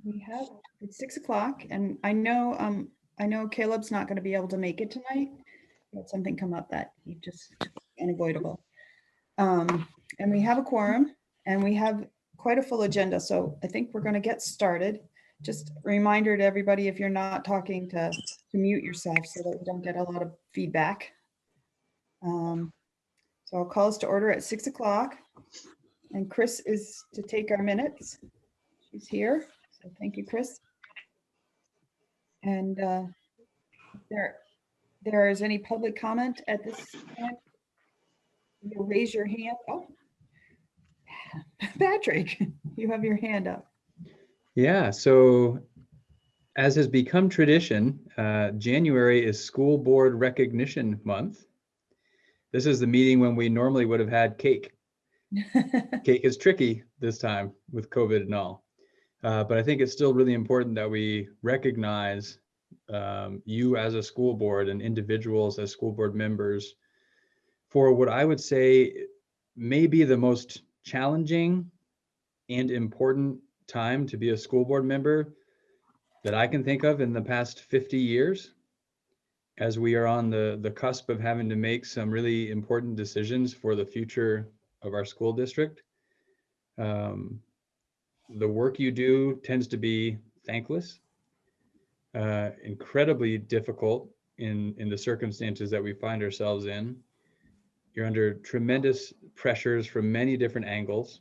We have, it's 6 o'clock, and I know Caleb's not gonna be able to make it tonight. He had something come up that he just unavoidable. And we have a quorum, and we have quite a full agenda, so I think we're gonna get started. Just a reminder to everybody, if you're not talking, to mute yourself so that we don't get a lot of feedback. So I'll call us to order at 6 o'clock, and Chris is to take our minutes. She's here, so thank you, Chris. And there is any public comment at this time, you'll raise your hand. Oh, Patrick, you have your hand up. Yeah, so as has become tradition, January is School Board Recognition Month. This is the meeting when we normally would have had cake. Cake is tricky this time with COVID and all. But I think it's still really important that we recognize you as a school board and individuals as school board members for what I would say may be the most challenging and important time to be a school board member that I can think of in the past 50 years, as we are on the cusp of having to make some really important decisions for the future of our school district. The work you do tends to be thankless, incredibly difficult in the circumstances that we find ourselves in. You're under tremendous pressures from many different angles,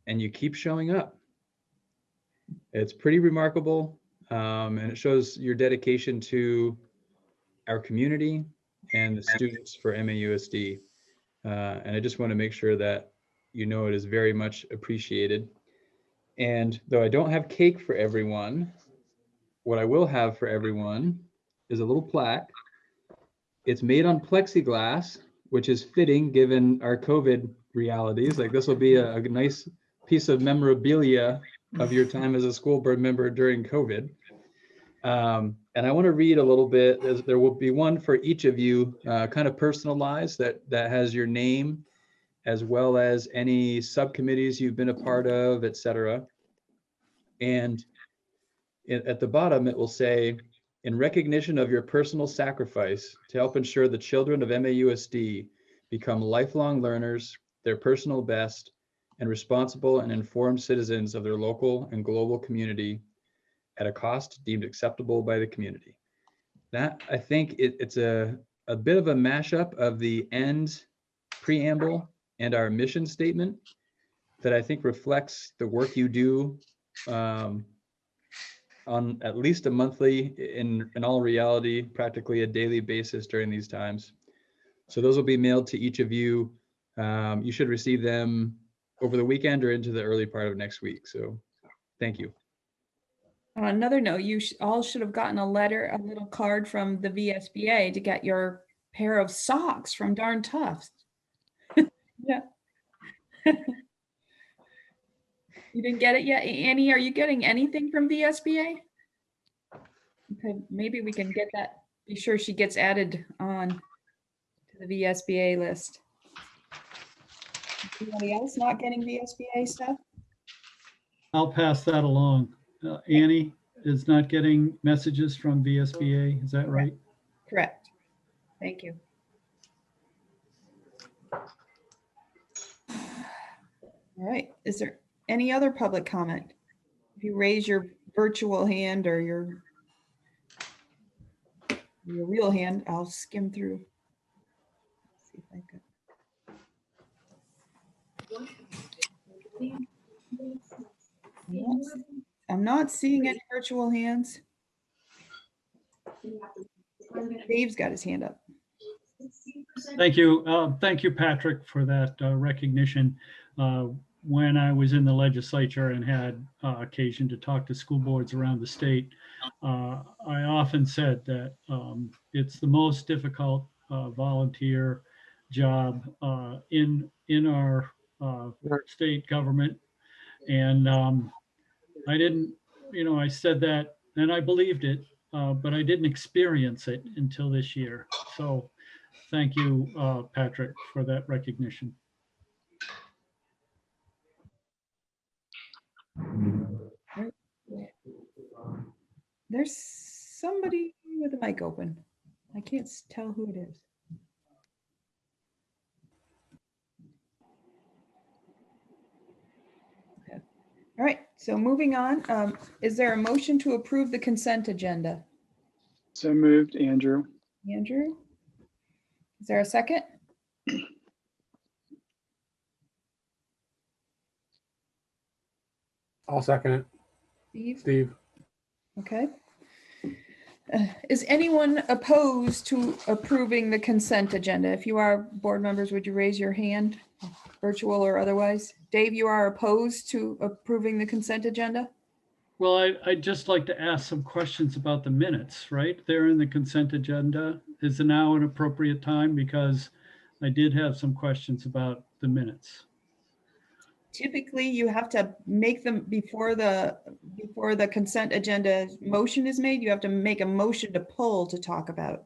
and you keep showing up. It's pretty remarkable, and it shows your dedication to our community and the students for MAUSD. And I just want to make sure that you know it is very much appreciated. And though I don't have cake for everyone, what I will have for everyone is a little plaque. It's made on plexiglass, which is fitting given our COVID realities. Like, this will be a nice piece of memorabilia of your time as a school board member during COVID. And I want to read a little bit. There will be one for each of you, kind of personalized, that has your name, as well as any subcommittees you've been a part of, etc. And at the bottom, it will say, in recognition of your personal sacrifice to help ensure the children of MAUSD become lifelong learners, their personal best, and responsible and informed citizens of their local and global community at a cost deemed acceptable by the community. That, I think it's a bit of a mashup of the end preamble and our mission statement that I think reflects the work you do on at least a monthly, in all reality, practically a daily basis during these times. So those will be mailed to each of you. You should receive them over the weekend or into the early part of next week. So thank you. On another note, you all should have gotten a little card from the VSBA to get your pair of socks from Darn Tufts. Yeah. You didn't get it yet? Annie, are you getting anything from VSBA? Okay, maybe we can get that, be sure she gets added on to the VSBA list. Anybody else not getting VSBA stuff? I'll pass that along. Annie is not getting messages from VSBA, is that right? Correct. Thank you. All right, is there any other public comment? If you raise your virtual hand or your real hand, I'll skim through. Let's see if I could. I'm not seeing any virtual hands. Dave's got his hand up. Thank you. Thank you, Patrick, for that recognition. When I was in the legislature and had occasion to talk to school boards around the state, I often said that it's the most difficult volunteer job in our state government. And I didn't, I said that and I believed it, but I didn't experience it until this year. So thank you, Patrick, for that recognition. Very There's somebody with a mic open. I can't tell who it is. Okay. All right, so moving on, is there a motion to approve the consent agenda? So moved, Andrew. Andrew? Is there a second? I'll second it. Steve? Steve? Okay. Is anyone opposed to approving the consent agenda? If you are, board members, would you raise your hand, virtual or otherwise? Dave, you are opposed to approving the consent agenda? Well, I'd just like to ask some questions about the minutes, right? They're in the consent agenda. Is it now an appropriate time? Because I did have some questions about the minutes. Typically, you have to make them before the consent agenda motion is made. You have to make a motion to pull to talk about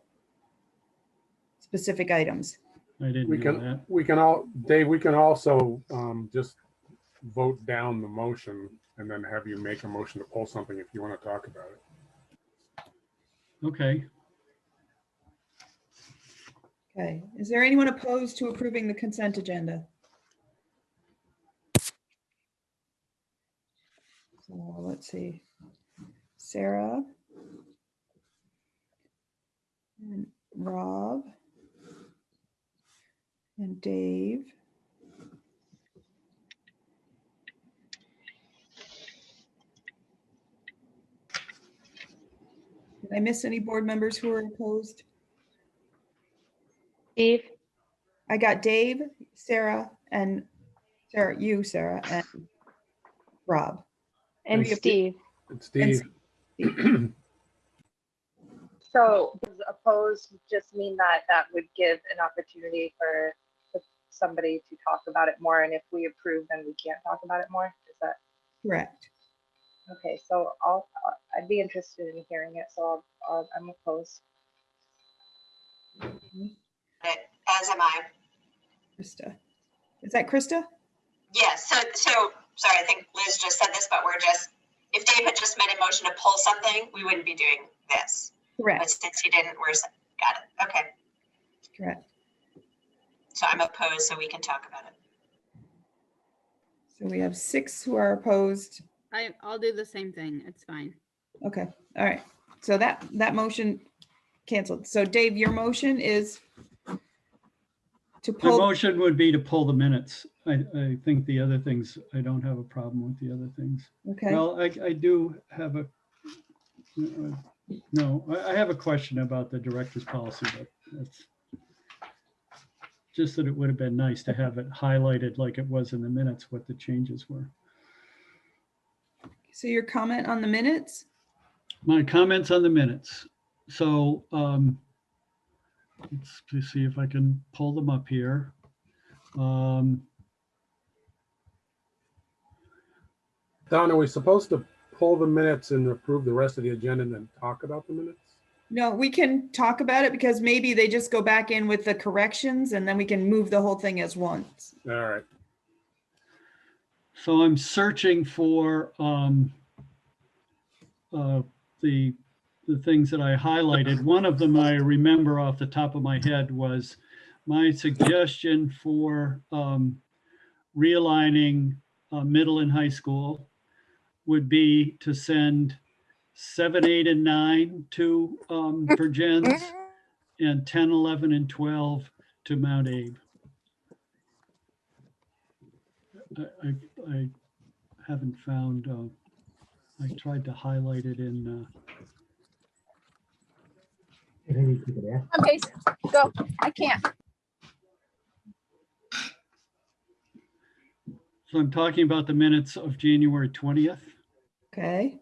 specific items. I didn't know that. Dave, we can also just vote down the motion and then have you make a motion to pull something if you want to talk about it. Okay. Okay, is there anyone opposed to approving the consent agenda? So let's see, Sarah and Rob and Dave. Did I miss any board members who are opposed? Steve, I got Dave, Sarah, and Sarah, and Rob. and Three of you. Steve. It's Steve. So does opposed just mean that that would give an opportunity for somebody to talk about it more? And if we approve, then we can't talk about it more? Is that Correct. okay? So I'd be interested in hearing it. So I'm opposed. As am I. Krista. Is that Krista? Yes. So sorry, I think Liz just said this, but if Dave had just made a motion to pull something, we wouldn't be doing this. But Correct, since he didn't, got it. Okay. correct. So I'm opposed, so we can talk about it. So we have 6 who are opposed. I'll do the same thing. It's fine. Okay, all right. So that motion canceled. So Dave, your motion is to My pull. motion would be to pull the minutes. I think the other things, I don't have a problem with the other things. Okay, Well, I do have I have a question about the director's policy, but that's just that it would have been nice to have it highlighted like it was in the minutes, what the changes were. so your comment on the minutes? My comments on the minutes. So let's see if I can pull them up here. Don, are we supposed to pull the minutes and approve the rest of the agenda and then talk about the minutes? No, we can talk about it because maybe they just go back in with the corrections and then we can move the whole thing as once. All right. So I'm searching for the things that I highlighted. One of them I remember off the top of my head was my suggestion for realigning middle and high school would be to send 7, 8, and 9 to Virgins and 10, 11, and 12 to Mount Abe. I haven't found, I tried to highlight it in. Okay, go. I can't. So I'm talking about the minutes of January 20th. Okay,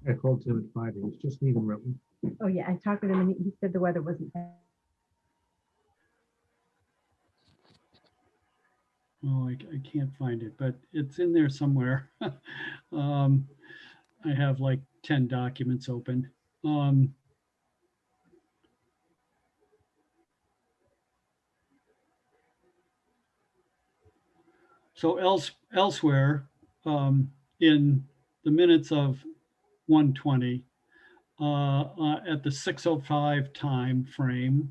I called Tim at 5. He was just leaving Rutland. Oh, yeah, I talked with him and he said the weather wasn't bad. Oh, I can't find it, but it's in there somewhere. I have like 10 documents open. So elsewhere, in the minutes of 120, at the 6:05 time frame,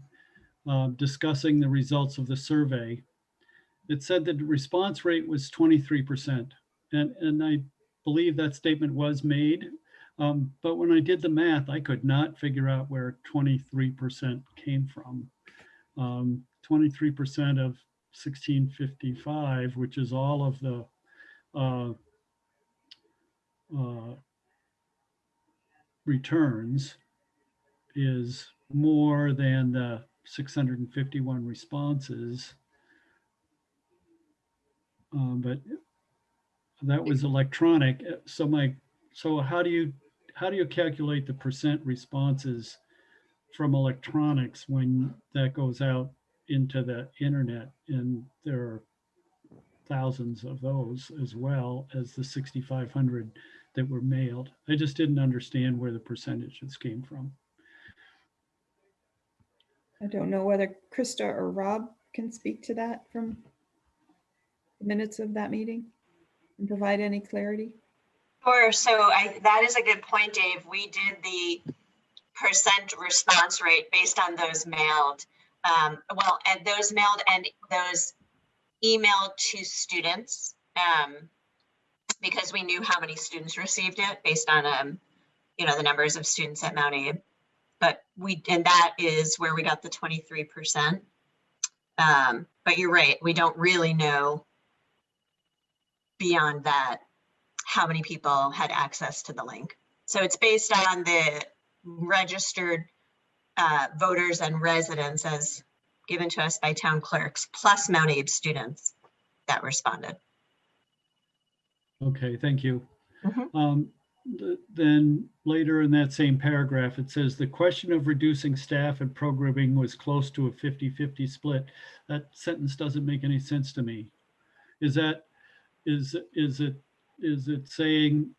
discussing the results of the survey, it said that the response rate was 23%. And I believe that statement was made. But when I did the math, I could not figure out where 23% came from. 23% of 1655, which is all of the returns, is more than the 651 responses. But that was electronic. So how do you calculate the percent responses from electronics when that goes out into the internet? And there are thousands of those, as well as the 6,500 that were mailed. I just didn't understand where the percentages came from. I don't know whether Krista or Rob can speak to that from the minutes of that meeting and provide any clarity. Sure. So that is a good point, Dave. We did the percent response rate based on those mailed. And those mailed and those emailed to students, because we knew how many students received it based on the numbers of students at Mount Abe. But that is where we got the 23%. But you're right, we don't really know beyond that how many people had access to the link. So it's based on the registered voters and residents as given to us by town clerks, plus Mount Abe students that responded. Okay, thank you. Mhm. Then later in that same paragraph, it says the question of reducing staff and programming was close to a 50-50 split. That sentence doesn't make any sense to me. Is it saying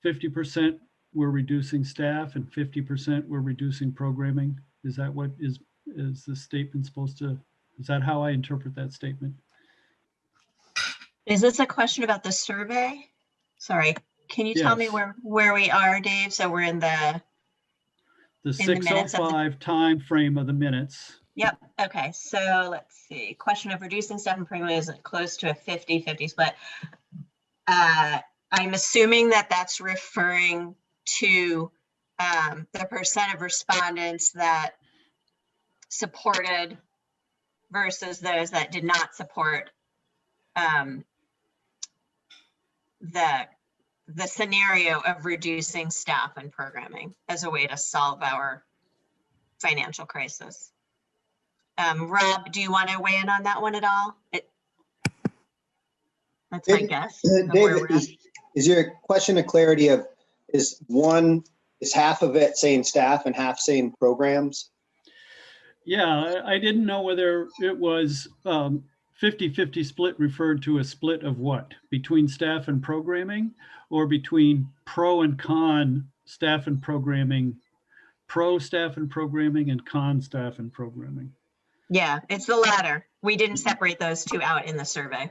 50% we're reducing staff and 50% we're reducing programming? Is that what is the statement supposed to, is that how I interpret that statement? Is this a question about the survey? Sorry, can you tell me Yes. where we are, Dave? So we're in the The in the minutes of the- 6:05 time frame of the minutes. Yep. Okay. So let's see. Question of reducing staff and programming is close to a 50-50 split. I'm assuming that that's referring to the percent of respondents that supported versus those that did not support the scenario of reducing staff and programming as a way to solve our financial crisis. Rob, do you want to weigh in on that one at all? That's my guess. of where we're David, at. is your question a clarity of, is half of it saying staff and half saying programs? Yeah, I didn't know whether it was 50-50 split referred to a split of what? Between staff and programming, or between pro and con staff and programming, pro staff and programming and con staff and programming? Yeah, it's the latter. We didn't separate those two out in the survey.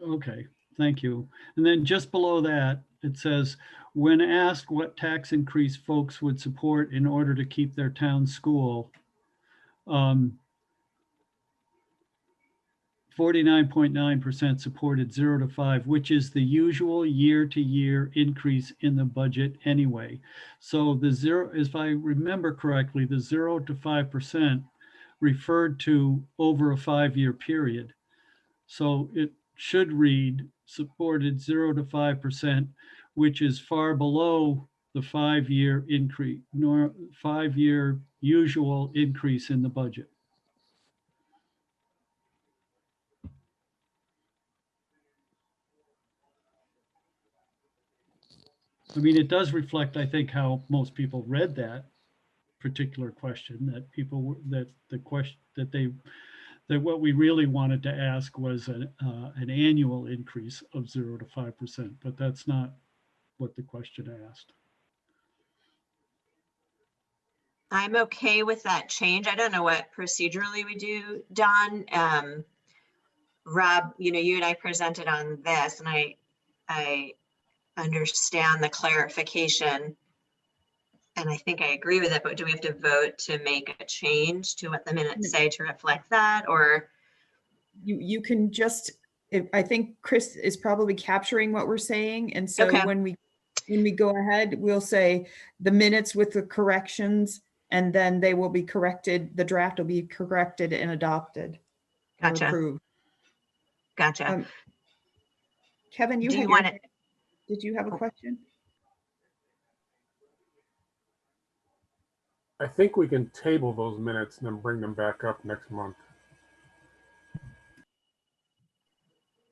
Okay, thank you. And then just below that, it says, when asked what tax increase folks would support in order to keep their town school, 49.9% supported 0 to 5, which is the usual year-to-year increase in the budget anyway. So the zero, if I remember correctly, the 0 to 5% referred to over a 5-year period. So it should read supported 0 to 5%, which is far below the 5-year increase, nor 5-year usual increase in the budget. I mean, it does reflect, I think, how most people read that particular question, that people were, that the question that what we really wanted to ask was an annual increase of 0 to 5%, but that's not what the question asked. I'm okay with that change. I don't know what procedurally we do, Don. Rob, you and I presented on this, and I understand the clarification. And I think I agree with it, but do we have to vote to make a change to what the minutes say to reflect that, or? You can just, I think Chris is probably capturing what we're saying. And so Okay. when we go ahead, we'll say the minutes with the corrections, and then they will be corrected. The draft will be corrected and adopted. Or Gotcha. approved. Gotcha. Kevin, Do you want to? Did you have a question? I think we can table those minutes and then bring them back up next month.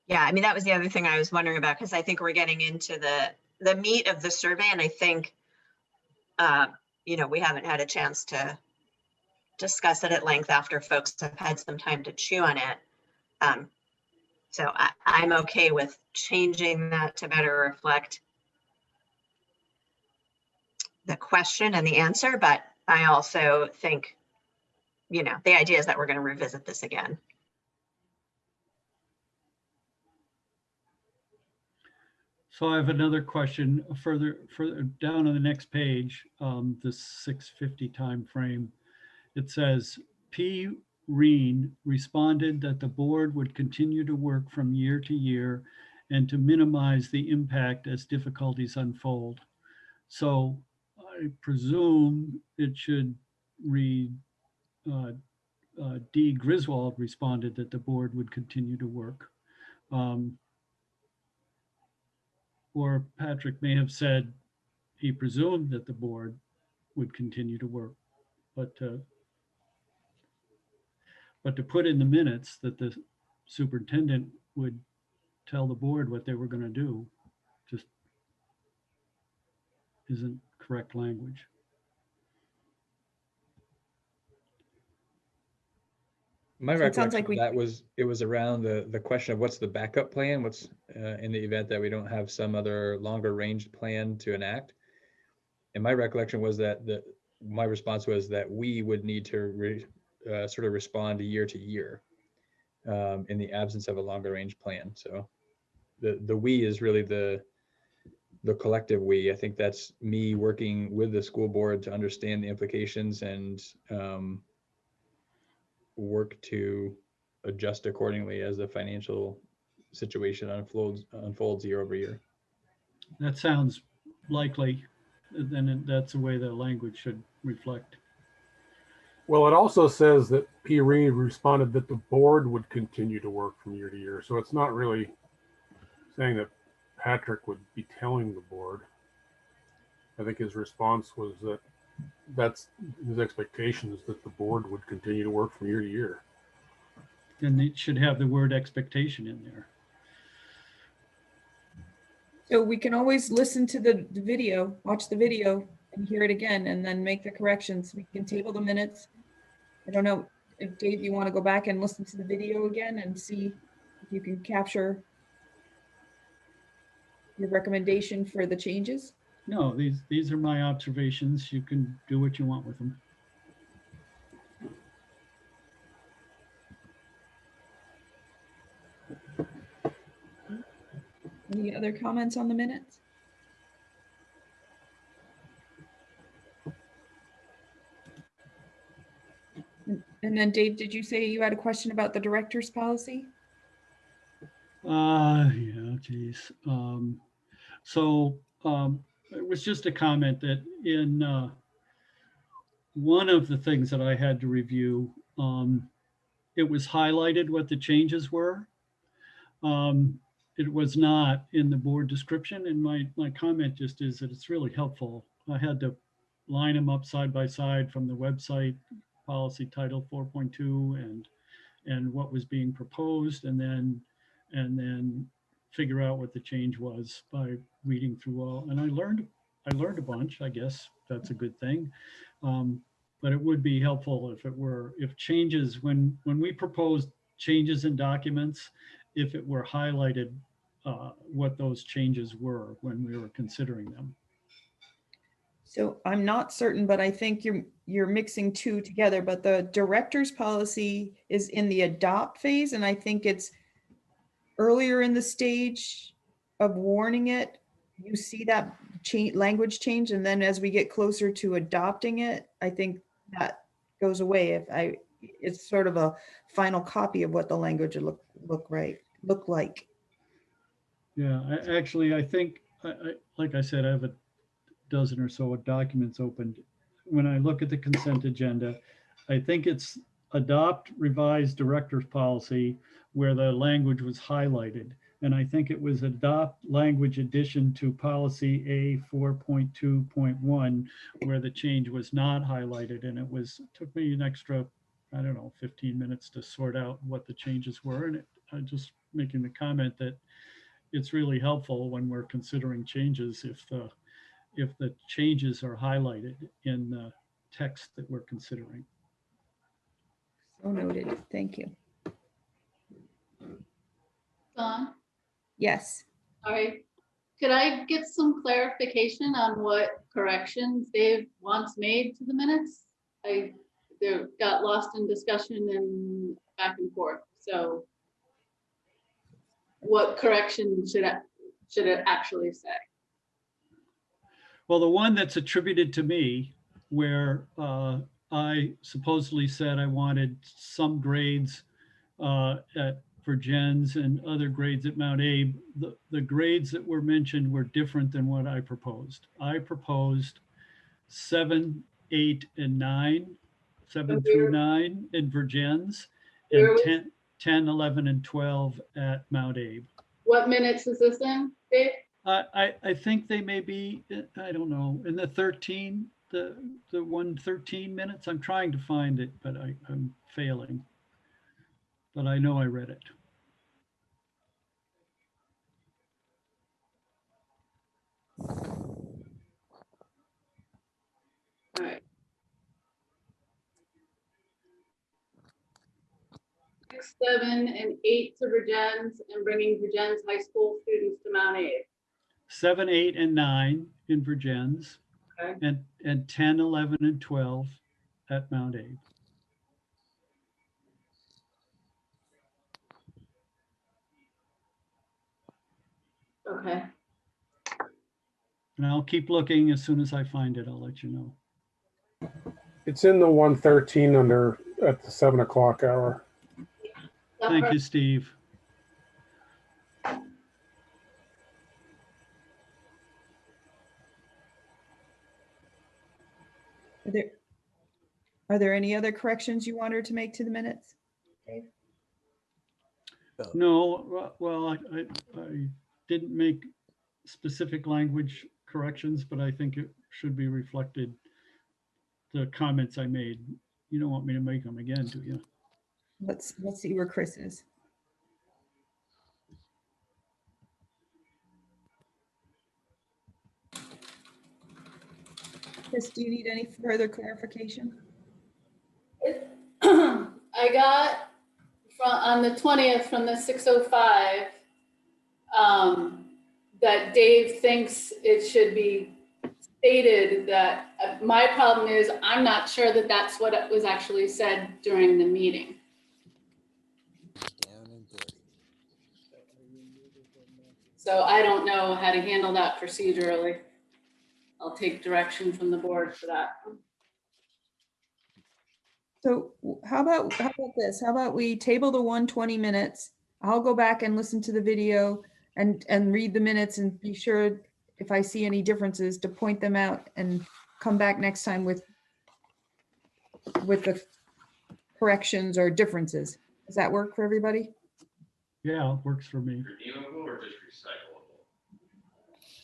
Yeah, I mean, that was the other thing I was wondering about, because I think we're getting into the meat of the survey, and I think, we haven't had a chance to discuss it at length after folks have had some time to chew on it. So I'm okay with changing that to better reflect the question and the answer, but I also think, the idea is that we're going to revisit this again. So I have another question further down on the next page, the 6:50 time frame. It says P. Reen responded that the board would continue to work from year to year and to minimize the impact as difficulties unfold. So I presume it should read D. Griswold responded that the board would continue to work. Or Patrick may have said he presumed that the board would continue to work, but to put in the minutes that the superintendent would tell the board what they were going to do just isn't correct language. My So it sounds recollection like of that it was around the question of what's the backup plan, what's in the event that we don't have some other longer range plan to enact. And my recollection was that my response was that we would need to sort of respond year to year in the absence of a longer range plan. So the we is really the collective we. I think that's me working with the school board to understand the implications and work to adjust accordingly as the financial situation unfolds year over year. That sounds likely. Then that's the way the language should reflect. Well, it also says that P. Reed responded that the board would continue to work from year to year. So it's not really saying that Patrick would be telling the board. I think his response was that that's his expectation is that the board would continue to work from year to year. And it should have the word expectation in there. So we can always listen to the video, watch the video and hear it again, and then make the corrections. We can table the minutes. I don't know if Dave, you want to go back and listen to the video again and see if you can capture your recommendation for the changes. No, these are my observations. You can do what you want with them. Any other comments on the minutes? And then Dave, did you say you had a question about the director's policy? Yeah, geez. It was just a comment that in one of the things that I had to review, it was highlighted what the changes were. It was not in the board description, and my comment just is that it's really helpful. I had to line them up side by side from the website, policy title 4.2 and what was being proposed, and then figure out what the change was by reading through all. And I learned a bunch. I guess that's a good thing. But it would be helpful if changes, when we proposed changes in documents, if it were highlighted what those changes were when we were considering them. So I'm not certain, but I think you're mixing two together, but the director's policy is in the adopt phase. And I think it's earlier in the stage of warning it, you see that change, language change, and then as we get closer to adopting it, I think that goes away. It's sort of a final copy of what the language would look like. Yeah, I think, like I said, I have a dozen or so of documents opened. When I look at the consent agenda, I think it's adopt revised director's policy where the language was highlighted. And I think it was adopt language addition to policy A 4.2.1 where the change was not highlighted. And it took me an extra, I don't know, 15 minutes to sort out what the changes were. And I'm just making the comment that it's really helpful when we're considering changes if the changes are highlighted in the text that we're considering. So noted. Thank you. Dawn, Yes. all right. Could I get some clarification on what corrections Dave wants made to the minutes? They got lost in discussion and back and forth. So what correction should it actually say? Well, the one that's attributed to me where I supposedly said I wanted some grades for Jens and other grades at Mount Abe, the grades that were mentioned were different than what I proposed. I proposed 7, 8, and 9, 7 through 9 in Virgins, and 10, 11, and 12 at Mount Abe. What minutes is this in, Dave? I think they may be, I don't know, in the 13, the 113 minutes. I'm trying to find it, but I'm failing. But I know I read it. All right. 6, 7, and 8 to Virgins and bringing Virgins high school students to Mount Abe. 7, 8, and 9 in Virgins, Okay. and 10, 11, and 12 at Mount Abe. Okay. And I'll keep looking. As soon as I find it, I'll let you know. It's in the 113 at the 7 o'clock hour. Thank you, Steve. Are there any other corrections you want her to make to the minutes? Dave? No, well, I didn't make specific language corrections, but I think it should be reflected, the comments I made. You don't want me to make them again, do you? Let's see where Chris is. Chris, do you need any further clarification? I got on the 20th from the 6:05 that Dave thinks it should be stated that my problem is I'm not sure that that's what was actually said during the meeting. So I don't know how to handle that procedurally. I'll take direction from the board for that. So how about this? How about we table the 120 minutes? I'll go back and listen to the video and read the minutes and be sure if I see any differences to point them out and come back next time with the corrections or differences. Does that work for everybody? Yeah, it works for me. Redeemable or just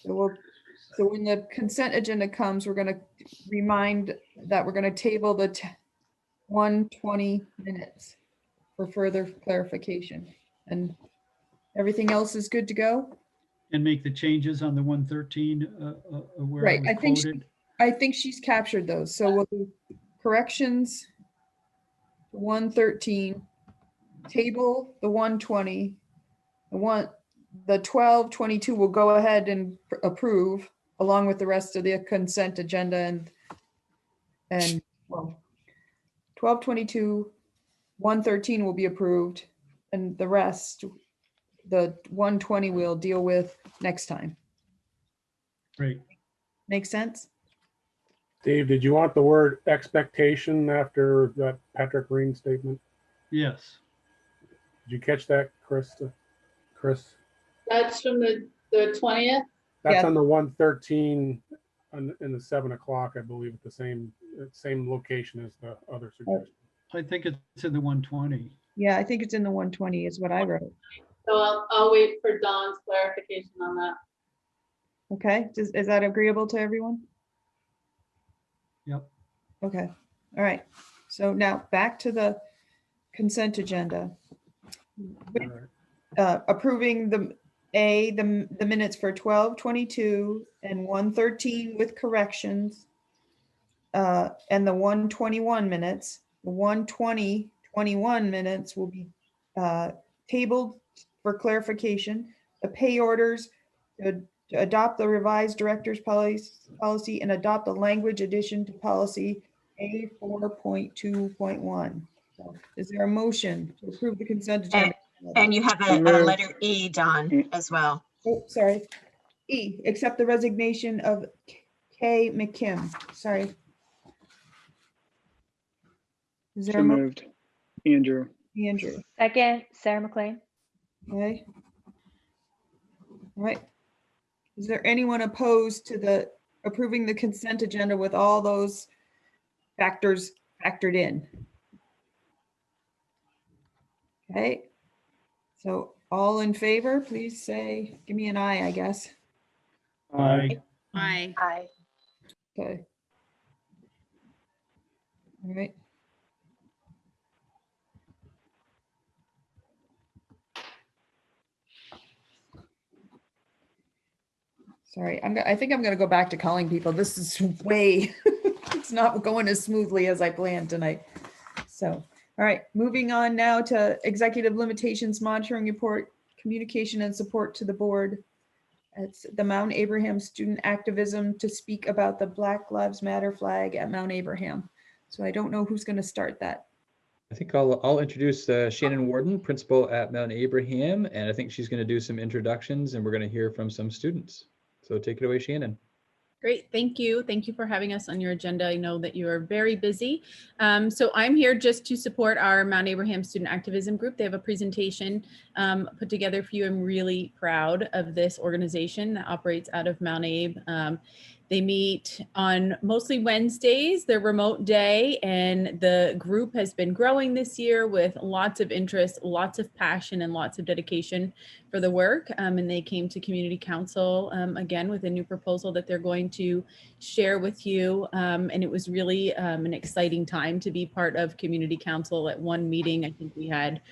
recyclable? So when the consent agenda comes, we're going to remind that we're going to table the 120 minutes for further clarification, and everything else is good to go. And make the changes on the 113 where Right. I was quoted. I think she's captured those. So we'll do corrections 113, table the 120, the 1222 will go ahead and approve along with the rest of the consent agenda, and well, 1222, 113 will be approved, and the rest the 120 we'll deal with next time. Great. Make sense? Dave, did you want the word expectation after that Patrick Green statement? Yes. Did you catch that, Chris? Chris? That's from the 20th. That's Yeah. on the 113 in the 7 o'clock, I believe, at the same location as the other suggestion. I think it's in the 120. Yeah, I think it's in the 120 is what I wrote. So I'll wait for Dawn's clarification on that. Okay, is that agreeable to everyone? Yep. Okay, all right. So now back to the consent agenda. All right. Approving the minutes for 12/22 and 113 with corrections. And the 121 minutes, the 120/21 minutes will be tabled for clarification. The pay orders to adopt the revised director's policy and adopt the language addition to policy A4.2.1. So, is there a motion to approve the consent agenda? And you have So a moved. letter E, Don, as well. Oh, sorry. E, accept the resignation of Kay McKim. Sorry. Is there So a motion? moved. Andrew. Andrew? Second, Sarah McLean. Okay. All right. Is there anyone opposed to the approving the consent agenda with all those factors factored in? Okay. So all in favor, please say, give me an eye, I guess. Aye. Aye. Aye. Okay. All right. Sorry, I think I'm gonna go back to calling people. This is way, it's not going as smoothly as I planned tonight. So, all right, moving on now to executive limitations monitoring report, communication and support to the board. It's the Mount Abraham student activism to speak about the Black Lives Matter flag at Mount Abraham. So I don't know who's gonna start that. I think I'll introduce Shannon Warden, principal at Mount Abraham, and I think she's going to do some introductions, and we're going to hear from some students. So take it away, Shannon. Great, thank you. Thank you for having us on your agenda. I know that you are very busy. So I'm here just to support our Mount Abraham Student Activism Group. They have a presentation put together for you. I'm really proud of this organization that operates out of Mount Abe. They meet on mostly Wednesdays, their remote day, and the group has been growing this year with lots of interest, lots of passion, and lots of dedication for the work. And they came to Community Council again with a new proposal that they're going to share with you. And it was really an exciting time to be part of Community Council. At one meeting, I think we had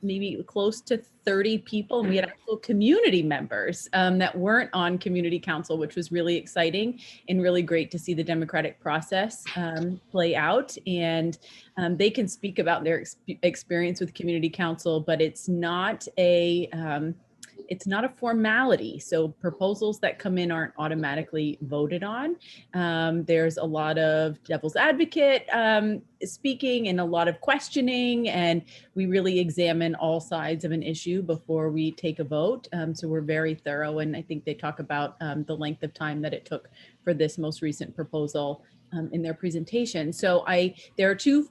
maybe close to 30 people. And we had actual community members that weren't on Community Council, which was really exciting and really great to see the democratic process play out. And they can speak about their experience with Community Council, but it's not a formality. So proposals that come in aren't automatically voted on. There's a lot of devil's advocate speaking and a lot of questioning, and we really examine all sides of an issue before we take a vote. So we're very thorough, and I think they talk about the length of time that it took for this most recent proposal in their presentation. So there are two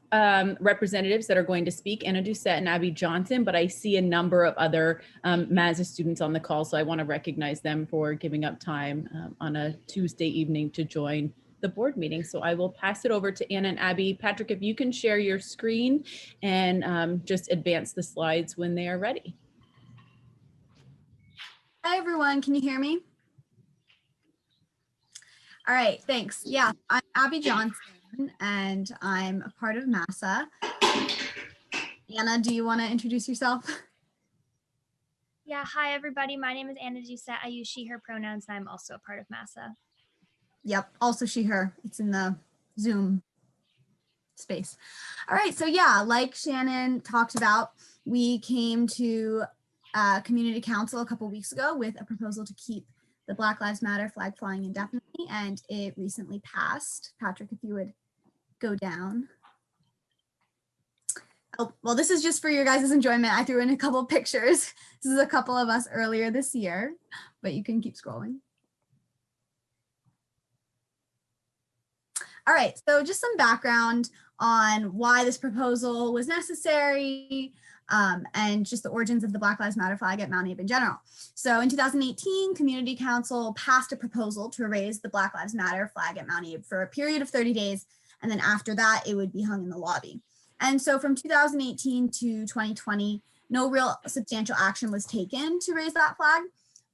representatives that are going to speak, Anna Doucette and Abby Johnson, but I see a number of other MASA students on the call, so I want to recognize them for giving up time on a Tuesday evening to join the board meeting. So I will pass it over to Anna and Abby. Patrick, if you can share your screen and just advance the slides when they are ready. Hi, everyone. Can you hear me? All right, thanks. Yeah, I'm Abby Johnson, and I'm a part of MASA. Anna, do you want to introduce yourself? Yeah, hi, everybody. My name is Anna Doucette. I use she, her pronouns, and I'm also a part of MASA. Yep, also she, her. It's in the Zoom space. All right, so yeah, like Shannon talked about, we came to Community Council a couple weeks ago with a proposal to keep the Black Lives Matter flag flying indefinitely, and it recently passed. Patrick, if you would go down. Oh, well, this is just for your guys' enjoyment. I threw in a couple of pictures. This is a couple of us earlier this year, but you can keep scrolling. All right, so just some background on why this proposal was necessary, and just the origins of the Black Lives Matter flag at Mount Abe in general. So in 2018, Community Council passed a proposal to raise the Black Lives Matter flag at Mount Abe for a period of 30 days. And then after that, it would be hung in the lobby. And so from 2018 to 2020, no real substantial action was taken to raise that flag.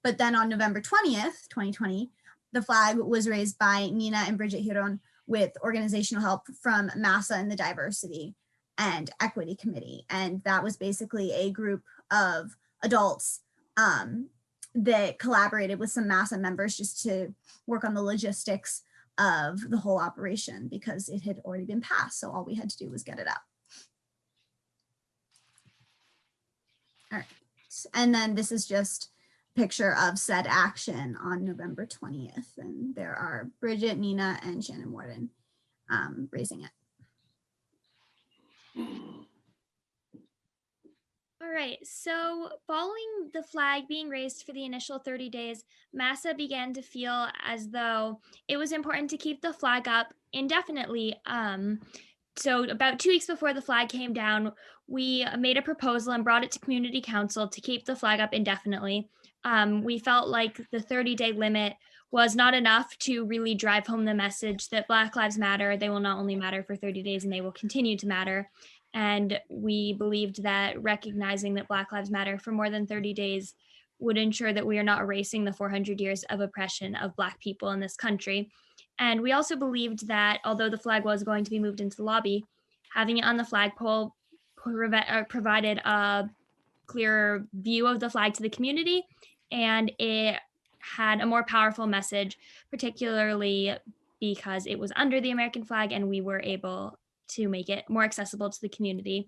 But then on November 20th, 2020, the flag was raised by Nina and Bridget Hiron with organizational help from MASA and the Diversity and Equity Committee. And that was basically a group of adults that collaborated with some MASA members just to work on the logistics of the whole operation because it had already been passed. So all we had to do was get it up. All right. And then this is just a picture of said action on November 20th. And there are Bridget, Nina, and Shannon Warden raising it. All right, so following the flag being raised for the initial 30 days, MASA began to feel as though it was important to keep the flag up indefinitely. So about 2 weeks before the flag came down, we made a proposal and brought it to Community Council to keep the flag up indefinitely. We felt like the 30-day limit was not enough to really drive home the message that Black Lives Matter. They will not only matter for 30 days and they will continue to matter. And we believed that recognizing that Black Lives Matter for more than 30 days would ensure that we are not erasing the 400 years of oppression of Black people in this country. And we also believed that although the flag was going to be moved into the lobby, having it on the flagpole provided a clearer view of the flag to the community, and it had a more powerful message, particularly because it was under the American flag and we were able to make it more accessible to the community.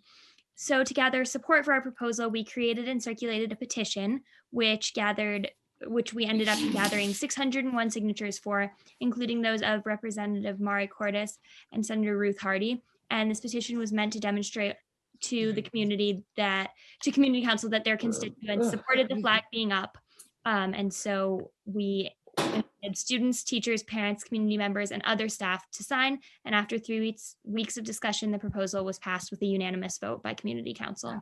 So to gather support for our proposal, we created and circulated a petition, which we ended up gathering 601 signatures for, including those of Representative Mari Cordes and Senator Ruth Hardy. And this petition was meant to demonstrate to the community to Community Council that their constituents supported the flag being up. And so we had students, teachers, parents, community members, and other staff to sign. And after 3 weeks of discussion, the proposal was passed with a unanimous vote by Community Council.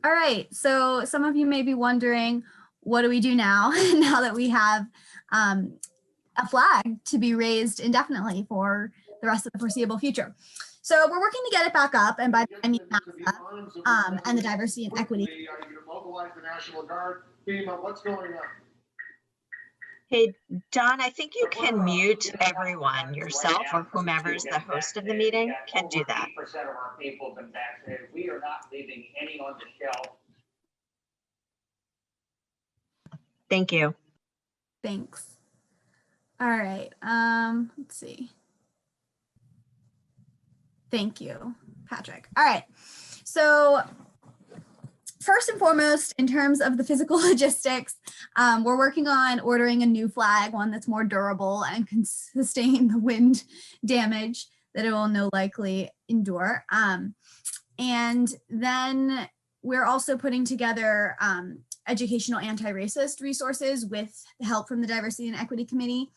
All right, so some of you may be wondering, what do we do now, now that we have a flag to be raised indefinitely for the rest of the foreseeable future? So we're working to get it back up, and by that I mean MASA, and the Diversity and Equity. Mobilize the National Guard. FEMA, what's going on? Hey, Don, I think you can mute everyone, yourself or whomever's the host of the meeting can do that. 80% of our people have been vaccinated. We are not leaving any on the shelf. Thank you. Thanks. All right, let's see. Thank you, Patrick. All right, so first and foremost, in terms of the physical logistics, we're working on ordering a new flag, one that's more durable and can sustain the wind damage that it will no likely endure. And then we're also putting together educational anti-racist resources with the help from the Diversity and Equity Committee,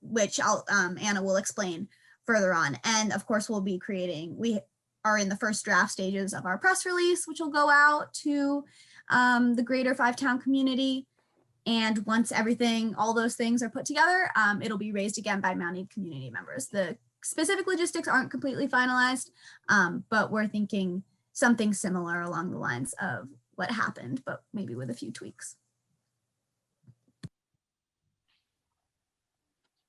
which Anna will explain further on. And of course, we are in the first draft stages of our press release, which will go out to the greater 5-town community. And once all those things are put together, it'll be raised again by Mount Abe community members. The specific logistics aren't completely finalized, but we're thinking something similar along the lines of what happened, but maybe with a few tweaks.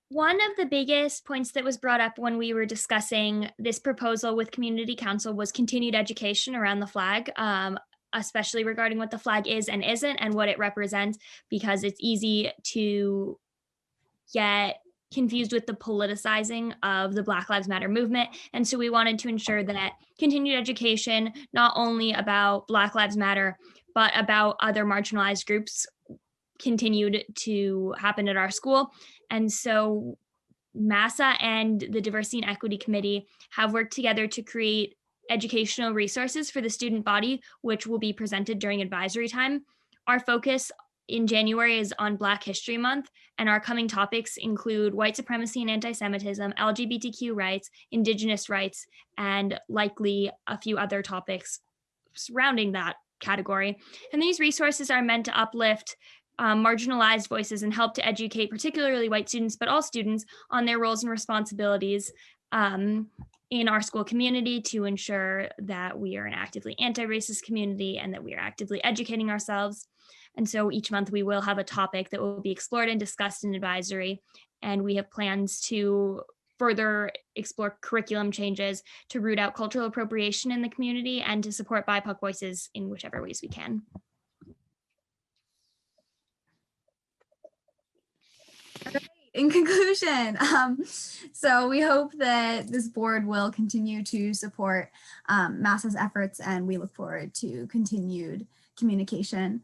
One of the biggest points that was brought up when we were discussing this proposal with Community Council was continued education around the flag, especially regarding what the flag is and isn't and what it represents, because it's easy to get confused with the politicizing of the Black Lives Matter movement. And so we wanted to ensure that continued education, not only about Black Lives Matter, but about other marginalized groups continued to happen at our school. And so MASA and the Diversity and Equity Committee have worked together to create educational resources for the student body, which will be presented during advisory time. Our focus in January is on Black History Month, and our coming topics include white supremacy and anti-Semitism, LGBTQ rights, Indigenous rights, and likely a few other topics surrounding that category. And these resources are meant to uplift marginalized voices and help to educate particularly white students, but all students, on their roles and responsibilities in our school community to ensure that we are an actively anti-racist community and that we are actively educating ourselves. And so each month we will have a topic that will be explored and discussed in advisory. And we have plans to further explore curriculum changes to root out cultural appropriation in the community and to support BIPOC voices in whichever ways we can. In conclusion, so we hope that this board will continue to support MASA's efforts, and we look forward to continued communication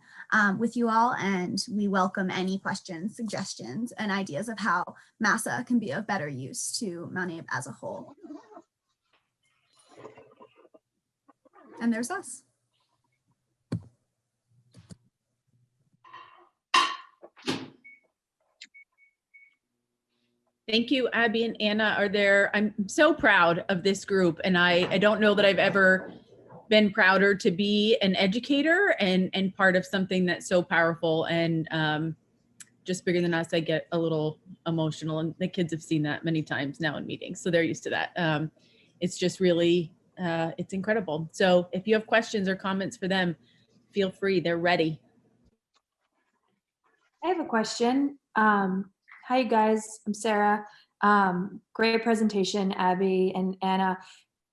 with you all, and we welcome any questions, suggestions, and ideas of how MASA can be of better use to Mount Abe as a whole. And there's us. Thank you, Abby and Anna. I'm so proud of this group, and I don't know that I've ever been prouder to be an educator and part of something that's so powerful and just bigger than us. I get a little emotional, and the kids have seen that many times now in meetings, so they're used to that. It's just really, it's incredible. So if you have questions or comments for them, feel free, they're ready. I have a question. Hi, you guys. I'm Sarah. Great presentation, Abby and Anna.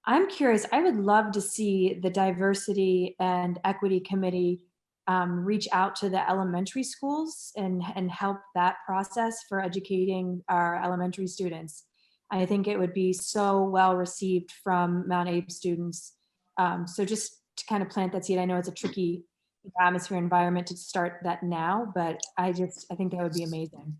I'm curious, I would love to see the Diversity and Equity Committee reach out to the elementary schools and help that process for educating our elementary students. I think it would be so well received from Mount Abe students. So just to kind of plant that seed, I know it's a tricky atmosphere environment to start that now, but I think that would be amazing.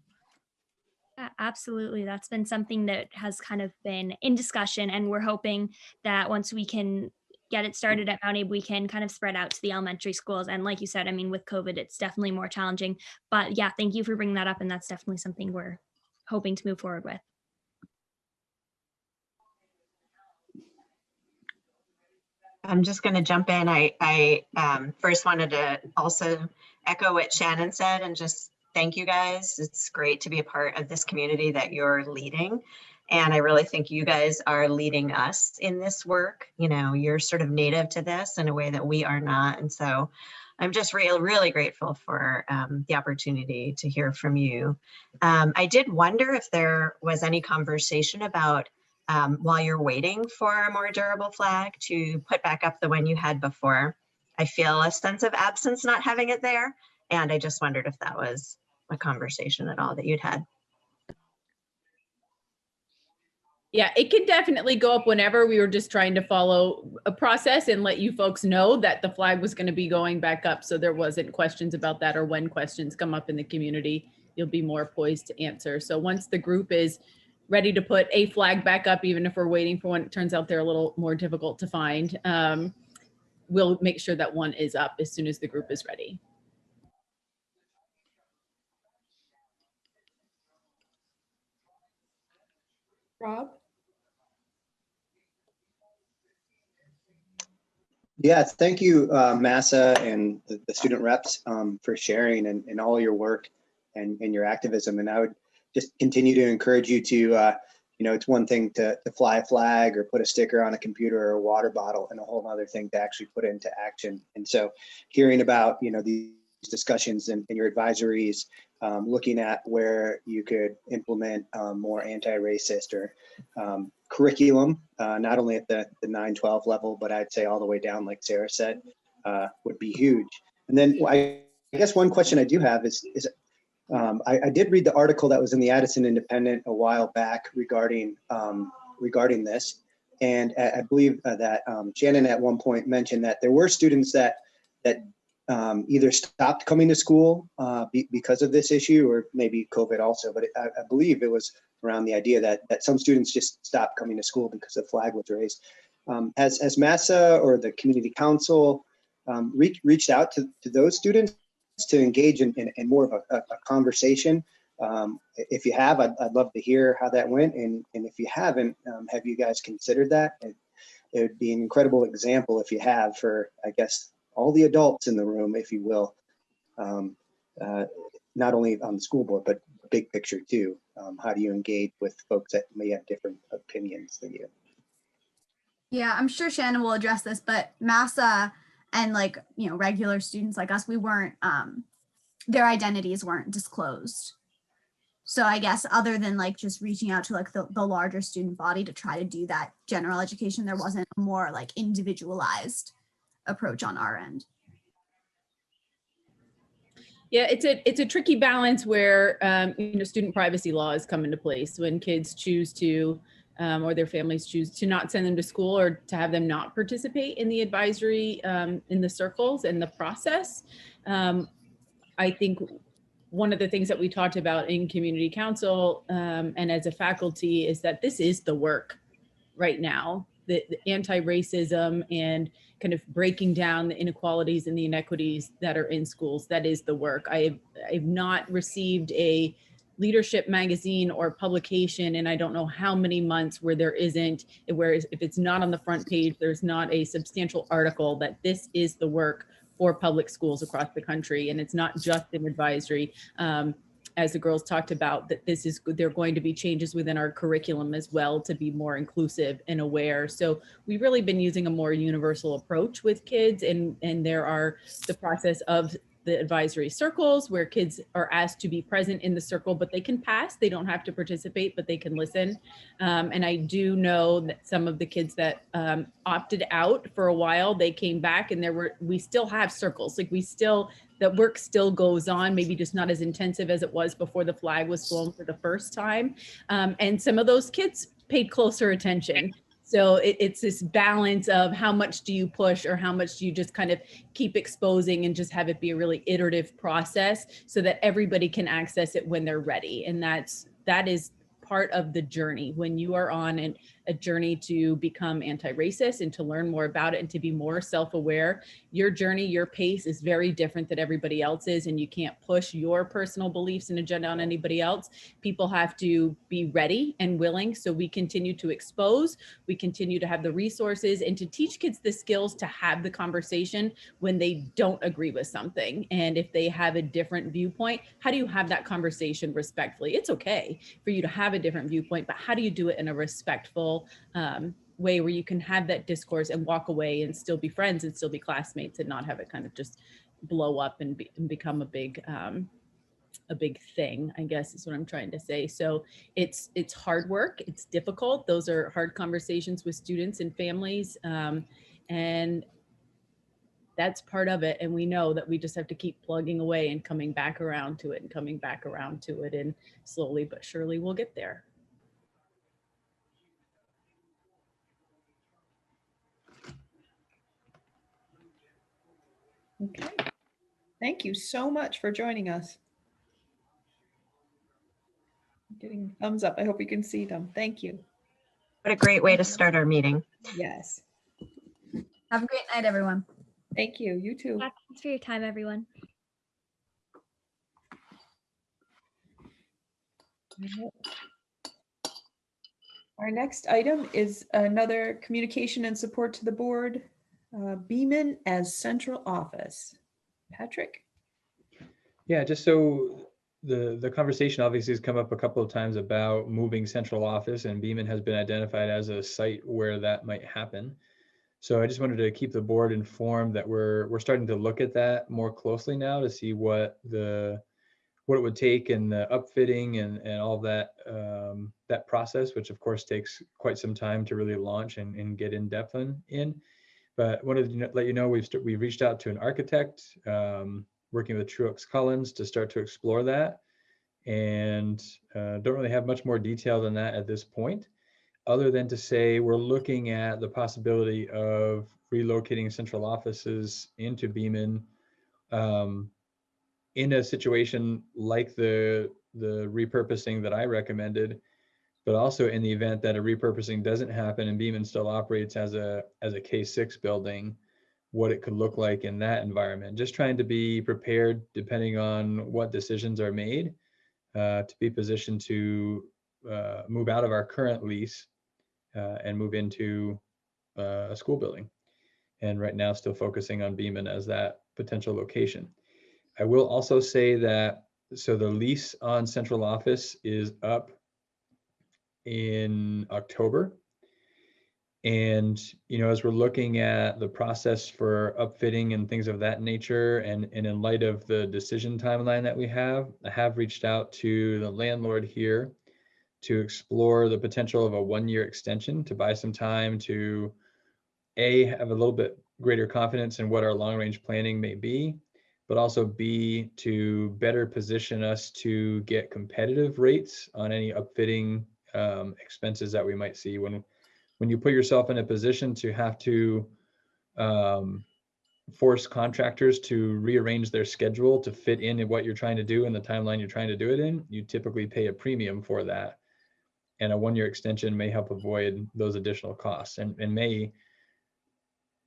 Absolutely. That's been something that has kind of been in discussion, and we're hoping that once we can get it started at Mount Abe, we can kind of spread out to the elementary schools. And like you said, I mean, with COVID, it's definitely more challenging. But yeah, thank you for bringing that up. And that's definitely something we're hoping to move forward with. I'm just going to jump in. I first wanted to also echo what Shannon said and just thank you guys. It's great to be a part of this community that you're leading. And I really think you guys are leading us in this work. You know, you're sort of native to this in a way that we are not. And so I'm just really grateful for the opportunity to hear from you. I did wonder if there was any conversation about while you're waiting for a more durable flag to put back up the one you had before. I feel a sense of absence not having it there. And I just wondered if that was a conversation at all that you'd had. Yeah, it can definitely go up whenever. We were just trying to follow a process and let you folks know that the flag was going to be going back up. So there wasn't questions about that, or when questions come up in the community, you'll be more poised to answer. So once the group is ready to put a flag back up, even if we're waiting for one, it turns out they're a little more difficult to find. We'll make sure that one is up as soon as the group is ready. Rob? Yeah, thank you, MASA and the student reps for sharing and all your work and your activism. And I would just continue to encourage you to, you know, it's one thing to fly a flag or put a sticker on a computer or a water bottle, and a whole other thing to actually put it into action. And so hearing about, you know, these discussions and your advisories, looking at where you could implement more anti-racist or curriculum, not only at the 9-12 level, but I'd say all the way down, like Sarah said, would be huge. And then I guess one question I do have is I did read the article that was in the Addison Independent a while back regarding this, and I believe that Shannon at one point mentioned that there were students that either stopped coming to school because of this issue, or maybe COVID also. But I believe it was around the idea that some students just stopped coming to school because the flag was raised. Has MASA or the community council reached out to those students to engage in more of a conversation? If you have, I'd love to hear how that went. And if you haven't, have you guys considered that? It would be an incredible example if you have, for, I guess, all the adults in the room, if you will, not only on the school board, but big picture too. How do you engage with folks that may have different opinions than you? Yeah, I'm sure Shannon will address this, but MASA and regular students like us, we weren't, their identities weren't disclosed. So I guess other than just reaching out to the larger student body to try to do that general education, there wasn't a more individualized approach on our end. Yeah, it's a tricky balance where student privacy laws come into place when kids choose to or their families choose to not send them to school or to have them not participate in the advisory in the circles and the process. I think one of the things that we talked about in community council and as a faculty is that this is the work right now, the anti-racism and kind of breaking down the inequalities and the inequities that are in schools. That is the work. I've not received a leadership magazine or publication and I don't know how many months where there isn't, where if it's not on the front page, there's not a substantial article that this is the work for public schools across the country. And it's not just in advisory. As the girls talked about, that there are going to be changes within our curriculum as well to be more inclusive and aware. So we've really been using a more universal approach with kids, and there are the process of the advisory circles where kids are asked to be present in the circle, but they can pass. They don't have to participate, but they can listen. And I do know that some of the kids that opted out for a while, they came back, and we still have circles. That work still goes on, maybe just not as intensive as it was before the flag was flown for the first time. And some of those kids paid closer attention. So it's this balance of how much do you push or how much do you just kind of keep exposing and just have it be a really iterative process so that everybody can access it when they're ready. And that is part of the journey when you are on a journey to become anti-racist and to learn more about it and to be more self-aware. Your journey, your pace is very different than everybody else's, and you can't push your personal beliefs and agenda on anybody else. People have to be ready and willing. So we continue to expose, we continue to have the resources and to teach kids the skills to have the conversation when they don't agree with something. And if they have a different viewpoint, how do you have that conversation respectfully? It's okay for you to have a different viewpoint, but how do you do it in a respectful way where you can have that discourse and walk away and still be friends and still be classmates and not have it kind of just blow up and become a big thing, I guess is what I'm trying to say. So it's hard work. It's difficult. Those are hard conversations with students and families. And that's part of it. And we know that we just have to keep plugging away and coming back around to it and coming back around to it. And slowly but surely we'll get there. Okay. Thank you so much for joining us. Getting thumbs up. I hope you can see them. Thank you. What a great way to start our meeting. Yes. Have a great night, everyone. Thank you. You too. Thanks for your time, everyone. Our next item is another communication and support to the board. Beeman as central office. Patrick? Yeah, just so the conversation obviously has come up a couple of times about moving central office, and Beeman has been identified as a site where that might happen. So I just wanted to keep the board informed that we're starting to look at that more closely now to see what it would take and the upfitting and all that that process, which of course takes quite some time to really launch and get in depth in. But wanted to let you know we've reached out to an architect working with Truex Collins to start to explore that, and don't really have much more detail than that at this point, other than to say we're looking at the possibility of relocating central offices into Beeman in a situation like the repurposing that I recommended, but also in the event that a repurposing doesn't happen and Beaman still operates as a K6 building, what it could look like in that environment. Just trying to be prepared depending on what decisions are made, to be positioned to move out of our current lease and move into a school building. And right now still focusing on Beaman as that potential location. I will also say that, so the lease on central office is up in October. And, as we're looking at the process for upfitting and things of that nature, and in light of the decision timeline that we have, I have reached out to the landlord here to explore the potential of a 1-year extension to buy some time to have a little bit greater confidence in what our long-range planning may be, but also B, to better position us to get competitive rates on any upfitting expenses that we might see when you put yourself in a position to have to force contractors to rearrange their schedule to fit in what you're trying to do in the timeline you're trying to do it in. You typically pay a premium for that, and a 1-year extension may help avoid those additional costs, and may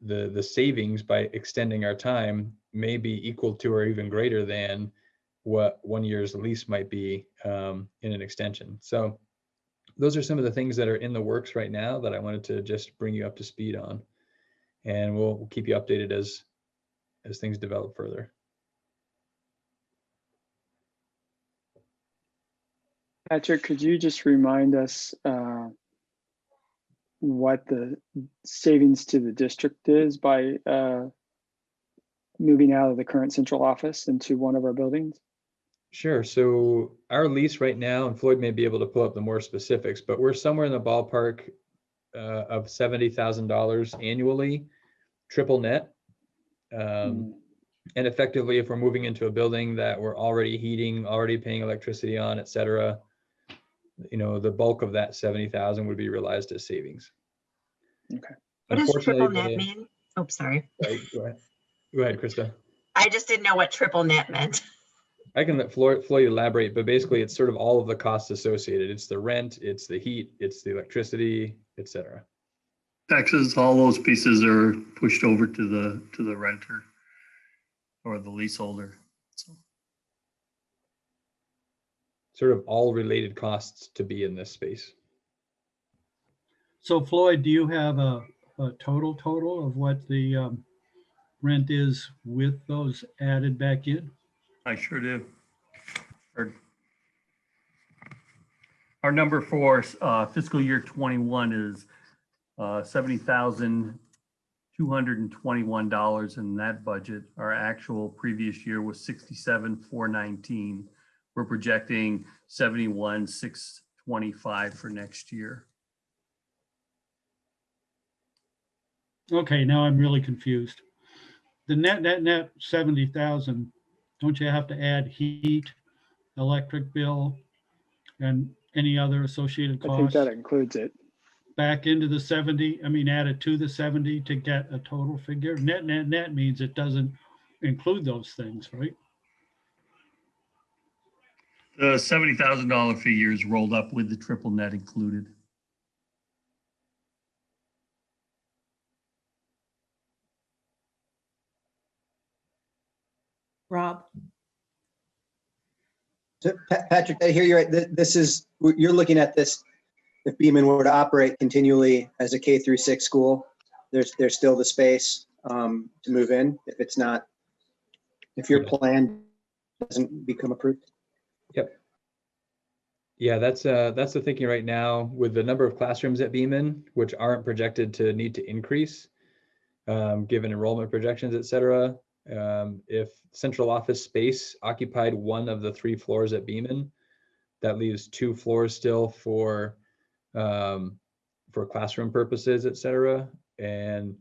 the savings by extending our time may be equal to or even greater than what 1 year's lease might be in an extension. So those are some of the things that are in the works right now that I wanted to just bring you up to speed on, and we'll keep you updated as things develop further. Patrick, could you just remind us what the savings to the district is by moving out of the current central office into one of our buildings? Sure. So our lease right now, and Floyd may be able to pull up the more specifics, but we're somewhere in the ballpark of $70,000 annually, triple net. And effectively, if we're moving into a building that we're already heating, already paying electricity on, et cetera, the bulk of that 70,000 would be realized as savings. Okay. What does triple net mean? Oh, sorry. Right, go ahead, Krista. I just didn't know what triple net meant. I can let Floyd elaborate, but basically it's sort of all of the costs associated. It's the rent, it's the heat, it's the electricity, et cetera. Taxes, all those pieces are pushed over to the renter or the leaseholder. So. Sort of all related costs to be in this space. So Floyd, do you have a total of what the rent is with those added back in? I sure do. Our number for fiscal year 21 is $70,221 in that budget. Our actual previous year was $67,419. We're projecting $71,625 for next year. Okay, now I'm really confused. The net 70,000, don't you have to add heat, electric bill, and any other associated I think costs that includes it. back into the 70? I mean, add it to the 70 to get a total figure. Net means it doesn't include those things, right? The $70,000 figure is rolled up with the triple net included. Rob? So Patrick, I hear you right. This is, you're looking at this, if Beaman were to operate continually as a K through 6 school, there's still the space to move in if it's not, if your plan doesn't become approved. Yep. Yeah, that's the thinking right now with the number of classrooms at Beaman, which aren't projected to need to increase given enrollment projections, et cetera. If central office space occupied one of the 3 floors at Beaman, that leaves 2 floors still for classroom purposes, et cetera. And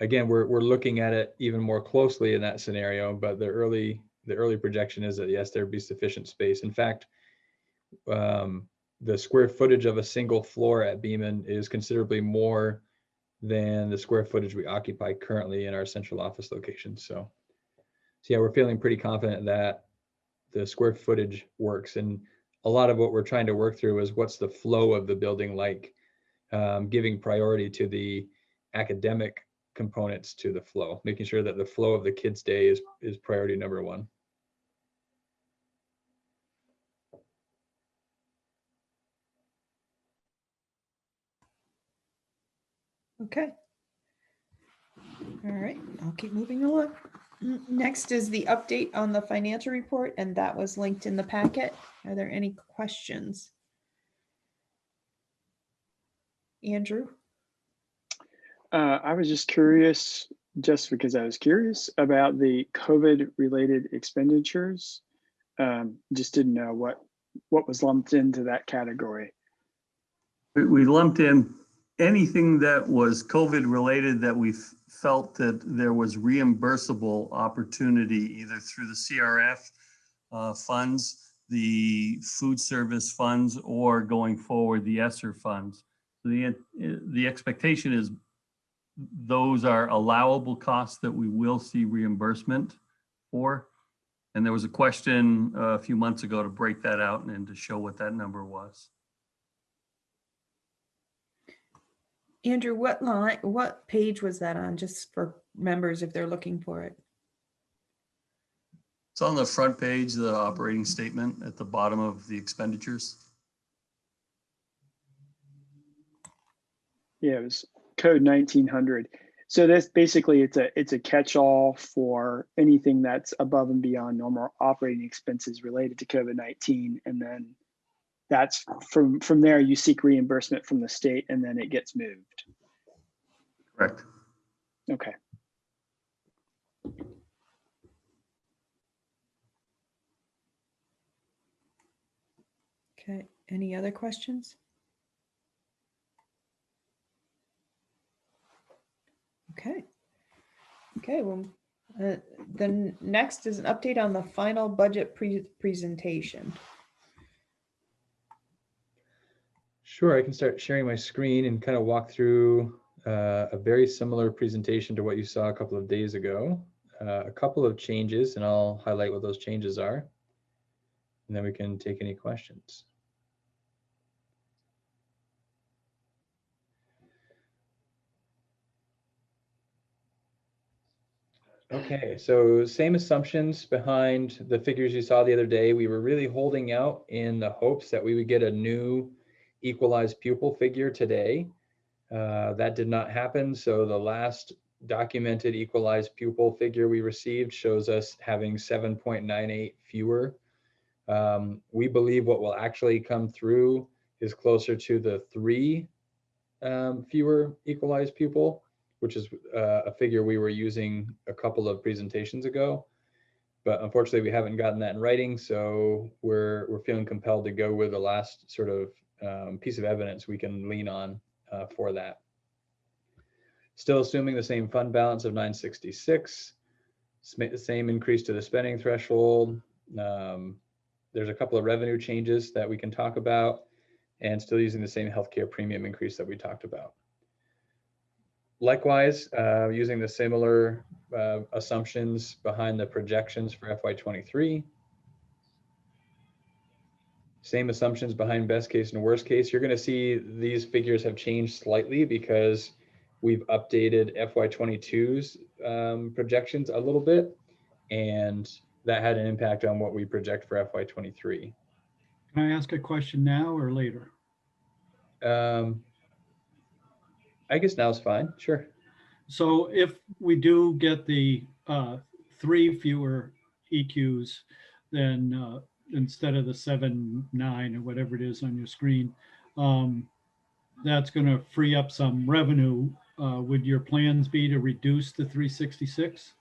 again, we're looking at it even more closely in that scenario, but the early projection is that yes, there'd be sufficient space. In fact, the square footage of a single floor at Beaman is considerably more than the square footage we occupy currently in our central office location. So So yeah, we're feeling pretty confident that the square footage works. And a lot of what we're trying to work through is what's the flow of the building like, giving priority to the academic components to the flow, making sure that the flow of the kids' day is priority number one. Okay. All right, I'll keep moving along. Next is the update on the financial report, and that was linked in the packet. Are there any questions? Andrew? I was just curious, just because I was curious about the COVID-related expenditures. Just didn't know what was lumped into that category. We lumped in anything that was COVID related that we felt that there was reimbursable opportunity either through the CRF funds, the food service funds, or going forward, the ESSER funds. So the expectation is those are allowable costs that we will see reimbursement for. And there was a question a few months ago to break that out and to show what that number was. Andrew, what page was that on, just for members if they're looking for it? It's on the front page, the operating statement at the bottom of the expenditures. Yeah, it was code 1900. So that's basically, it's a catch-all for anything that's above and beyond normal operating expenses related to COVID-19. And then that's from there, you seek reimbursement from the state and then it gets moved. Correct. Okay. Okay, any other questions? Okay. Okay, well, the next is an update on the final budget presentation. Sure, I can start sharing my screen and kind of walk through a very similar presentation to what you saw a couple of days ago. A couple of changes, and I'll highlight what those changes are. And then we can take any questions. Okay, so same assumptions behind the figures you saw the other day. We were really holding out in the hopes that we would get a new equalized pupil figure today. That did not happen. So the last documented equalized pupil figure we received shows us having 7.98 fewer. We believe what will actually come through is closer to the 3 fewer equalized pupil, which is a figure we were using a couple of presentations ago. But unfortunately, we haven't gotten that in writing, so we're feeling compelled to go with the last sort of piece of evidence we can lean on for that. Still assuming the same fund balance of 966, same increase to the spending threshold. There's a couple of revenue changes that we can talk about, and still using the same healthcare premium increase that we talked about. Likewise, using the similar assumptions behind the projections for FY23. Same assumptions behind best case and worst case. You're going to see these figures have changed slightly because we've updated FY22's projections a little bit, and that had an impact on what we project for FY23. Can I ask a question now or later? I guess now's fine, sure. So if we do get the 3 fewer EQs, then instead of the 7, 9 or whatever it is on your screen, that's going to free up some revenue. Would your plans be to reduce the 366?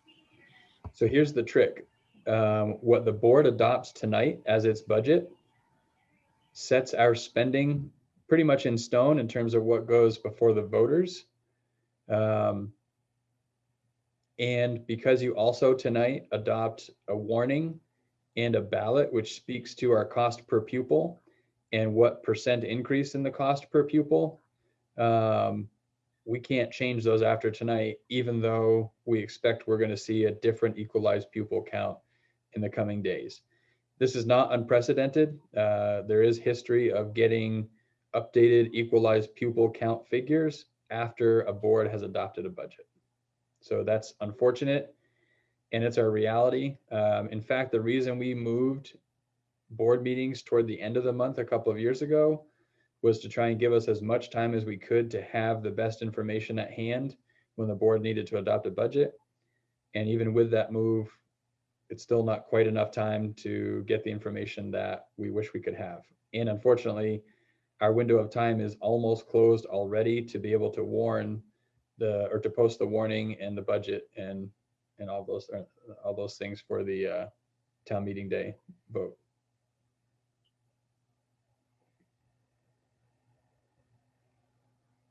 So here's the trick. What the board adopts tonight as its budget sets our spending pretty much in stone in terms of what goes before the voters. And because you also tonight adopt a warning and a ballot, which speaks to our cost per pupil and what % increase in the cost per pupil, we can't change those after tonight, even though we expect we're going to see a different equalized pupil count in the coming days. This is not unprecedented. There is history of getting updated equalized pupil count figures after a board has adopted a budget. So that's unfortunate, and it's our reality. In fact, the reason we moved board meetings toward the end of the month a couple of years ago was to try and give us as much time as we could to have the best information at hand when the board needed to adopt a budget. And even with that move, it's still not quite enough time to get the information that we wish we could have. And unfortunately, our window of time is almost closed already to be able to warn or to post the warning and the budget and all those things for the town meeting day vote.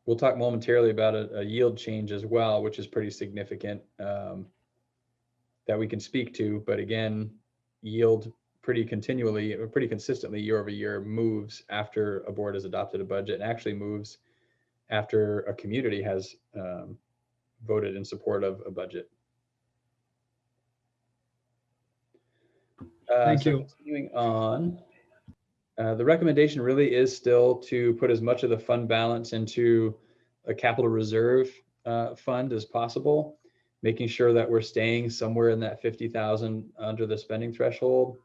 We'll talk momentarily about a yield change as well, which is pretty significant, that we can speak to. But again, yield pretty consistently year over year moves after a board has adopted a budget, and actually moves after a community has voted in support of a budget. Thank you. Continuing on. The recommendation really is still to put as much of the fund balance into a capital reserve fund as possible, making sure that we're staying somewhere in that 50,000 under the spending threshold.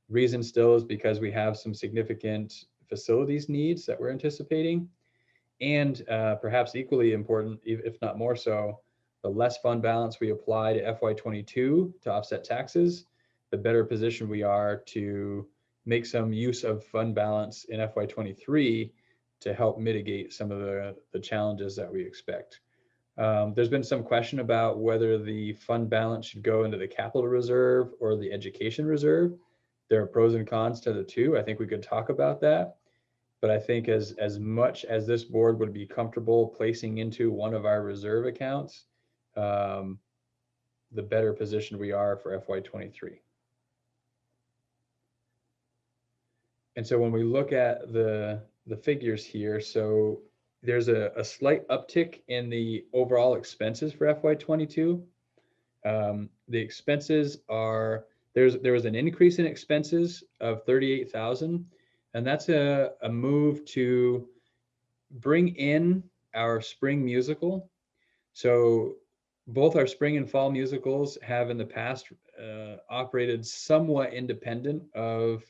Reason still is because we have some significant facilities needs that we're anticipating. And perhaps equally important, if not more so, the less fund balance we apply to FY22 to offset taxes, the better position we are to make some use of fund balance in FY23 to help mitigate some of the challenges that we expect. There's been some question about whether the fund balance should go into the capital reserve or the education reserve. There are pros and cons to the two. I think we could talk about that. But I think as much as this board would be comfortable placing into one of our reserve accounts, the better position we are for FY23. And so when we look at the figures here, so there's a slight uptick in the overall expenses for FY22. The expenses are, there was an increase in expenses of 38,000, and that's a move to bring in our spring musical. So both our spring and fall musicals have in the past operated somewhat independent of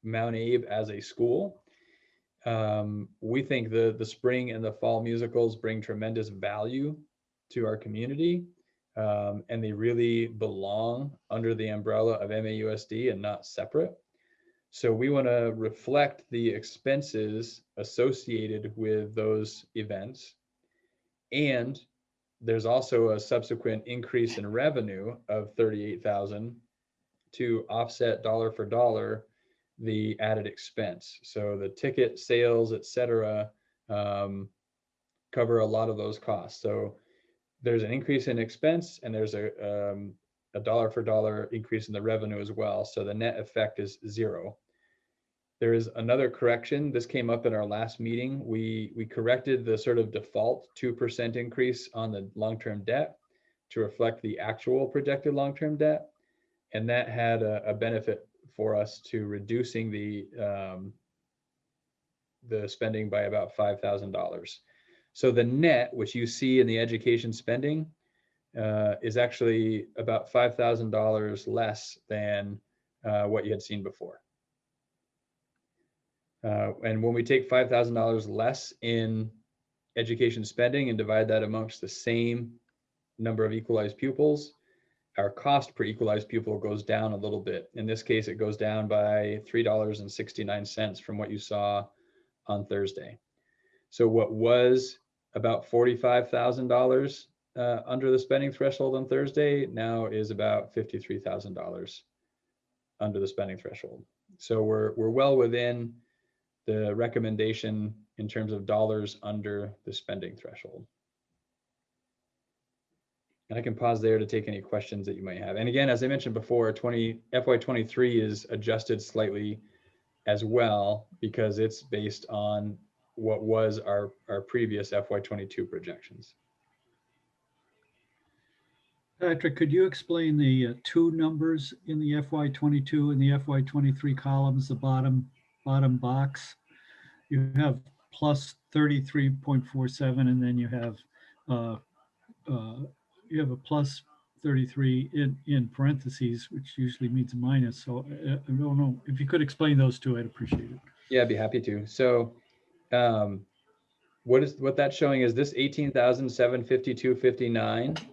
Mount Abe as a school. We think the spring and the fall musicals bring tremendous value to our community, and they really belong under the umbrella of MAUSD and not separate. So we want to reflect the expenses associated with those events. And there's also a subsequent increase in revenue of 38,000 to offset dollar for dollar the added expense. So the ticket sales, et cetera, cover a lot of those costs. So there's an increase in expense, and there's a dollar for dollar increase in the revenue as well. So the net effect is zero. There is another correction. This came up in our last meeting. We corrected the sort of default 2% increase on the long-term debt to reflect the actual projected long-term debt. And that had a benefit for us to reducing the spending by about $5,000. So the net, which you see in the education spending, is actually about $5,000 less than what you had seen before. And when we take $5,000 less in education spending and divide that amongst the same number of equalized pupils, our cost per equalized pupil goes down a little bit. In this case, it goes down by $3.69 from what you saw on Thursday. So what was about $45,000 under the spending threshold on Thursday now is about $53,000 under the spending threshold. So we're well within the recommendation in terms of dollars under the spending threshold. And I can pause there to take any questions that you might have. And again, as I mentioned before, FY23 is adjusted slightly as well because it's based on what was our previous FY22 projections. Patrick, could you explain the two numbers in the FY22 and the FY23 columns, the bottom box? You have plus 33.47, and then you have a plus 33 in parentheses, which usually means a minus. So I don't know if you could explain those two, I'd appreciate it. Yeah, I'd be happy to. So what that's showing is this 18,752.59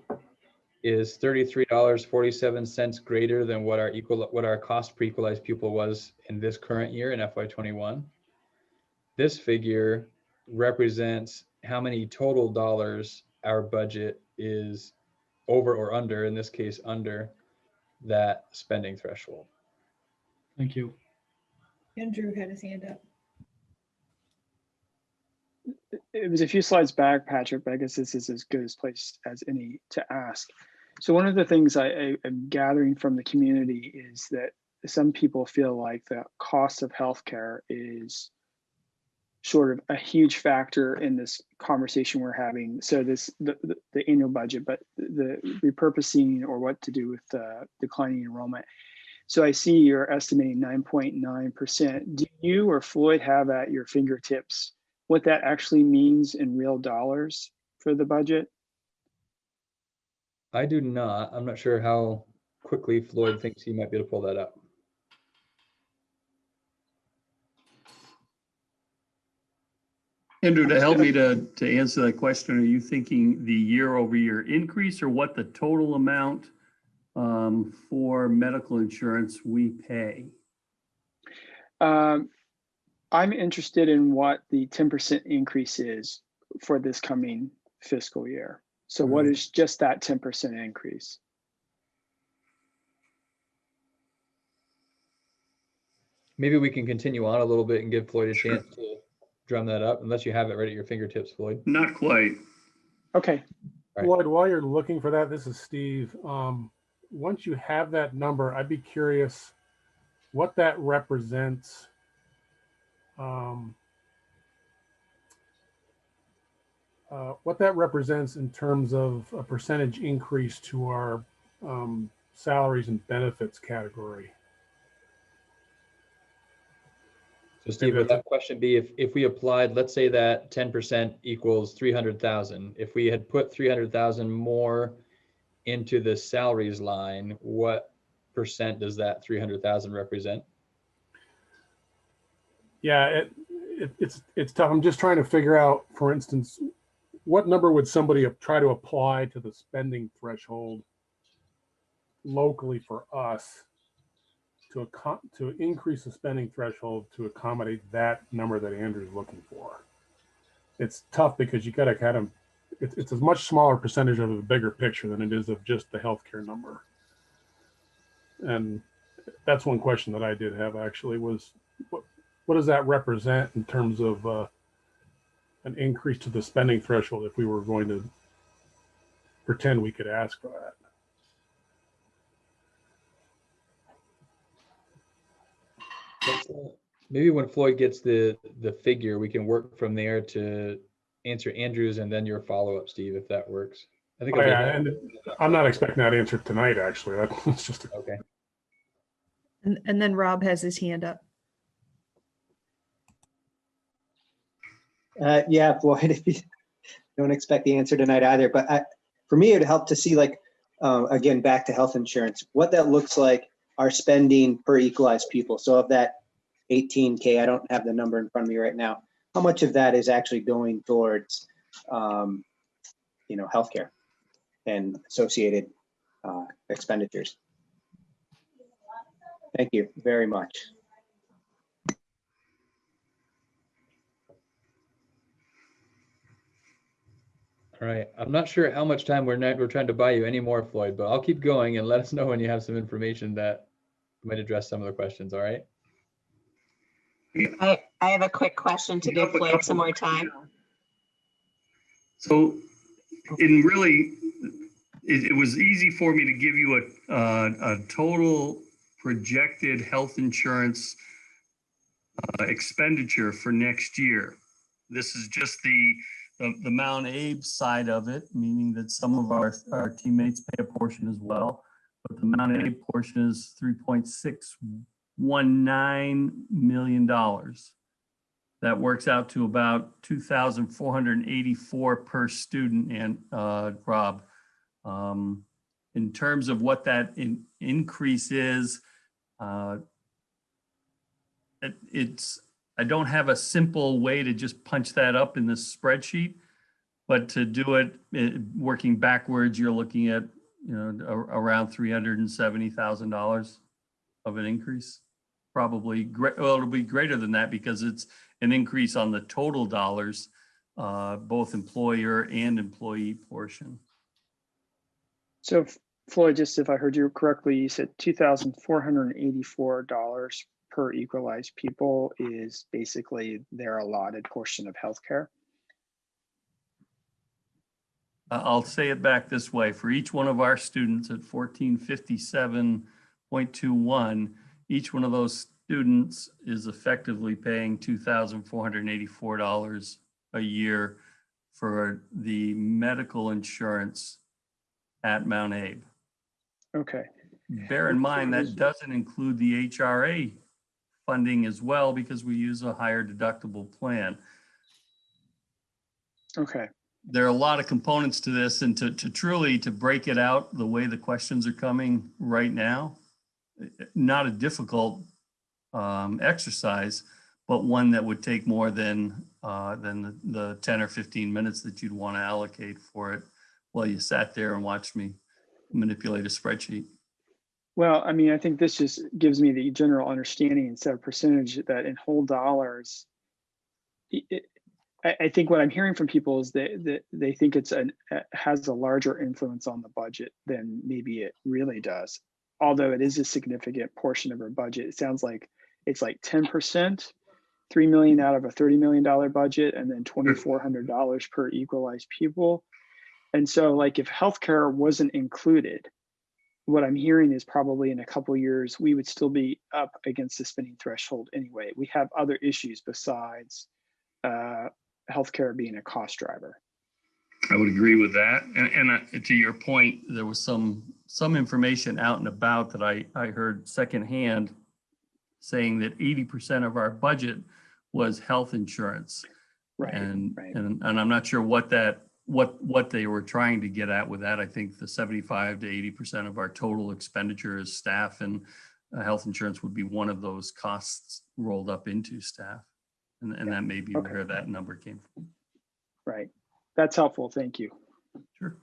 is $33.47 greater than what our cost per equalized pupil was in this current year in FY21. This figure represents how many total dollars our budget is over or under, in this case, under that spending threshold. Thank you. Andrew had his hand up. It was a few slides back, Patrick, but I guess this is as good a place as any to ask. So one of the things I am gathering from the community is that some people feel like the cost of healthcare is sort of a huge factor in this conversation we're having. So the annual budget, but the repurposing or what to do with declining enrollment. So I see you're estimating 9.9%. Do you or Floyd have at your fingertips what that actually means in real dollars for the budget? I do not. I'm not sure how quickly Floyd thinks he might be able to pull that up. Andrew, to help me to answer that question, are you thinking the year-over-year increase or what the total amount for medical insurance we pay? I'm interested in what the 10% increase is for this coming fiscal year. So what is just that 10% increase? Maybe we can continue on a little bit and give Floyd a chance to drum that up, unless you have it right at your fingertips, Floyd. Not quite. Okay. Right. Floyd, while you're looking for that, this is Steve. Once you have that number, I'd be curious what that represents. What that represents in terms of a percentage increase to our salaries and benefits category. So Steve, would that question be if we applied, let's say that 10% equals 300,000. If we had put 300,000 more into the salaries line, what percent does that 300,000 represent? Yeah, it's tough. I'm just trying to figure out, for instance, what number would somebody try to apply to the spending threshold locally for us to increase the spending threshold to accommodate that number that Andrew's looking for. It's tough because you got to kind of, it's a much smaller percentage of the bigger picture than it is of just the healthcare number. And that's one question that I did have actually was, what does that represent in terms of an increase to the spending threshold if we were going to pretend we could ask for that? Maybe when Floyd gets the figure, we can work from there to answer Andrew's and then your follow-up, Steve, if that works. I think. And I'm not expecting that answer tonight, actually. That's just okay. And then Rob has his hand up. Yeah, Floyd, if you don't expect the answer tonight either, but for me, it'd help to see, like, again, back to health insurance, what that looks like, our spending per equalized pupil. So of that 18K, I don't have the number in front of me right now, how much of that is actually going towards, healthcare and associated expenditures? Thank you very much. All right. I'm not sure how much time we're trying to buy you anymore, Floyd, but I'll keep going and let us know when you have some information that might address some of the questions. All right. I have a quick question to give Floyd some more time. So it was easy for me to give you a total projected health insurance expenditure for next year. This is just the Mount Abe side of it, meaning that some of our teammates pay a portion as well. But the Mount Abe portion is $3.619 million. That works out to about 2,484 per student, and Rob. In terms of what that increase is, I don't have a simple way to just punch that up in this spreadsheet, but to do it working backwards, you're looking at around $370,000 of an increase. Probably well, it'll be greater than that because it's an increase on the total dollars, both employer and employee portion. So Floyd, just if I heard you correctly, you said $2,484 per equalized pupil is basically their allotted portion of healthcare. I'll say it back this way. For each one of our students at 1457.21, each one of those students is effectively paying $2,484 a year for the medical insurance at Mount Abe. Okay. Bear in mind that doesn't include the HRA funding as well because we use a higher deductible plan. Okay. There are a lot of components to this, and to truly break it out the way the questions are coming right now, not a difficult exercise, but one that would take more than the 10 or 15 minutes that you'd want to allocate for it while you sat there and watched me manipulate a spreadsheet. Well, I mean, I think this just gives me the general understanding instead of percentage that in whole dollars, I think what I'm hearing from people is that they think it has a larger influence on the budget than maybe it really does. Although it is a significant portion of our budget, it sounds like it's like 10%, $3 million out of a $30 million budget, and then $2,400 per equalized pupil. And so, like, if healthcare wasn't included, what I'm hearing is probably in a couple of years we would still be up against the spending threshold anyway. We have other issues besides healthcare being a cost driver. I would agree with that. And to your point, there was some information out and about that I heard secondhand saying that 80% of our budget was health insurance. Right. And I'm not sure what they were trying to get at with that. I think the 75 to 80% of our total expenditure is staff, and health insurance would be one of those costs rolled up into staff. And that may be where that number came from. Right. That's helpful. Thank you. Sure.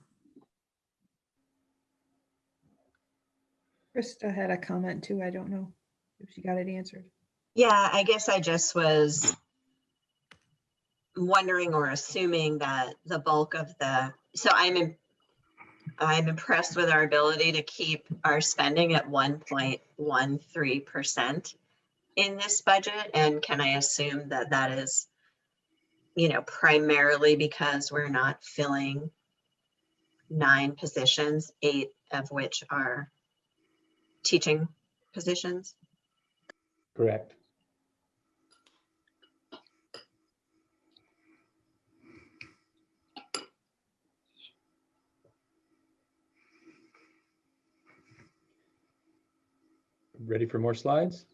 Krista had a comment too. I don't know if she got it answered. Yeah, I guess I just was wondering or assuming that the bulk of so I'm impressed with our ability to keep our spending at 1.13% in this budget. And can I assume that that is, primarily because we're not filling 9 positions, 8 of which are teaching positions? Correct. Ready for more slides?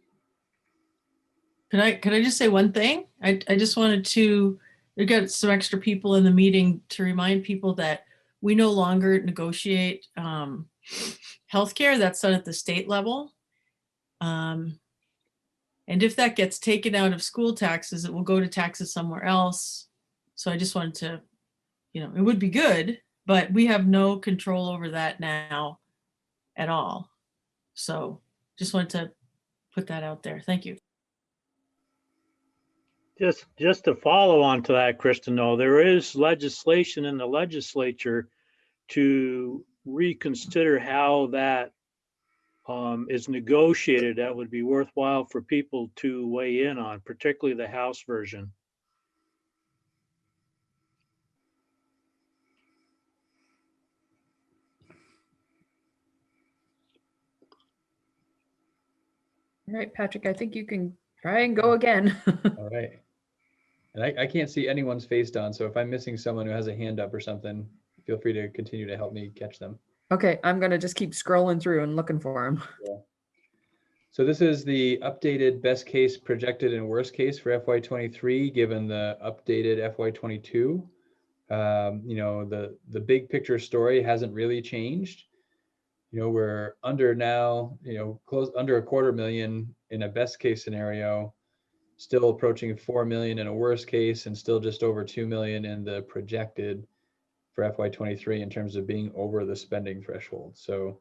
Can I just say one thing? I just wanted to, we got some extra people in the meeting to remind people that we no longer negotiate healthcare. That's done at the state level. And if that gets taken out of school taxes, it will go to taxes somewhere else. So I just wanted to, it would be good, but we have no control over that now at all. So just wanted to put that out there. Thank you. Just to follow on to that, Kristen, though, there is legislation in the legislature to reconsider how that is negotiated. That would be worthwhile for people to weigh in on, particularly the House version. All right, Patrick, I think you can try and go again. All right. And I can't see anyone's face, Don, so if I'm missing someone who has a hand up or something, feel free to continue to help me catch them. Okay, I'm gonna just keep scrolling through and looking for them. Yeah. So this is the updated best case, projected, and worst case for FY23, given the updated FY22. You know, the big picture story hasn't really changed. You know, we're under now, you know, close under $250,000 in a best case scenario, still approaching 4 million in a worst case, and still just over 2 million in the projected for FY23 in terms of being over the spending threshold. So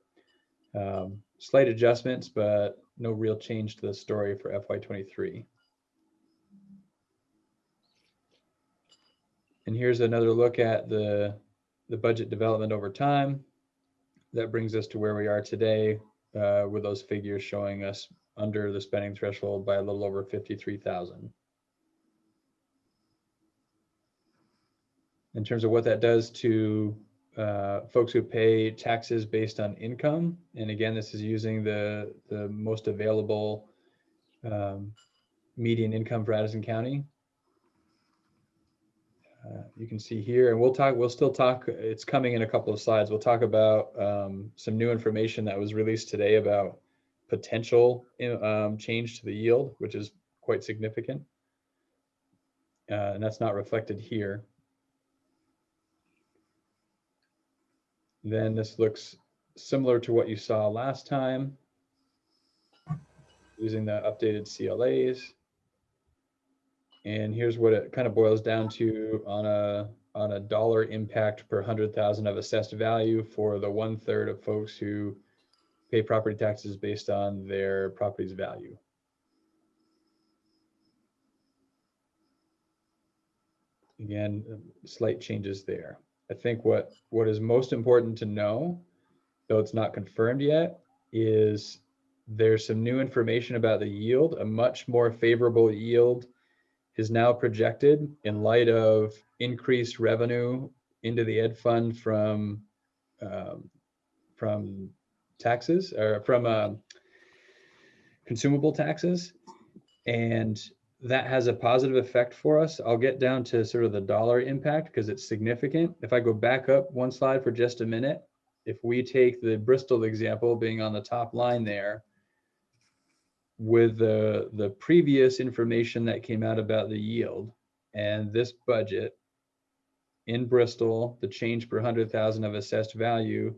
slight adjustments, but no real change to the story for FY23. And here's another look at the budget development over time. That brings us to where we are today, with those figures showing us under the spending threshold by a little over 53,000. In terms of what that does to folks who pay taxes based on income, and again, this is using the most available median income for Addison County. You can see here, and we'll still talk, it's coming in a couple of slides. We'll talk about some new information that was released today about potential change to the yield, which is quite significant. And that's not reflected here. Then this looks similar to what you saw last time, using the updated CLAs. And here's what it kind of boils down to on a dollar impact per 100,000 of assessed value for the 1/3 of folks who pay property taxes based on their property's value. Again, slight changes there. I think what is most important to know, though it's not confirmed yet, is there's some new information about the yield. A much more favorable yield is now projected in light of increased revenue into the ed fund from taxes, or from consumable taxes, and that has a positive effect for us. I'll get down to sort of the dollar impact because it's significant. If I go back up one slide for just a minute, if we take the Bristol example being on the top line there, with the previous information that came out about the yield and this budget in Bristol, the change per 100,000 of assessed value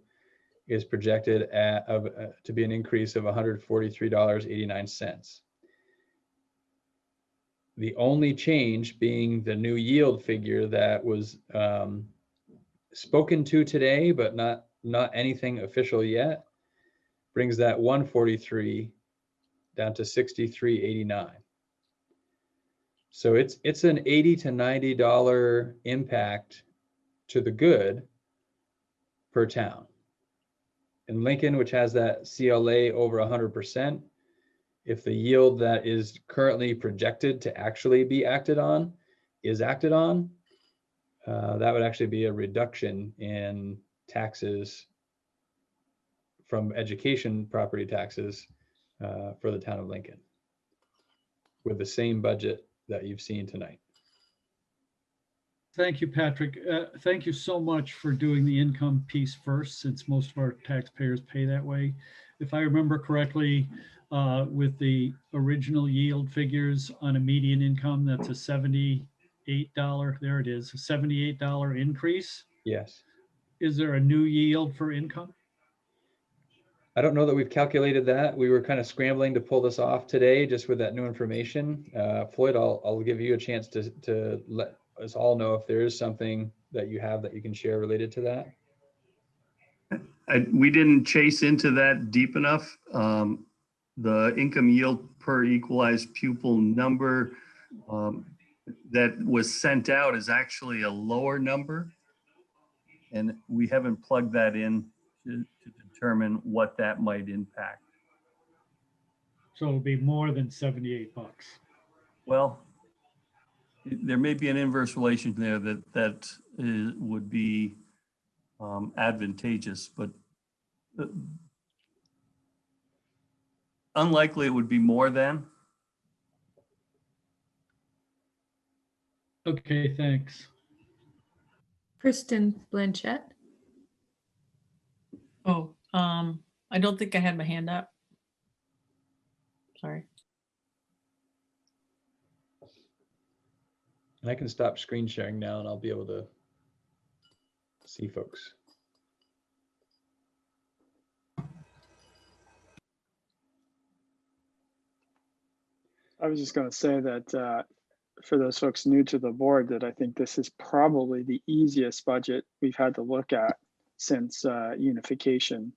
is projected to be an increase of $143.89. The only change being the new yield figure that was spoken to today, but not anything official yet, brings that 143 down to 63.89. So it's an $80 to $90 impact to the good per town. In Lincoln, which has that CLA over 100%, if the yield that is currently projected to actually be acted on is acted on, that would actually be a reduction in taxes from education property taxes for the town of Lincoln, with the same budget that you've seen tonight. Thank you, Patrick. Thank you so much for doing the income piece first, since most of our taxpayers pay that way. If I remember correctly, with the original yield figures on a median income, that's a $78, there it is, a $78 increase. Yes. Is there a new yield for income? I don't know that we've calculated that. We were kind of scrambling to pull this off today just with that new information. Floyd, I'll give you a chance to let us all know if there is something that you have that you can share related to that. We didn't chase into that deep enough. The income yield per equalized pupil number that was sent out is actually a lower number. And we haven't plugged that in to determine what that might impact. So it'll be more than 78 bucks. Well, there may be an inverse relation there that would be advantageous, but unlikely it would be more than. Okay, thanks. Kristen Blanchett. Oh, I don't think I had my hand up. Sorry. And I can stop screen sharing now and I'll be able to see folks. I was just going to say that for those folks new to the board, that I think this is probably the easiest budget we've had to look at since unification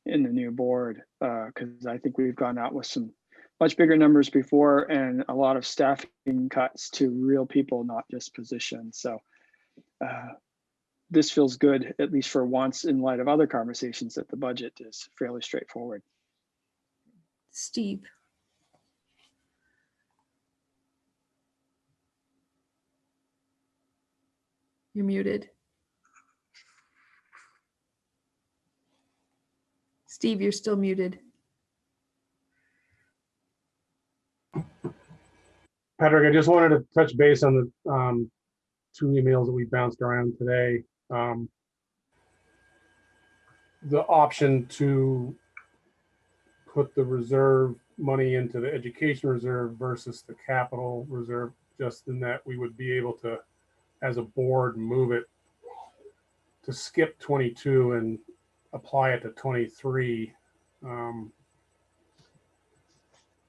in the new board, because I think we've gone out with some much bigger numbers before and a lot of staffing cuts to real people, not just positions. So this feels good, at least for once, in light of other conversations, that the budget is fairly straightforward. Steve. You're muted. Steve, you're still muted. Patrick, I just wanted to touch base on the 2 emails that we bounced around today. The option to put the reserve money into the education reserve versus the capital reserve, just in that we would be able to, as a board, move it to skip 22 and apply it to 23. And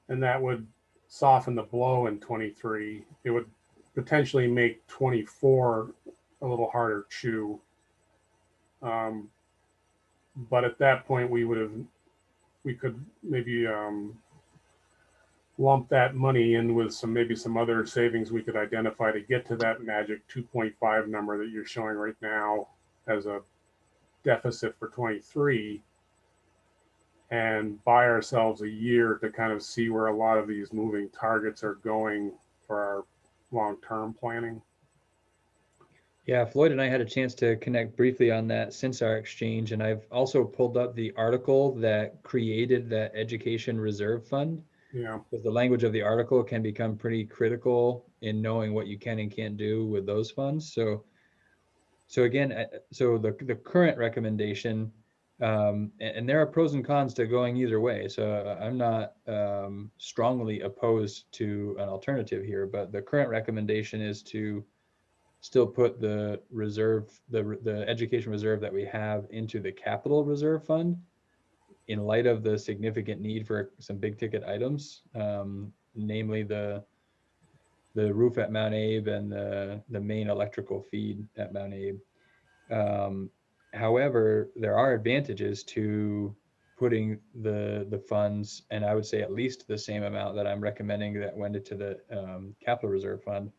that would soften the blow in 23. It would potentially make 24 a little harder to chew. But at that point, we could maybe lump that money in with maybe some other savings we could identify to get to that magic 2.5 number that you're showing right now as a deficit for 23, and buy ourselves a year to kind of see where a lot of these moving targets are going for our long-term planning. Yeah, Floyd and I had a chance to connect briefly on that since our exchange, and I've also pulled up the article that created that education reserve fund. Yeah. Because the language of the article can become pretty critical in knowing what you can and can't do with those funds. So again, so the current recommendation, and there are pros and cons to going either way. So I'm not strongly opposed to an alternative here, but the current recommendation is to still put the reserve, the education reserve that we have into the capital reserve fund in light of the significant need for some big ticket items, namely the roof at Mount Abe and the main electrical feed at Mount Abe. However, there are advantages to putting the funds, and I would say at least the same amount that I'm recommending that went into the capital reserve fund,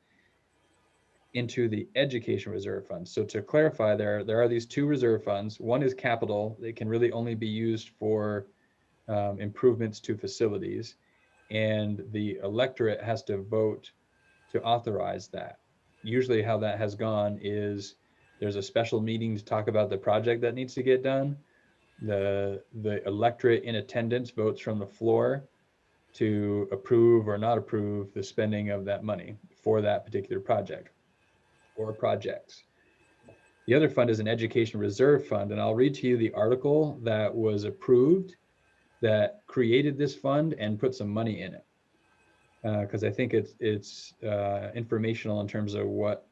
into the education reserve fund. So to clarify, there are these 2 reserve funds. One is capital. They can really only be used for improvements to facilities, and the electorate has to vote to authorize that. Usually how that has gone is there's a special meeting to talk about the project that needs to get done. The electorate in attendance votes from the floor to approve or not approve the spending of that money for that particular project or projects. The other fund is an education reserve fund, and I'll read to you the article that was approved that created this fund and put some money in it, because I think it's informational in terms of what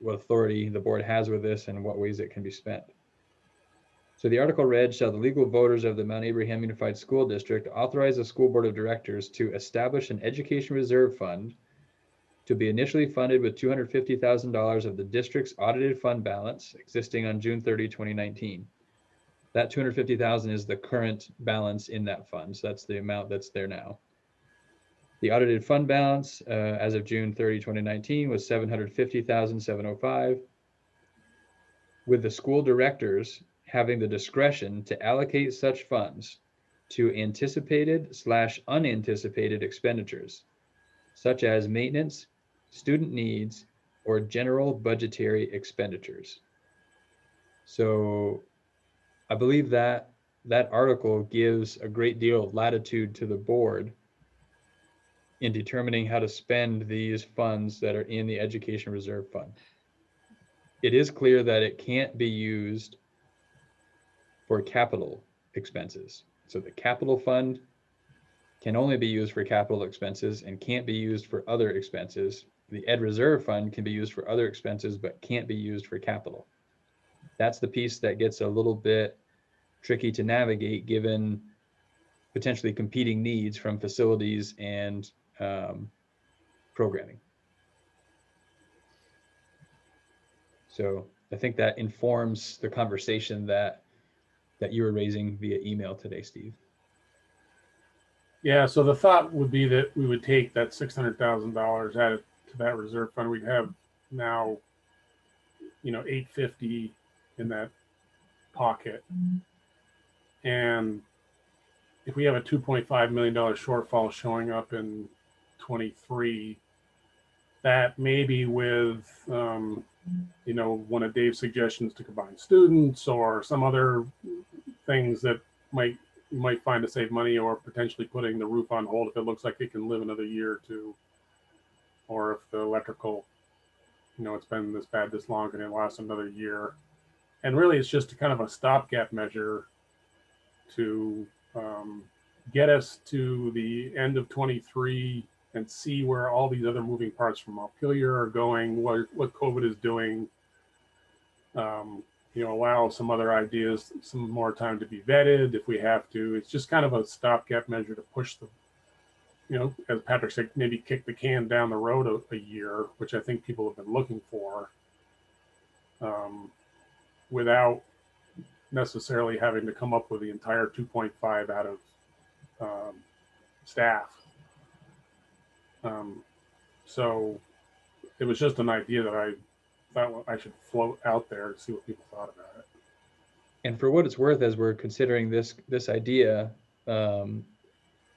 authority the board has with this and what ways it can be spent. So the article read, shall the legal voters of the Mount Abraham Unified School District authorize the school board of directors to establish an education reserve fund to be initially funded with $250,000 of the district's audited fund balance existing on June 30, 2019. That $250,000 is the current balance in that fund. So that's the amount that's there now. The audited fund balance as of June 30, 2019 was $750,705, with the school directors having the discretion to allocate such funds to anticipated/unanticipated expenditures, such as maintenance, student needs, or general budgetary expenditures. So I believe that that article gives a great deal of latitude to the board in determining how to spend these funds that are in the Education Reserve Fund. It is clear that it can't be used for capital expenses. So the capital fund can only be used for capital expenses and can't be used for other expenses. The Ed Reserve Fund can be used for other expenses, but can't be used for capital. That's the piece that gets a little bit tricky to navigate given potentially competing needs from facilities and programming. So I think that informs the conversation that you were raising via email today, Steve. Yeah, so the thought would be that we would take that $600,000 added to that reserve fund. We'd have now, you know, 850 in that pocket. And if we have a $2.5 million shortfall showing up in 23, that maybe with, you know, one of Dave's suggestions to combine students or some other things that you might find to save money, or potentially putting the roof on hold if it looks like it can live another year or two, or if the electrical, you know, it's been this bad this long and it lasts another year. And really it's just kind of a stopgap measure to get us to the end of 23 and see where all these other moving parts from Montpelier are going, what COVID is doing, you know, allow some other ideas, some more time to be vetted if we have to. It's just kind of a stopgap measure to push the, you know, as Patrick said, maybe kick the can down the road a year, which I think people have been looking for, without necessarily having to come up with the entire 2.5 out of staff. So it was just an idea that I thought I should float out there to see what people thought about it. And for what it's worth, as we're considering this idea, I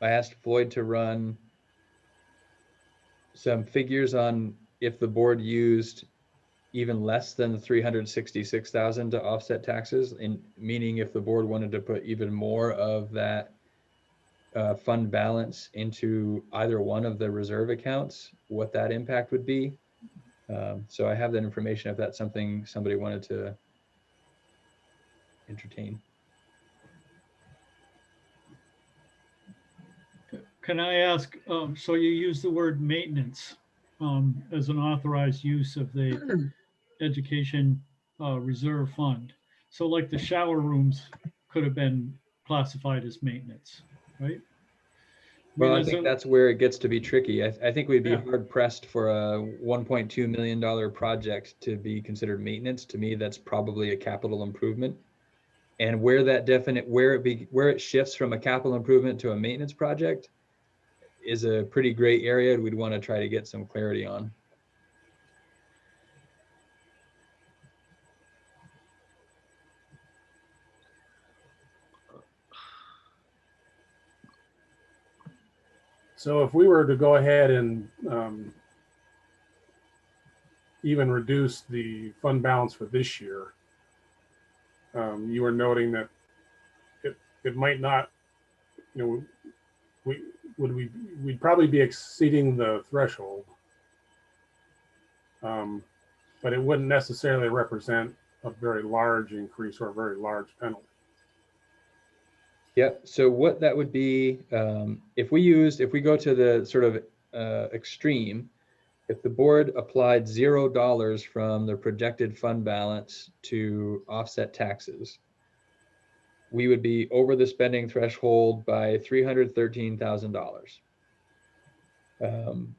asked Floyd to run some figures on if the board used even less than the 366,000 to offset taxes, and meaning if the board wanted to put even more of that fund balance into either one of the reserve accounts, what that impact would be. So I have that information if that's something somebody wanted to entertain. Can I ask, so you use the word maintenance as an authorized use of the education reserve fund. So like the shower rooms could have been classified as maintenance, right? Well, I think that's where it gets to be tricky. I think we'd be Yeah. hard pressed for a $1.2 million project to be considered maintenance. To me, that's probably a capital improvement. And where it shifts from a capital improvement to a maintenance project is a pretty gray area. We'd want to try to get some clarity on. So if we were to go ahead and even reduce the fund balance for this year, you were noting that it might not, you know, we'd probably be exceeding the threshold, but it wouldn't necessarily represent a very large increase or a very large penalty. Yeah, so what that would be, if we go to the sort of extreme, if the board applied $0 from the projected fund balance to offset taxes, we would be over the spending threshold by $313,000.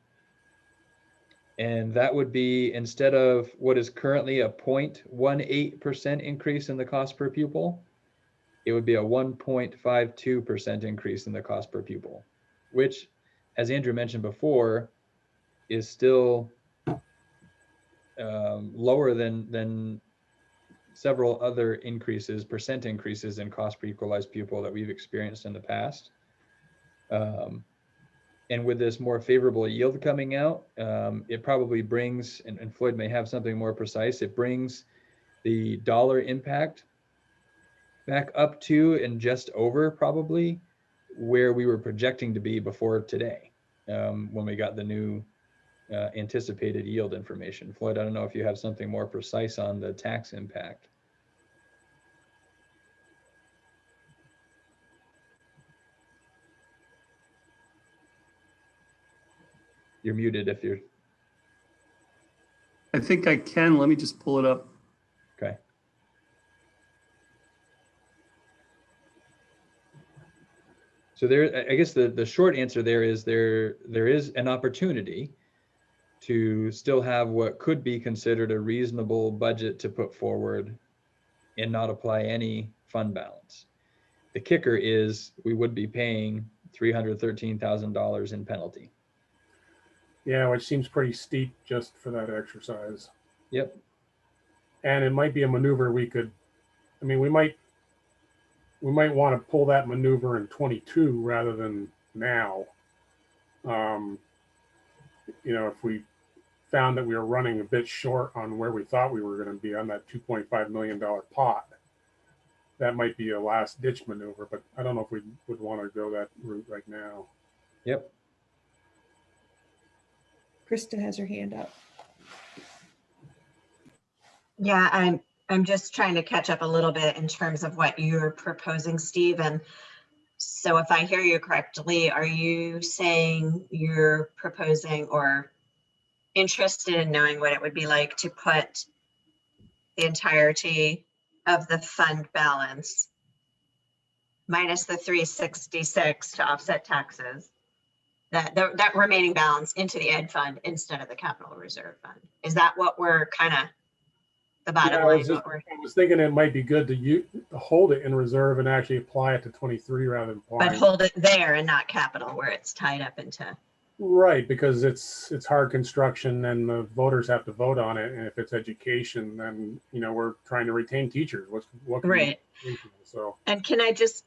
And that would be, instead of what is currently a 0.18% increase in the cost per pupil, it would be a 1.52% increase in the cost per pupil, which, as Andrew mentioned before, is still lower than several other percent increases in cost per equalized pupil that we've experienced in the past. And with this more favorable yield coming out, it probably brings, and Floyd may have something more precise, it brings the dollar impact back up to and just over probably where we were projecting to be before today. when we got the new anticipated yield information. Floyd, I don't know if you have something more precise on the tax impact. You're muted if you're. I think I can. Let me just pull it up. Okay. So there, I guess the short answer there is there is an opportunity to still have what could be considered a reasonable budget to put forward and not apply any fund balance. The kicker is we would be paying $313,000 in penalty. Yeah, which seems pretty steep just for that exercise. Yep. And it might be a maneuver we could, I mean, we might want to pull that maneuver in 22 rather than now. You know, if we found that we were running a bit short on where we thought we were going to be on that $2.5 million pot, that might be a last ditch maneuver, but I don't know if we would want to go that route right now. Yep. Krista has her hand up. Yeah, I'm just trying to catch up a little bit in terms of what you're proposing, Steve. And so if I hear you correctly, are you saying you're proposing or interested in knowing what it would be like to put the entirety of the fund balance minus the 366 to offset taxes, that remaining balance into the ed fund instead of the capital reserve fund? Is that what we're kind of the bottom line? I was thinking it might be good to hold it in reserve and actually apply it to 23 rather than applying. But hold it there and not capital where it's tied up into. Right, because it's hard construction and the voters have to vote on it. And if it's education, then, you know, we're trying to retain teachers. What can right. We do? So. And can I just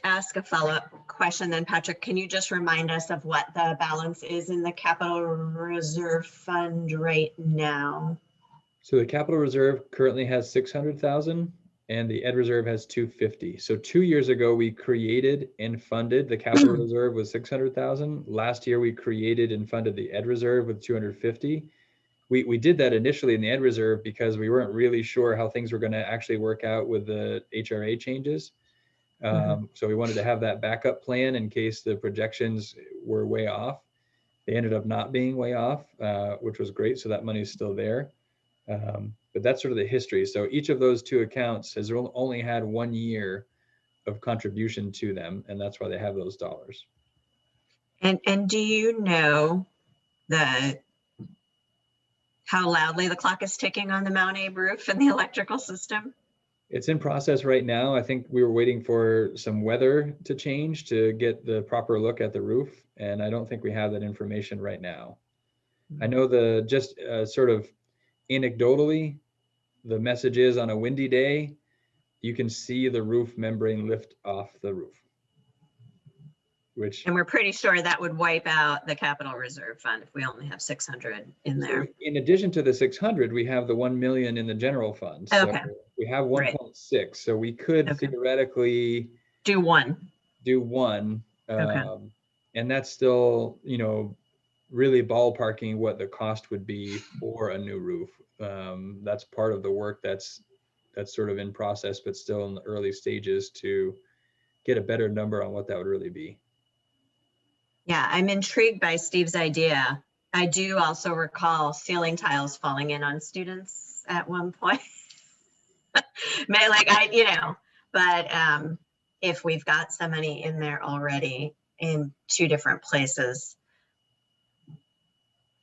ask a follow-up question then, Patrick? Can you just remind us of what the balance is in the capital reserve fund right now? So the capital reserve currently has 600,000 and the ed reserve has 250. So 2 years ago, we created and funded the capital reserve with 600,000. Last year, we created and funded the ed reserve with 250. We did that initially in the ed reserve because we weren't really sure how things were going to actually work out with the HRA changes. So we wanted to have that backup plan in case the projections were way off. They ended up not being way off, which was great. So that money is still there. But that's sort of the history. So each of those two accounts has only had 1 year of contribution to them, and that's why they have those dollars. And do you know how loudly the clock is ticking on the Mount Abe roof and the electrical system? It's in process right now. I think we were waiting for some weather to change to get the proper look at the roof, and I don't think we have that information right now. I know just sort of anecdotally, the message is on a windy day, you can see the roof membrane lift off the roof. And we're pretty sure that would wipe out the capital reserve fund if we only have 600 in there. In addition to the 600, we have the 1 million in the general fund. So okay. We have 1.6. So we could theoretically do one. Okay. And that's still, you know, really ballparking what the cost would be for a new roof. That's part of the work that's sort of in process, but still in the early stages to get a better number on what that would really be. Yeah, I'm intrigued by Steve's idea. I do also recall ceiling tiles falling in on students at one point. But if we've got some money in there already in 2 different places,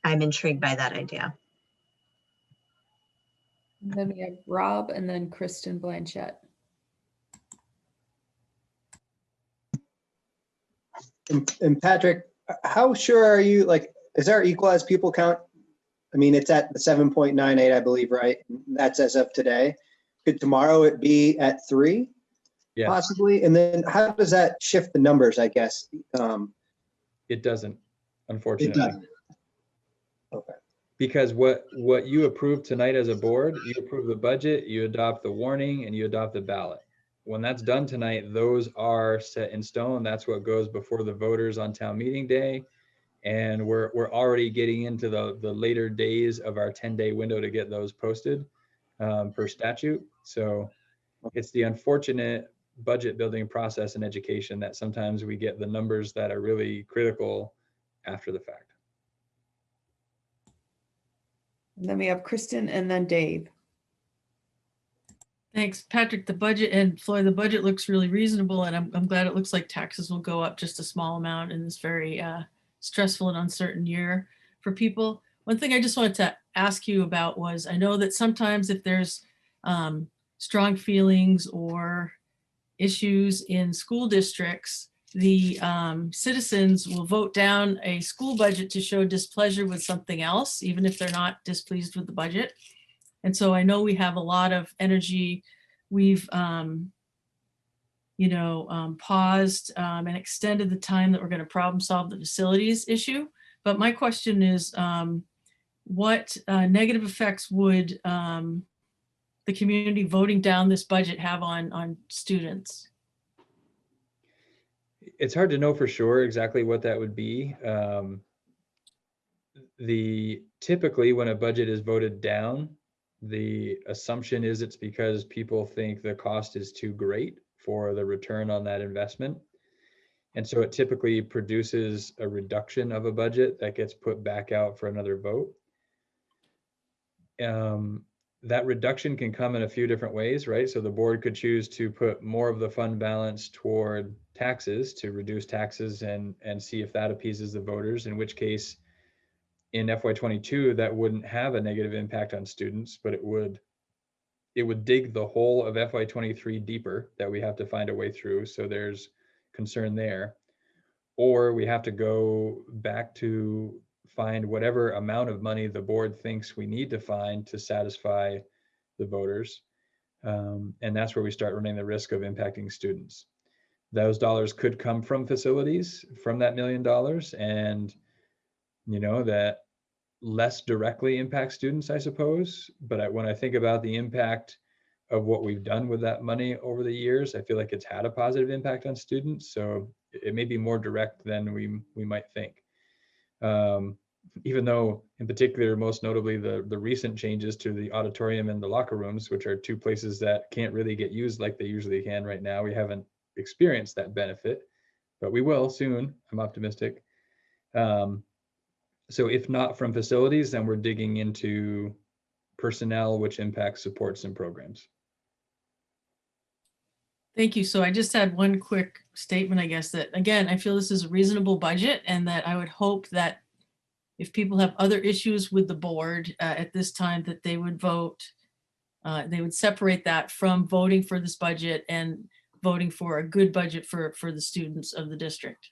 I'm intrigued by that idea. And then we have Rob and then Kristen Blanchette. And Patrick, how sure are you, like, is our equalized pupil count? I mean, it's at the 7.98, I believe, right? That's as of today. Could tomorrow it be at 3? Yes. Possibly? And then how does that shift the numbers, I guess? It doesn't, unfortunately. It doesn't. Okay. Because what you approve tonight as a board, you approve the budget, you adopt the warning, and you adopt the ballot. When that's done tonight, those are set in stone. That's what goes before the voters on town meeting day. And we're already getting into the later days of our 10-day window to get those posted per statute. So it's the unfortunate budget building process in education that sometimes we get the numbers that are really critical after the fact. And then we have Kristen and then Dave. Thanks, Patrick. The budget, and Floyd, the budget looks really reasonable, and I'm glad it looks like taxes will go up just a small amount in this very stressful and uncertain year for people. One thing I just wanted to ask you about was, I know that sometimes if there's strong feelings or issues in school districts, the citizens will vote down a school budget to show displeasure with something else, even if they're not displeased with the budget. And so I know we have a lot of energy. We've, paused and extended the time that we're going to problem solve the facilities issue. But my question is, what negative effects would the community voting down this budget have on students? It's hard to know for sure exactly what that would be. Typically when a budget is voted down, the assumption is it's because people think the cost is too great for the return on that investment. And so it typically produces a reduction of a budget that gets put back out for another vote. That reduction can come in a few different ways, right? So the board could choose to put more of the fund balance toward taxes to reduce taxes and see if that appeases the voters, in which case in FY22, that wouldn't have a negative impact on students, but it would dig the hole of FY23 deeper that we have to find a way through. So there's concern there. Or we have to go back to find whatever amount of money the board thinks we need to find to satisfy the voters. And that's where we start running the risk of impacting students. Those dollars could come from facilities, from that $1 million, and that less directly impact students, I suppose. But when I think about the impact of what we've done with that money over the years, I feel like it's had a positive impact on students. So it may be more direct than we might think. Even though in particular, most notably the recent changes to the auditorium and the locker rooms, which are two places that can't really get used like they usually can right now, we haven't experienced that benefit, but we will soon, I'm optimistic. So if not from facilities, then we're digging into personnel, which impacts supports and programs. Thank you. So I just had one quick statement, I guess, that again, I feel this is a reasonable budget, and that I would hope that if people have other issues with the board at this time, that they would vote, they would separate that from voting for this budget and voting for a good budget for the students of the district.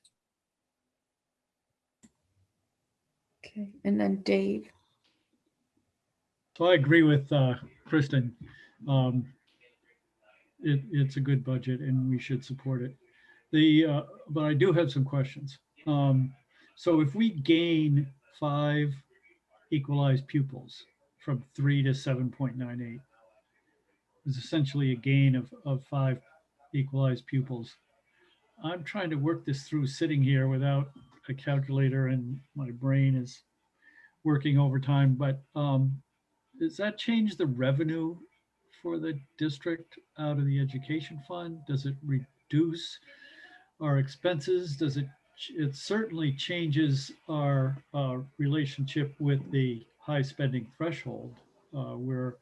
Okay, and then Dave. So I agree with Kristen. It's a good budget and we should support it. But I do have some questions. So if we gain 5 equalized pupils from 3 to 7.98, is essentially a gain of 5 equalized pupils. I'm trying to work this through sitting here without a calculator and my brain is working overtime, but does that change the revenue for the district out of the education fund? Does it reduce our expenses? Does it certainly changes our relationship with the high spending threshold where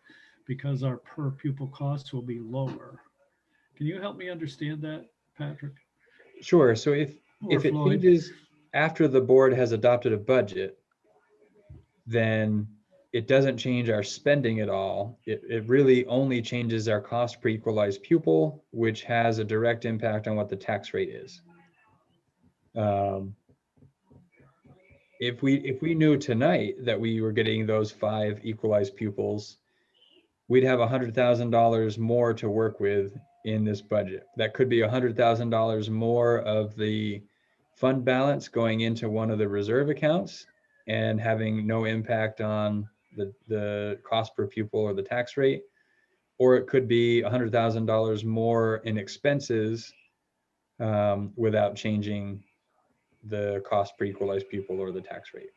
because our per pupil costs will be lower. Can you help me understand that, Patrick? Sure. So if it Floyd? changes after the board has adopted a budget, then it doesn't change our spending at all. It really only changes our cost per equalized pupil, which has a direct impact on what the tax rate is. If we knew tonight that we were getting those 5 equalized pupils, we'd have $100,000 more to work with in this budget. That could be $100,000 more of the fund balance going into one of the reserve accounts and having no impact on the cost per pupil or the tax rate. Or it could be $100,000 more in expenses without changing the cost per equalized pupil or the tax rate.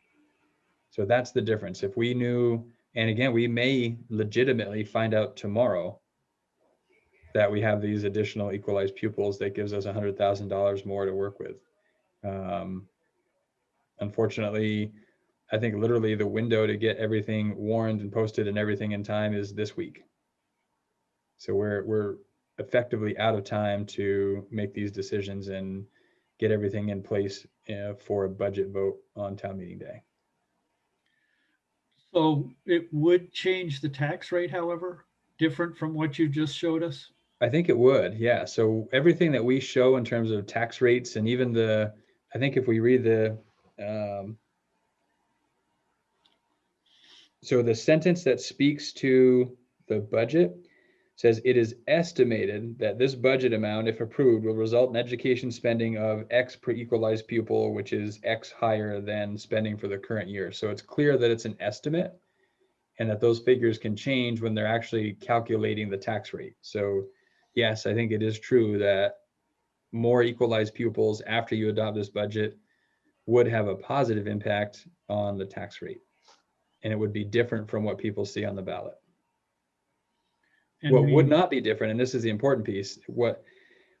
So that's the difference. If we knew, and again, we may legitimately find out tomorrow that we have these additional equalized pupils that gives us $100,000 more to work with. Unfortunately, I think literally the window to get everything warned and posted and everything in time is this week. So we're effectively out of time to make these decisions and get everything in place for a budget vote on town meeting day. So it would change the tax rate, however, different from what you just showed us? I think it would, yeah. So everything that we show in terms of tax rates and even I think if we read so the sentence that speaks to the budget says it is estimated that this budget amount, if approved, will result in education spending of X per equalized pupil, which is X higher than spending for the current year. So it's clear that it's an estimate and that those figures can change when they're actually calculating the tax rate. So yes, I think it is true that more equalized pupils after you adopt this budget would have a positive impact on the tax rate. And it would be different from what people see on the ballot. And What would not be different, and this is the important piece, what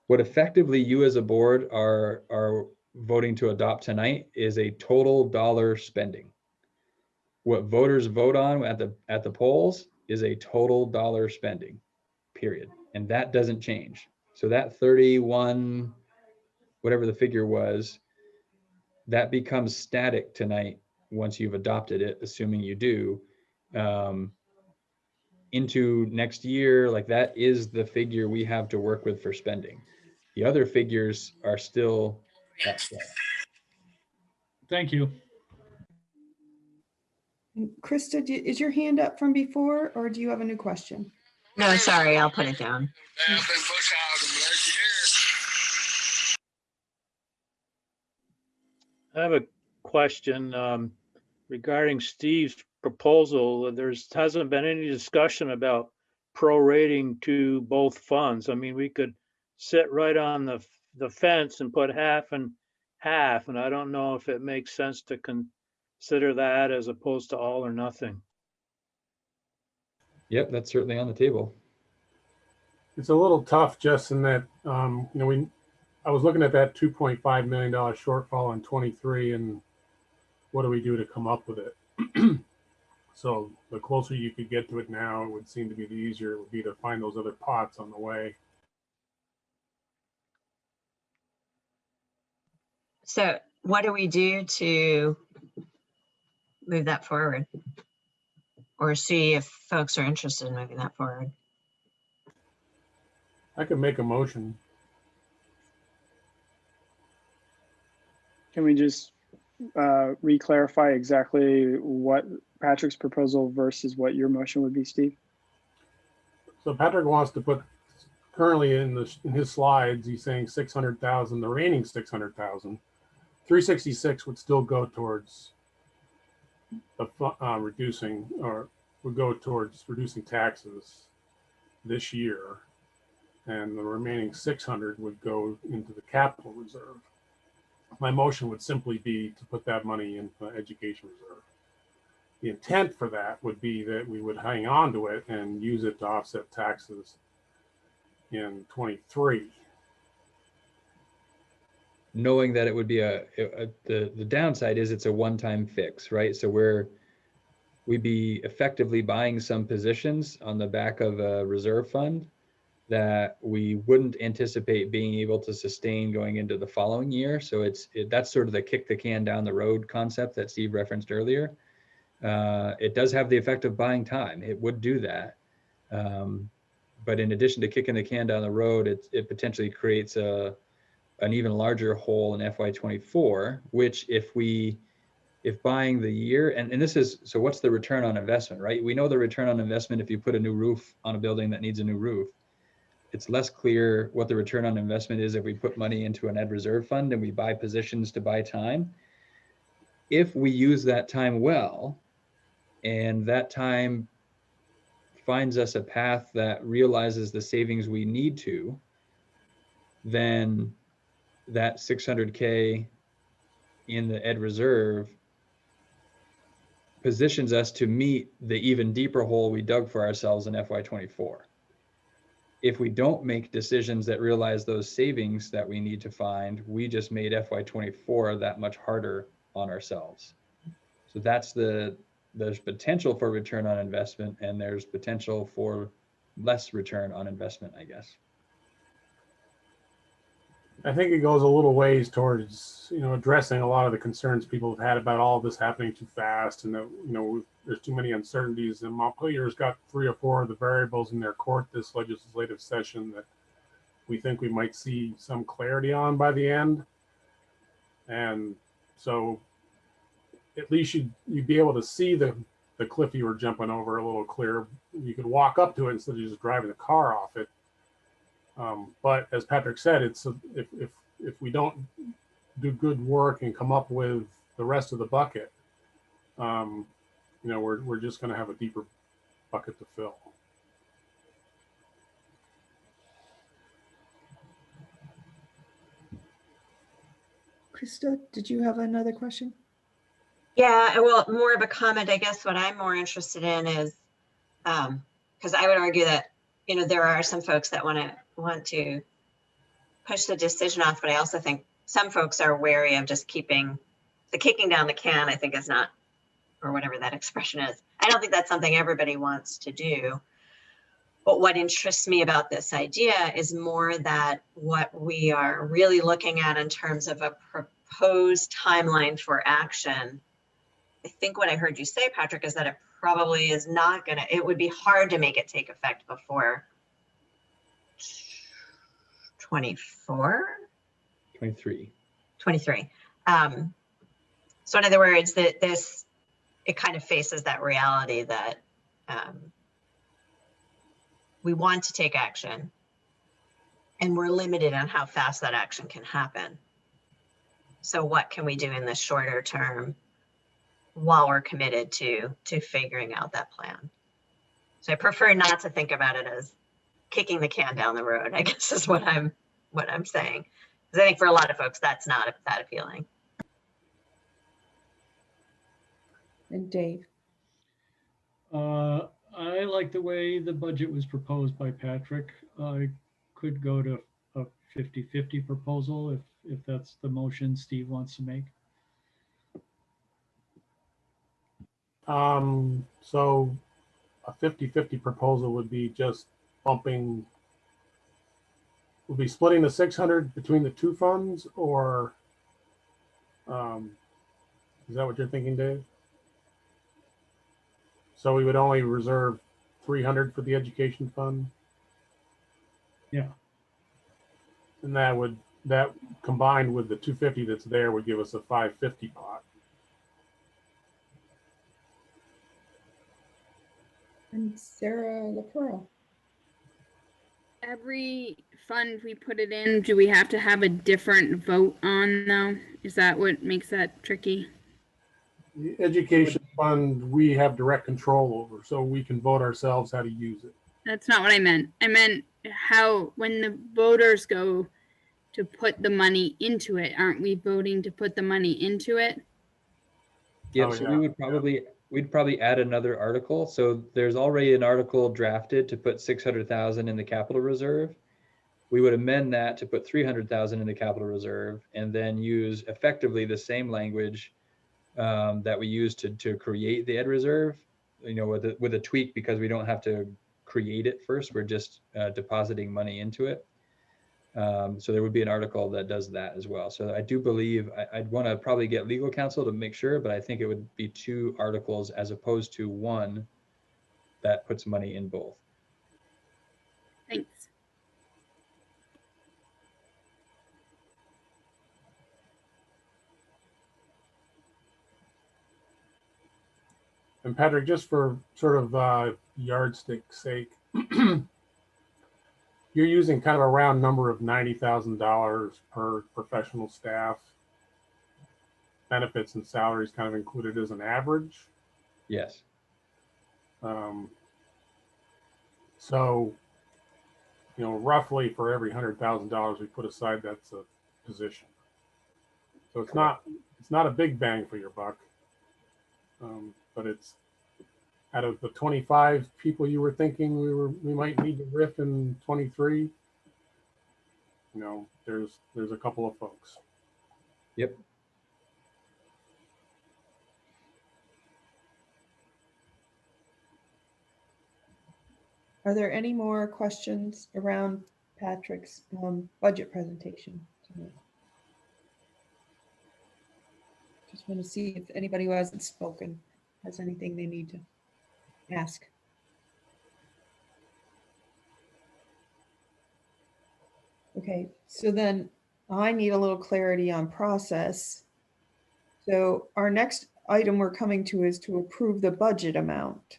effectively you as a board are voting to adopt tonight is a total dollar spending. What voters vote on at the polls is a total dollar spending, period. And that doesn't change. So that 31, whatever the figure was, that becomes static tonight once you've adopted it, assuming you do. Into next year, like that is the figure we have to work with for spending. The other figures are still at play. Thank you. And Krista, is your hand up from before, or do you have a new question? No, sorry, I'll put it down. I have a question regarding Steve's proposal. There hasn't been any discussion about prorating to both funds. I mean, we could sit right on the fence and put half and half, and I don't know if it makes sense to consider that as opposed to all or nothing. Yep, that's certainly on the table. It's a little tough just in that, I was looking at that $2.5 million shortfall in 23 and what do we do to come up with it? So the closer you could get to it now, it would seem to be the easier it would be to find those other pots on the way. So what do we do to move that forward? Or see if folks are interested in moving that forward? I could make a motion. Can we just re-clarify exactly what Patrick's proposal versus what your motion would be, Steve? So Patrick wants to put currently in his slides, he's saying 600,000, the remaining 600,000, 366 would still go towards the reducing, or would go towards reducing taxes this year, and the remaining 600 would go into the capital reserve. My motion would simply be to put that money in the education reserve. The intent for that would be that we would hang on to it and use it to offset taxes in 23. Knowing that it would be the downside is it's a one-time fix, right? So we'd be effectively buying some positions on the back of a reserve fund that we wouldn't anticipate being able to sustain going into the following year. So that's sort of the kick the can down the road concept that Steve referenced earlier. It does have the effect of buying time. It would do that. But in addition to kicking the can down the road, it potentially creates an even larger hole in FY24, which if buying the year, and this is, so what's the return on investment, right? We know the return on investment if you put a new roof on a building that needs a new roof. It's less clear what the return on investment is if we put money into an ed reserve fund and we buy positions to buy time. If we use that time well, and that time finds us a path that realizes the savings we need to, then that 600K in the ed reserve positions us to meet the even deeper hole we dug for ourselves in FY24. If we don't make decisions that realize those savings that we need to find, we just made FY24 that much harder on ourselves. So that's there's potential for return on investment, and there's potential for less return on investment, I guess. I think it goes a little ways towards, addressing a lot of the concerns people have had about all this happening too fast, and that, there's too many uncertainties. And Montpelier's got 3 or 4 of the variables in their court this legislative session that we think we might see some clarity on by the end. And so at least you'd be able to see the cliff you were jumping over a little clearer. You could walk up to it instead of just driving the car off it. But as Patrick said, it's if we don't do good work and come up with the rest of the bucket, we're just going to have a deeper bucket to fill. Krista, did you have another question? Yeah, well, more of a comment. I guess what I'm more interested in is, because I would argue that, there are some folks that want to push the decision off, but I also think some folks are wary of just kicking down the can, I think is not, or whatever that expression is. I don't think that's something everybody wants to do. But what interests me about this idea is more that what we are really looking at in terms of a proposed timeline for action. I think what I heard you say, Patrick, is that it probably is not gonna, it would be hard to make it take effect before 23. So in other words, that it kind of faces that reality that we want to take action and we're limited on how fast that action can happen. So what can we do in the shorter term while we're committed to figuring out that plan? So I prefer not to think about it as kicking the can down the road, I guess is what I'm saying. Because I think for a lot of folks, that's not that appealing. And Dave? I like the way the budget was proposed by Patrick. I could go to a 50-50 proposal if that's the motion Steve wants to make. So a 50-50 proposal would be just splitting the 600 between the two funds, or is that what you're thinking, Dave? So we would only reserve 300 for the education fund? Yeah. And that combined with the 250 that's there would give us a 550 pot. And Sarah LaPearl? Every fund we put it in, do we have to have a different vote on though? Is that what makes that tricky? The education fund, we have direct control over, so we can vote ourselves how to use it. That's not what I meant. I meant how, when the voters go to put the money into it, aren't we voting to put the money into it? Yeah, so we'd probably add another article. So there's already an article drafted to put 600,000 in the capital reserve. We would amend that to put 300,000 in the capital reserve, and then use effectively the same language that we used to create the ed reserve, with a tweak, because we don't have to create it first. We're just depositing money into it. So there would be an article that does that as well. So I do believe I'd want to probably get legal counsel to make sure, but I think it would be 2 articles as opposed to 1 that puts money in both. Thanks. And Patrick, just for sort of yardstick sake, you're using kind of a round number of $90,000 per professional staff, benefits and salaries kind of included as an average. Yes. So, roughly for every $100,000 we put aside, that's a position. So it's not a big bang for your buck. But it's out of the 25 people you were thinking we might need to riff in 23, you know, there's a couple of folks. Yep. Are there any more questions around Patrick's budget presentation tonight? Just want to see if anybody who hasn't spoken has anything they need to ask. Okay, so then I need a little clarity on process. So our next item we're coming to is to approve the budget amount.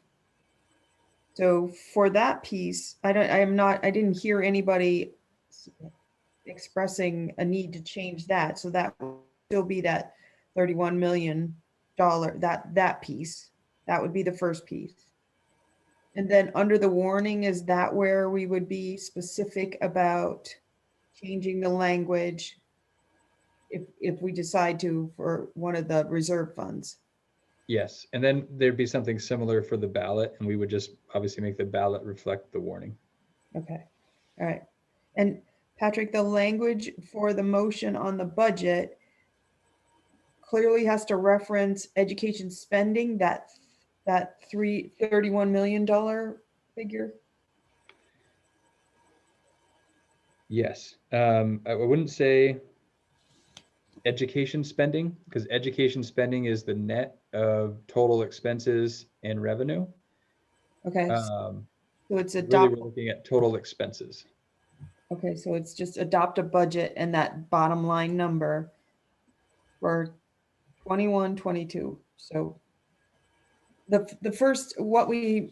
So for that piece, I didn't hear anybody expressing a need to change that. So that will still be that $31 million, that piece. That would be the first piece. And then under the warning, is that where we would be specific about changing the language if we decide to for one of the reserve funds? Yes, and then there'd be something similar for the ballot, and we would just obviously make the ballot reflect the warning. Okay, all right. And Patrick, the language for the motion on the budget clearly has to reference education spending, that $31 million figure. Yes, I wouldn't say education spending, because education spending is the net of total expenses and revenue. Okay, so it's Really, adopt. we're looking at total expenses. Okay, so it's just adopt a budget and that bottom line number for 21, 22. So the first, the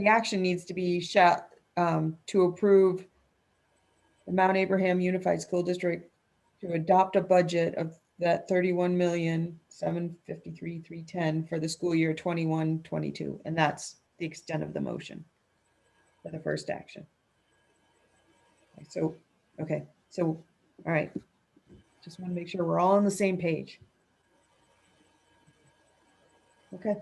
action needs to be to approve the Mount Abraham Unified School District to adopt a budget of that 31,753,310 for the school year 21, 22. And that's the extent of the motion for the first action. So, okay, so, all right. Just want to make sure we're all on the same page. Okay.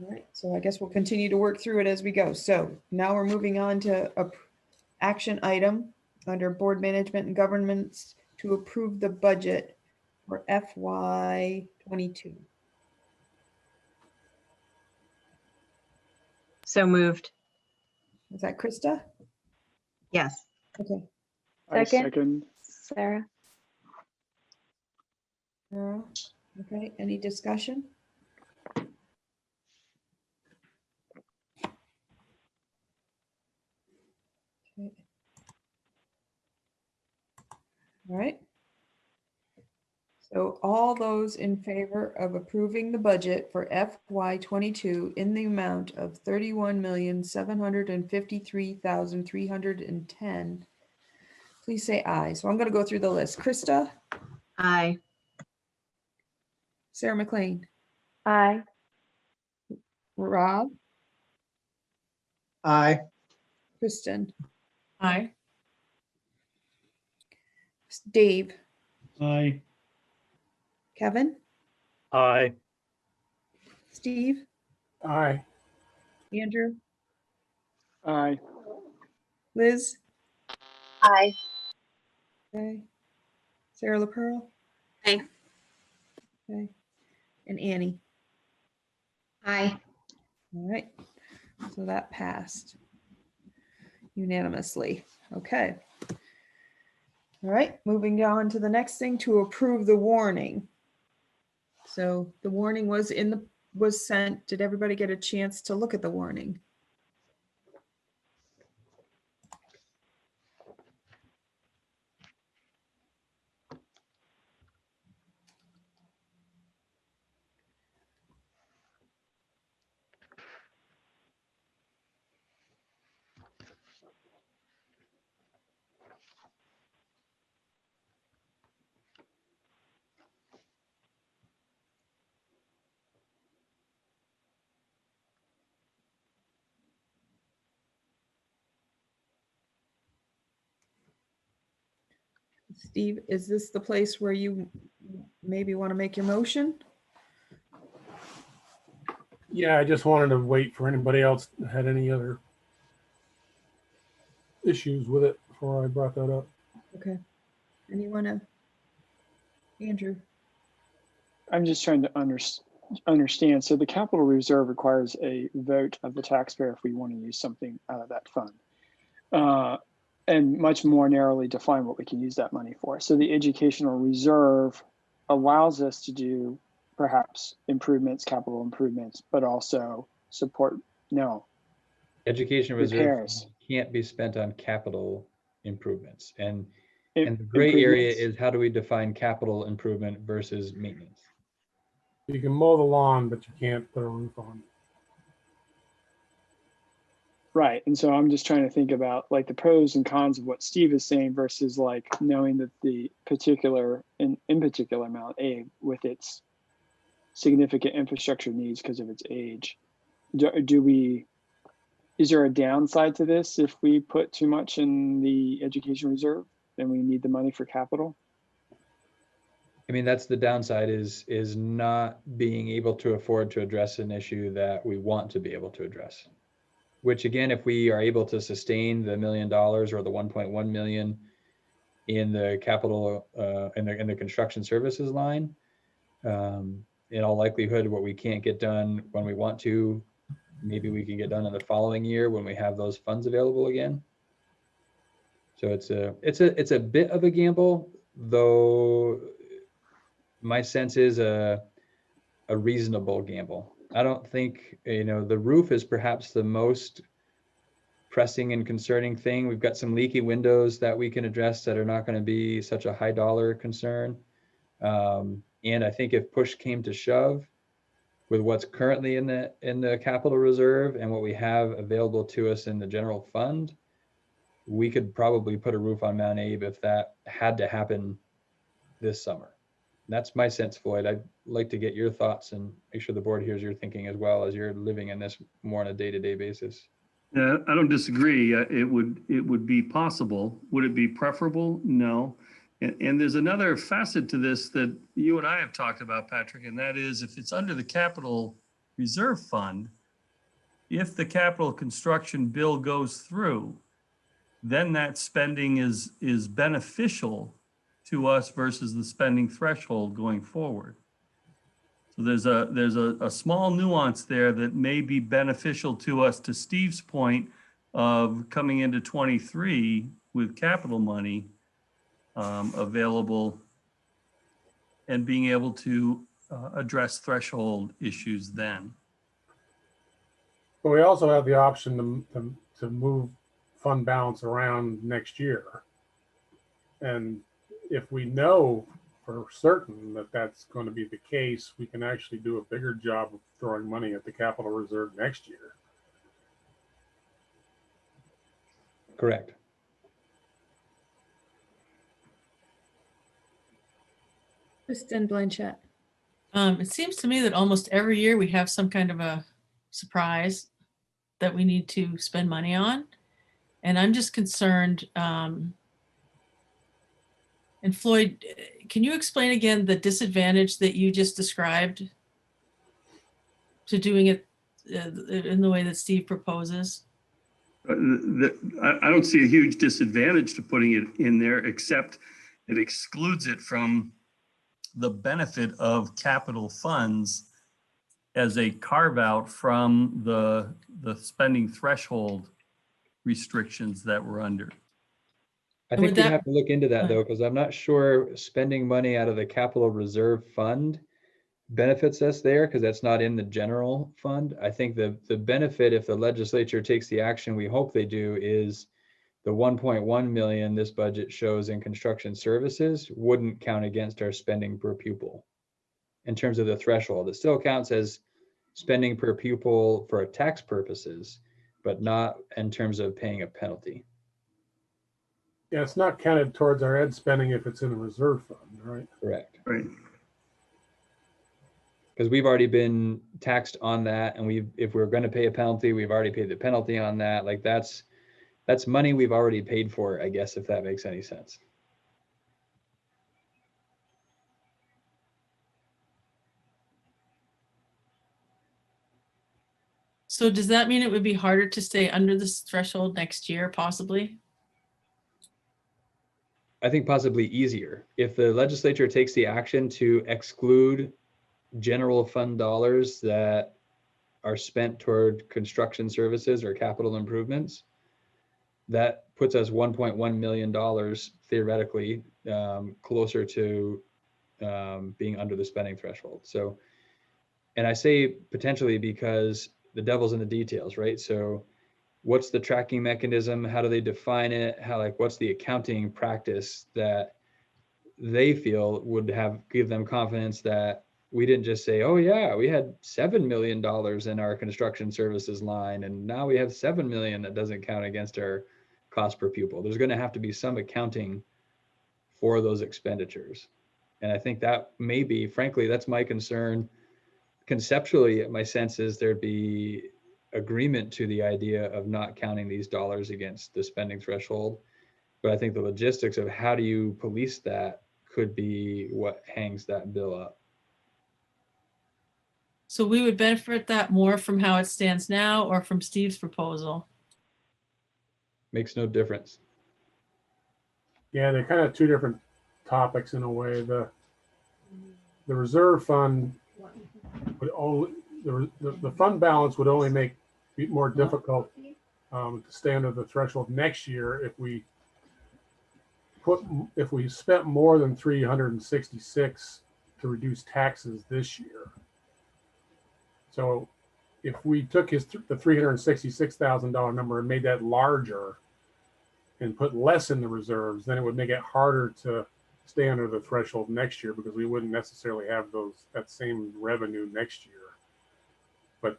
All right, so I guess we'll continue to work through it as we go. So now we're moving on to action item under board management and governments to approve the budget for FY 22. So moved. Is that Krista? Yes. Okay. Second. Sarah. Okay, any discussion? Okay. All right. So all those in favor of approving the budget for FY 22 in the amount of 31,753,310, please say aye. So I'm going to go through the list. Krista? Aye. Sarah McLean? Aye. Rob? Aye. Kristen? Aye. Dave? Aye. Kevin? Aye. Steve? Aye. Andrew? Aye. Liz? Aye. Okay. Sarah LaPearl? Aye. Okay. And Annie? Aye. All right. So that passed unanimously. Okay. All right, moving on to the next thing, to approve the warning. So the warning was sent. Did everybody get a chance to look at the warning? Steve, is this the place where you maybe want to make your motion? Yeah, I just wanted to wait for anybody else that had any other issues with it before I brought that up. Okay. Anyone? Andrew? I'm just trying to understand. So the capital reserve requires a vote of the taxpayer if we want to use something out of that fund. And much more narrowly define what we can use that money for. So the educational reserve allows us to do perhaps improvements, capital improvements, but also support, no. Education reserve Repairs. can't be spent on capital improvements. And Im- the gray area improvements. is how do we define capital improvement versus maintenance? You can mow the lawn, but you can't put a roof on. Right. And so I'm just trying to think about like the pros and cons of what Steve is saying versus like knowing that the particular, in particular Mount A with its significant infrastructure needs because of its age. Is there a downside to this if we put too much in the education reserve and we need the money for capital? I mean, that's the downside is not being able to afford to address an issue that we want to be able to address. Which again, if we are able to sustain the $1 million or the 1.1 million in the capital in the construction services line, in all likelihood, what we can't get done when we want to, maybe we can get done in the following year when we have those funds available again. So it's a bit of a gamble, though. My sense is a reasonable gamble. I don't think, the roof is perhaps the most pressing and concerning thing. We've got some leaky windows that we can address that are not going to be such a high dollar concern. And I think if push came to shove with what's currently in the capital reserve and what we have available to us in the general fund, we could probably put a roof on Mount Abe if that had to happen this summer. That's my sense, Floyd. I'd like to get your thoughts and make sure the board hears your thinking as well as you're living in this more on a day-to-day basis. Yeah, I don't disagree. It would be possible. Would it be preferable? No. And there's another facet to this that you and I have talked about, Patrick, and that is if it's under the capital reserve fund, if the capital construction bill goes through, then that spending is beneficial to us versus the spending threshold going forward. So there's a small nuance there that may be beneficial to us, to Steve's point of coming into 23 with capital money available and being able to address threshold issues then. But we also have the option to move fund balance around next year. And if we know for certain that that's going to be the case, we can actually do a bigger job of throwing money at the capital reserve next year. Correct. Kristen Blanchett. It seems to me that almost every year we have some kind of a surprise that we need to spend money on. And I'm just concerned. And Floyd, can you explain again the disadvantage that you just described to doing it in the way that Steve proposes? I don't see a huge disadvantage to putting it in there, except it excludes it from the benefit of capital funds as a carve out from the spending threshold restrictions that we're under. I think we have to look into that though, because I'm not sure spending money out of the capital reserve fund benefits us there, because that's not in the general fund. I think the benefit, if the legislature takes the action we hope they do, is the 1.1 million this budget shows in construction services wouldn't count against our spending per pupil in terms of the threshold. It still counts as spending per pupil for tax purposes, but not in terms of paying a penalty. Yeah, it's not counted towards our ed spending if it's in a reserve fund, right? Correct. Right. Because we've already been taxed on that, and if we're going to pay a penalty, we've already paid the penalty on that. Like that's money we've already paid for, I guess, if that makes any sense. So does that mean it would be harder to stay under this threshold next year, possibly? I think possibly easier. If the legislature takes the action to exclude general fund dollars that are spent toward construction services or capital improvements, that puts us $1.1 million theoretically closer to being under the spending threshold. So, and I say potentially because the devil's in the details, right? So what's the tracking mechanism? How do they define it? What's the accounting practice that they feel would give them confidence that we didn't just say, oh yeah, we had $7 million in our construction services line, and now we have 7 million that doesn't count against our cost per pupil. There's going to have to be some accounting for those expenditures. And I think that maybe, frankly, that's my concern. Conceptually, my sense is there'd be agreement to the idea of not counting these dollars against the spending threshold. But I think the logistics of how do you police that could be what hangs that bill up. So we would benefit that more from how it stands now or from Steve's proposal? Makes no difference. Yeah, they're kind of two different topics in a way. The reserve fund would only, the fund balance would only make it more difficult to stay under the threshold next year if we spent more than 366 to reduce taxes this year. So if we took the $366,000 number and made that larger and put less in the reserves, then it would make it harder to stay under the threshold next year because we wouldn't necessarily have that same revenue next year. But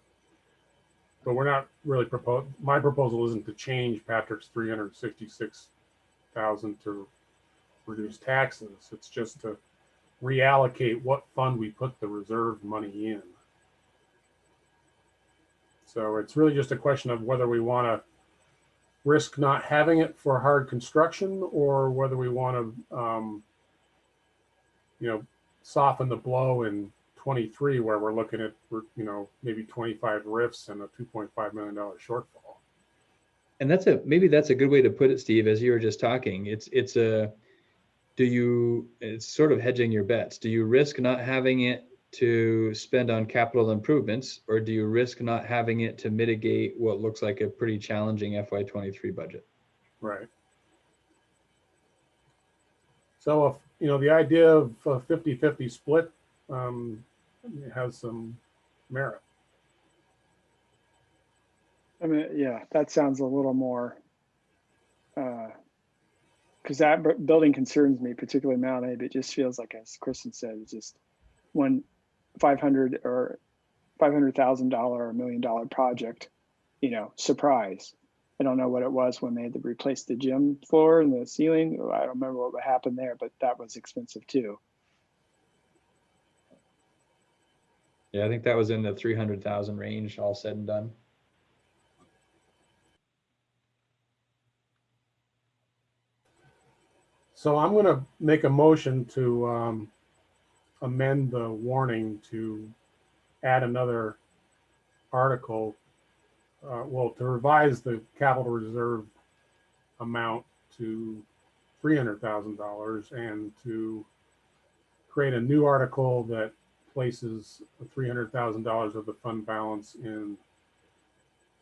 we're not really my proposal isn't to change Patrick's 366,000 to reduce taxes. It's just to reallocate what fund we put the reserve money in. So it's really just a question of whether we want to risk not having it for hard construction or whether we want to, soften the blow in 23 where we're looking at, maybe 25 RIFs and a $2.5 million shortfall. And maybe that's a good way to put it, Steve, as you were just talking. It's sort of hedging your bets. Do you risk not having it to spend on capital improvements, or do you risk not having it to mitigate what looks like a pretty challenging FY23 budget? Right. So if, the idea of a 50-50 split has some merit. I mean, yeah, that sounds a little more, because that building concerns me, particularly Mount Abe. It just feels like, as Kristen said, it's just when $500,000 or $500,000 or $1 million project, surprise. I don't know what it was when they had to replace the gym floor and the ceiling. I don't remember what happened there, but that was expensive too. Yeah, I think that was in the 300,000 range, all said and done. So I'm going to make a motion to amend the warning to add another article, to revise the capital reserve amount to $300,000 and to create a new article that places $300,000 of the fund balance in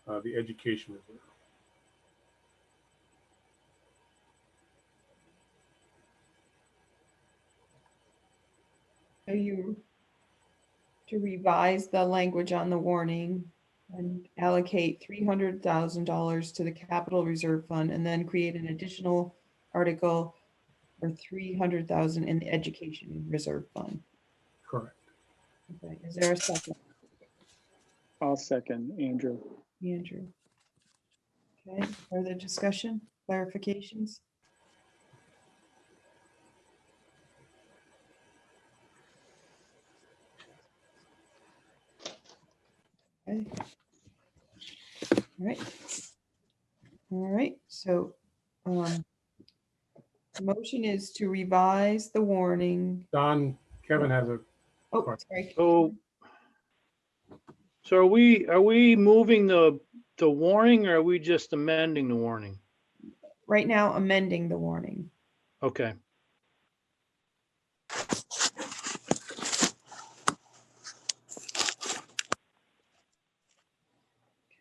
the education reserve. So you to revise the language on the warning and allocate $300,000 to the capital reserve fund and then create an additional article for $300,000 in the education reserve fund. Correct. Okay, is there a second? I'll second Andrew. Andrew. Okay, further discussion, clarifications? Okay. All right. So the motion is to revise the warning. Don, Kevin has a Oh, sorry. So So are we moving the warning, or are we just amending the warning? Right now, amending the warning. Okay.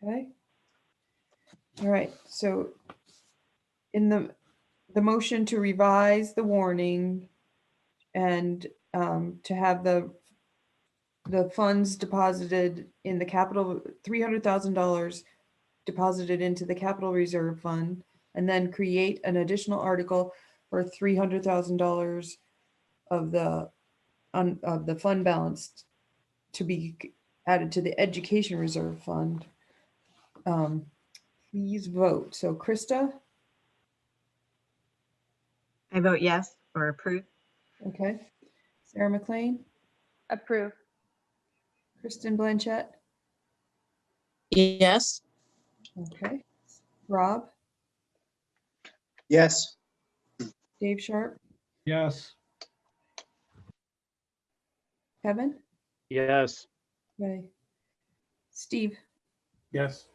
Okay. All right, so in the motion to revise the warning and to have the funds deposited in the capital, $300,000 deposited into the capital reserve fund, and then create an additional article for $300,000 of the fund balance to be added to the education reserve fund. Please vote. So Krista? I vote yes or approve. Okay. Sarah McLean? Approve. Kristen Blanchett? Yes. Okay. Rob? Yes. Dave Sharp? Yes. Kevin? Yes. Okay. Steve? Yes.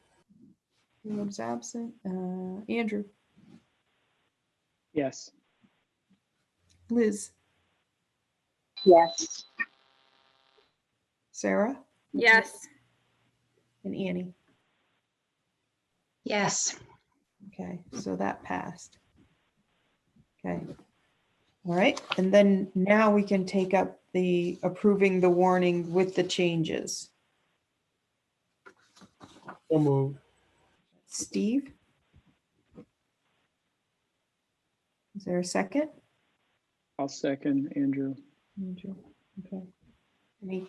Caleb's absent. Andrew? Yes. Liz? Yes. Sarah? Yes. And Annie? Yes. Okay, so that passed. Okay. All right, and then now we can take up the approving the warning with the changes. So moved. Steve? Is there a second? I'll second Andrew. Andrew, okay. Any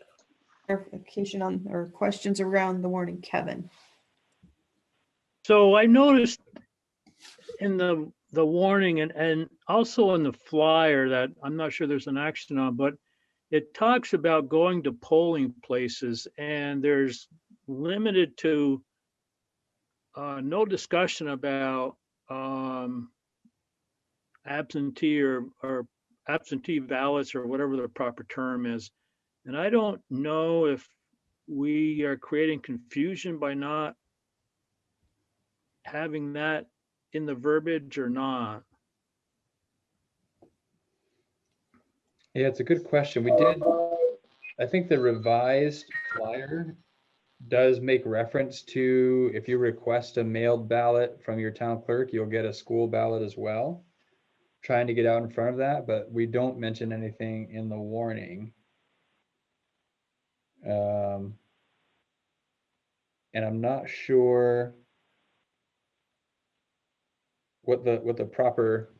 clarification on or questions around the warning, Kevin? So I noticed in the warning and also in the flyer that I'm not sure there's an action on, but it talks about going to polling places, and there's limited to no discussion about absentee or absentee ballots or whatever the proper term is. And I don't know if we are creating confusion by not having that in the verbiage or not. Yeah, it's a good question. We did, I think the revised flyer does make reference to if you request a mailed ballot from your town clerk, you'll get a school ballot as well. Trying to get out in front of that, but we don't mention anything in the warning. And I'm not sure what the proper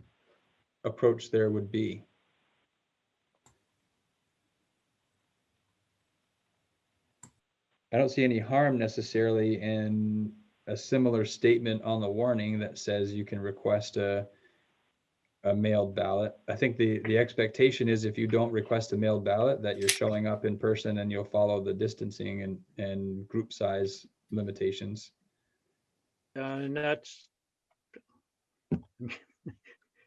approach there would be. I don't see any harm necessarily in a similar statement on the warning that says you can request a mailed ballot. I think the expectation is if you don't request a mailed ballot that you're showing up in person and you'll follow the distancing and group size limitations. And that's,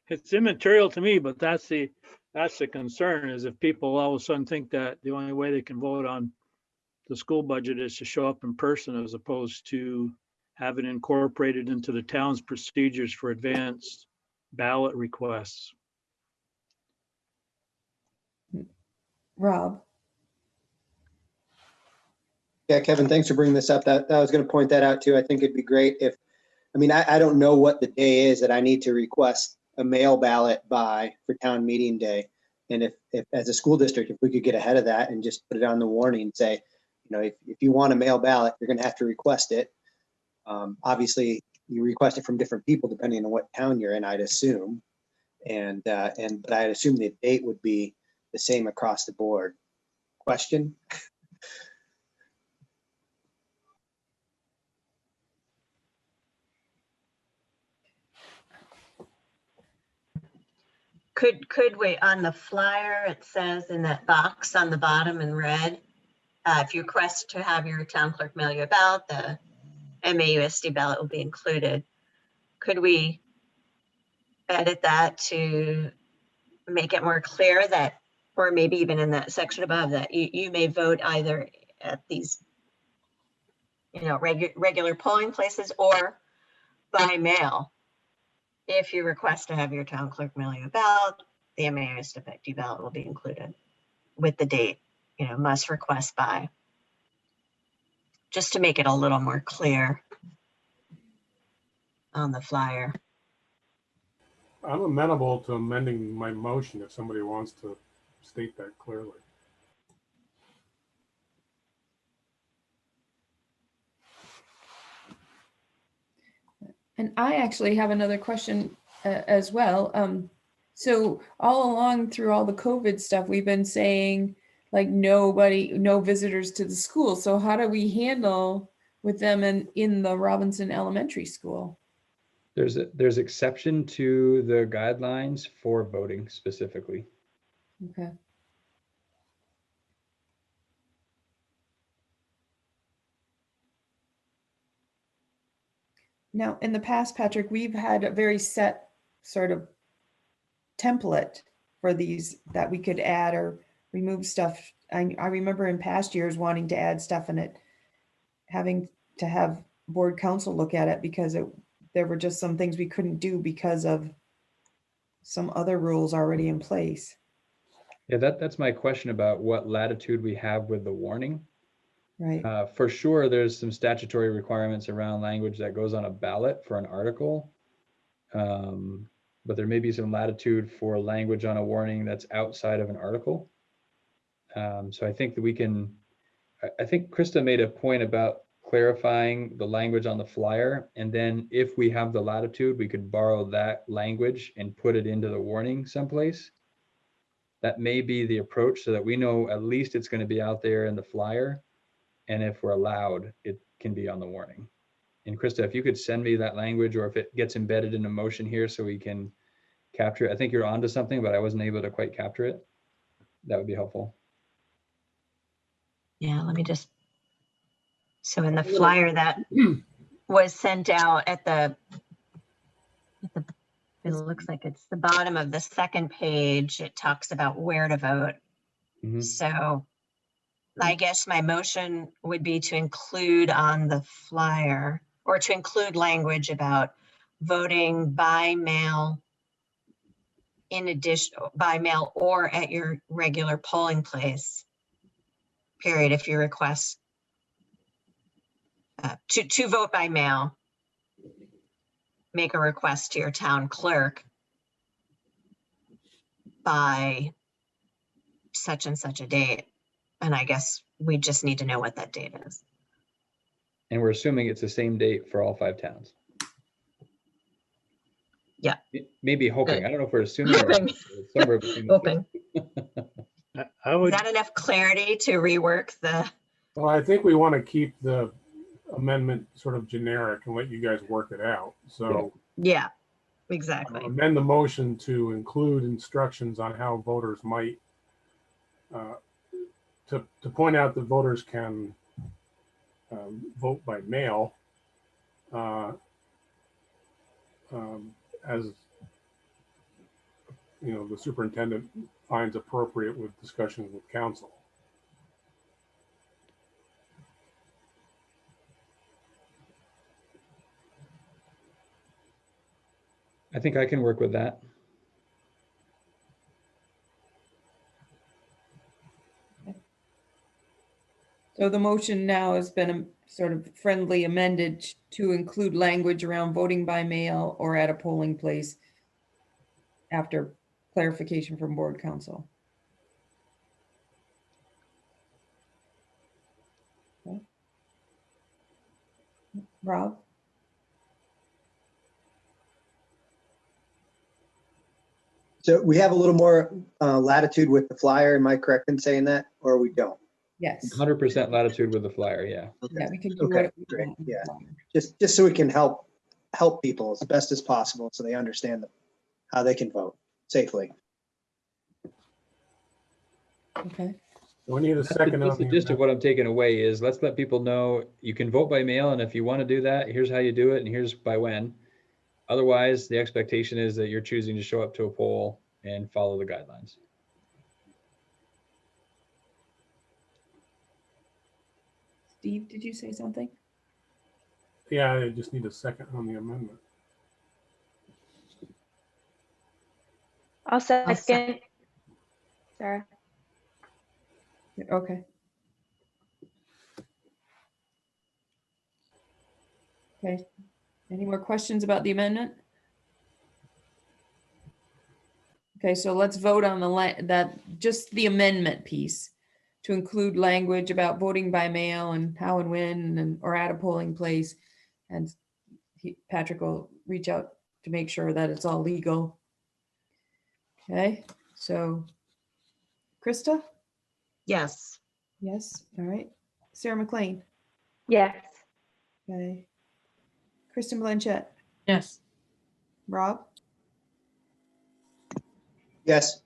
it's immaterial to me, but that's the concern, is if people all of a sudden think that the only way they can vote on the school budget is to show up in person as opposed to have it incorporated into the town's procedures for advanced ballot requests. Rob? Yeah, Kevin, thanks for bringing this up. That I was going to point that out too. I think it'd be great if, I mean, I don't know what the day is that I need to request a mail ballot by for town meeting day. And if as a school district, if we could get ahead of that and just put it on the warning and say, you know, if you want a mail ballot, you're going to have to request it. Obviously, you request it from different people depending on what town you're in, I'd assume. But I'd assume the date would be the same across the board. Question? Could we, on the flyer, it says in that box on the bottom in red, if you request to have your town clerk mail you a ballot, the MAUSD ballot will be included. Could we edit that to make it more clear that, or maybe even in that section above that, you may vote either at these regular polling places or by mail. If you request to have your town clerk mail you a ballot, the Mausd effective ballot will be included with the date, must request by, just to make it a little more clear on the flyer. I'm amenable to amending my motion if somebody wants to state that clearly. And I actually have another question as well. So all along through all the COVID stuff, we've been saying like no visitors to the school. So how do we handle with them in the Robinson Elementary School? There's exception to the guidelines for voting specifically. Okay. Now, in the past, Patrick, we've had a very set sort of template for these that we could add or remove stuff. I remember in past years wanting to add stuff in it, having to have board council look at it because there were just some things we couldn't do because of some other rules already in place. Yeah, that's my question about what latitude we have with the warning. Right. For sure, there's some statutory requirements around language that goes on a ballot for an article. But there may be some latitude for language on a warning that's outside of an article. So I think that I think Krista made a point about clarifying the language on the flyer. And then if we have the latitude, we could borrow that language and put it into the warning someplace. That may be the approach so that we know at least it's going to be out there in the flyer. And if we're allowed, it can be on the warning. And Krista, if you could send me that language or if it gets embedded in a motion here so we can capture it. I think you're onto something, but I wasn't able to quite capture it. That would be helpful. Yeah, let me just, so in the flyer that was sent out it looks like it's the bottom of the second page. It talks about where to vote. Mm-hmm. So I guess my motion would be to include on the flyer or to include language about voting by mail in addition, by mail or at your regular polling place, period, if you request to vote by mail, make a request to your town clerk by such and such a date. And I guess we just need to know what that date is. And we're assuming it's the same date for all 5 towns. Yeah. Maybe hoping. I don't know if we're assuming or somewhere between the hoping. Is that enough clarity to rework the? Well, I think we want to keep the amendment sort of generic and let you guys work it out. So yeah, exactly. Amend the motion to include instructions on how voters might to point out that voters can vote by mail as the superintendent finds appropriate with discussions with council. I think I can work with that. So the motion now has been sort of friendly amended to include language around voting by mail or at a polling place after clarification from board council. Okay. Rob? So we have a little more latitude with the flyer. Am I correct in saying that, or we don't? Yes. 100% latitude with the flyer. Yeah. Okay. Yeah, we can do Okay, what we great. want. Yeah, just so we can help people as best as possible, so they understand how they can vote safely. Okay. We need a second. That's the gist of what I'm taking away is let's let people know you can vote by mail, and if you want to do that, here's how you do it, and here's by when. Otherwise, the expectation is that you're choosing to show up to a poll and follow the guidelines. Steve, did you say something? Yeah, I just need a second on the amendment. I'll second. Sarah. Okay. Okay. Any more questions about the amendment? Okay, so let's vote on just the amendment piece to include language about voting by mail and how and when or at a polling place. And Patrick will reach out to make sure that it's all legal. Okay, so Krista? Yes. Yes, all right. Sarah McLean? Yes. Okay. Kristen Blanchett? Yes. Rob? Yes.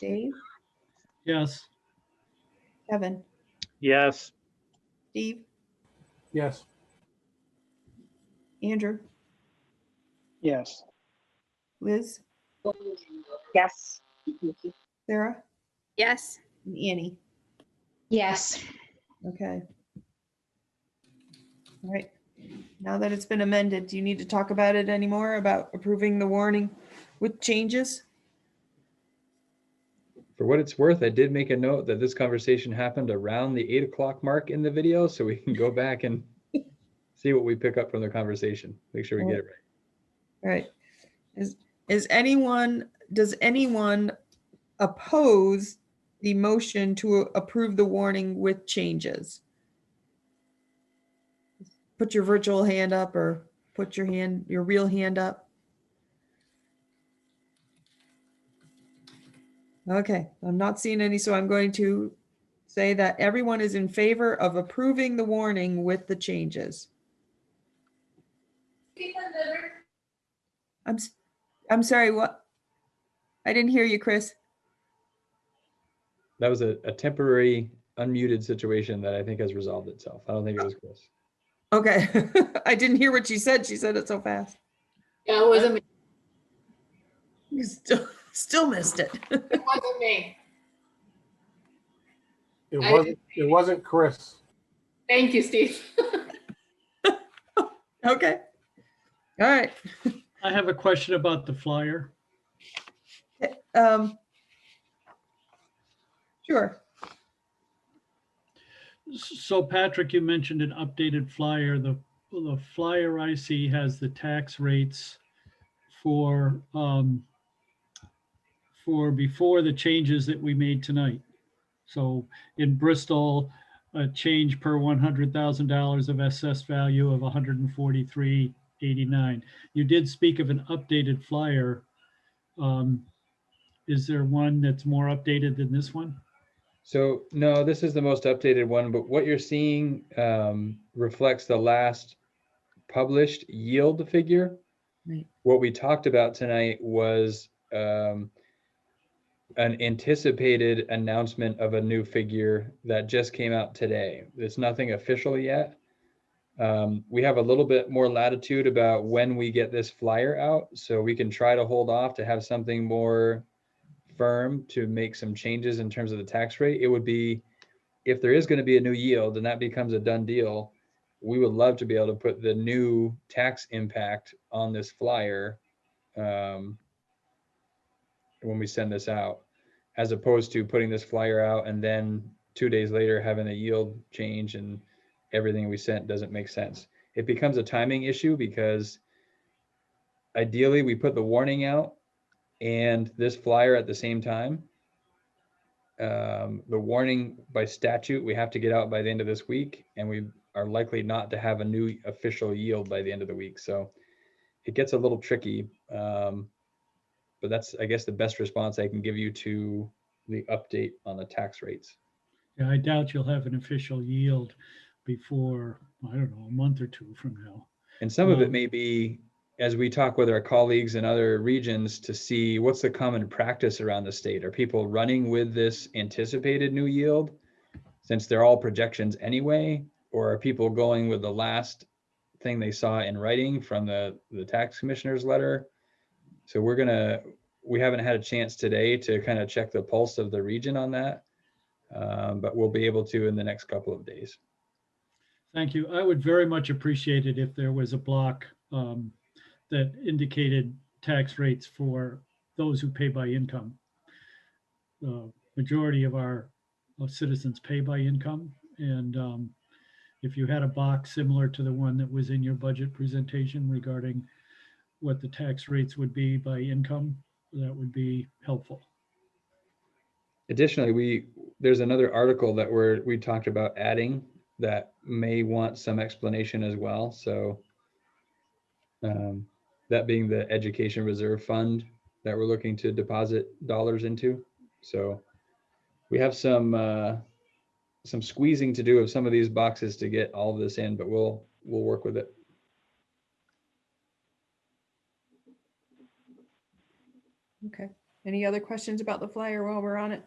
Dave? Yes. Kevin? Yes. Steve? Yes. Andrew? Yes. Liz? Yes. Sarah? Yes. And Annie? Yes. Okay. All right. Now that it's been amended, do you need to talk about it anymore, about approving the warning with changes? For what it's worth, I did make a note that this conversation happened around the 8 o'clock mark in the video, so we can go back and see what we pick up from the conversation. Make sure we get it right. All right. Does anyone oppose the motion to approve the warning with changes? Put your virtual hand up or put your real hand up. Okay, I'm not seeing any, so I'm going to say that everyone is in favor of approving the warning with the changes. I'm sorry, what? I didn't hear you, Chris. That was a temporary unmuted situation that I think has resolved itself. I don't think it was Chris. Okay, I didn't hear what she said. She said it so fast. Yeah, it wasn't me. You still missed it. It wasn't me. It wasn't Chris. Thank you, Steve. Okay. All right. I have a question about the flyer. Sure. So Patrick, you mentioned an updated flyer. The flyer I see has the tax rates for before the changes that we made tonight. So in Bristol, a change per $100,000 of assessed value of 143.89. You did speak of an updated flyer. Is there one that's more updated than this one? So no, this is the most updated one, but what you're seeing reflects the last published yield figure. Right. What we talked about tonight was an anticipated announcement of a new figure that just came out today. It's nothing official yet. We have a little bit more latitude about when we get this flyer out, so we can try to hold off to have something more firm to make some changes in terms of the tax rate. It would be, if there is going to be a new yield and that becomes a done deal, we would love to be able to put the new tax impact on this flyer when we send this out, as opposed to putting this flyer out and then 2 days later having a yield change and everything we sent doesn't make sense. It becomes a timing issue because ideally we put the warning out and this flyer at the same time. The warning by statute, we have to get out by the end of this week, and we are likely not to have a new official yield by the end of the week. So it gets a little tricky, but that's, I guess, the best response I can give you to the update on the tax rates. Yeah, I doubt you'll have an official yield before, I don't know, a month or two from now. And some of it may be, as we talk with our colleagues in other regions to see what's the common practice around the state. Are people running with this anticipated new yield since they're all projections anyway? Or are people going with the last thing they saw in writing from the tax commissioner's letter? So we haven't had a chance today to kind of check the pulse of the region on that, but we'll be able to in the next couple of days. Thank you. I would very much appreciate it if there was a block that indicated tax rates for those who pay by income. The majority of our citizens pay by income. And if you had a box similar to the one that was in your budget presentation regarding what the tax rates would be by income, that would be helpful. Additionally, there's another article that we talked about adding that may want some explanation as well. So that being the Education Reserve Fund that we're looking to deposit dollars into. So we have some squeezing to do of some of these boxes to get all of this in, but we'll work with it. Okay. Any other questions about the flyer while we're on it?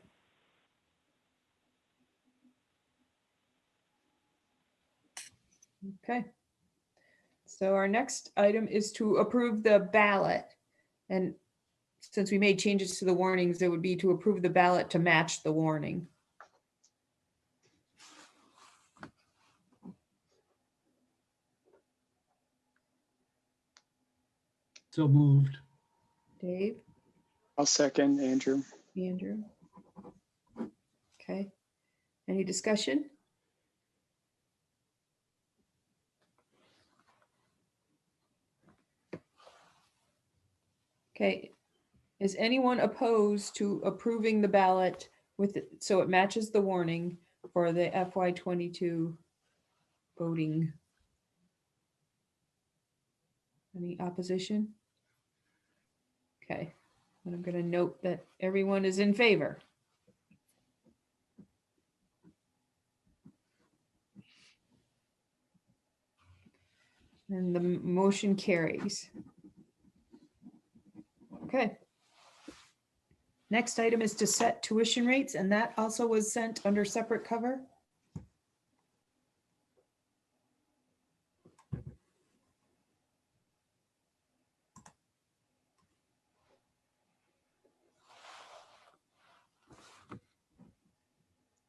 Okay. So our next item is to approve the ballot. And since we made changes to the warnings, it would be to approve the ballot to match the warning. So moved. Dave? I'll second, Andrew. Andrew? Okay. Any discussion? Okay. Is anyone opposed to approving the ballot with so it matches the warning for the FY22 voting? Any opposition? Okay, and I'm going to note that everyone is in favor. And the motion carries. Okay. Next item is to set tuition rates, and that also was sent under separate cover.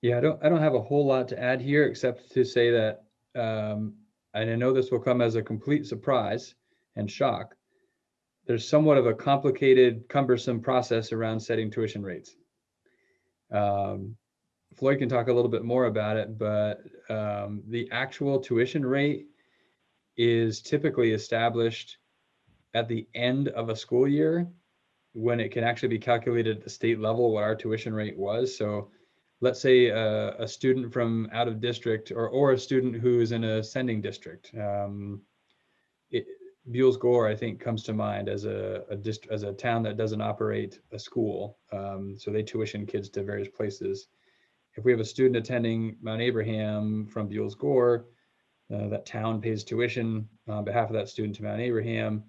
Yeah, I don't have a whole lot to add here except to say that, and I know this will come as a complete surprise and shock. There's somewhat of a complicated, cumbersome process around setting tuition rates. Floyd can talk a little bit more about it, but the actual tuition rate is typically established at the end of a school year when it can actually be calculated at the state level what our tuition rate was. So let's say a student from out of district or a student who is in a sending district. Buell's Gore, I think, comes to mind as a town that doesn't operate a school. So they tuition kids to various places. If we have a student attending Mount Abraham from Buell's Gore, that town pays tuition on behalf of that student to Mount Abraham.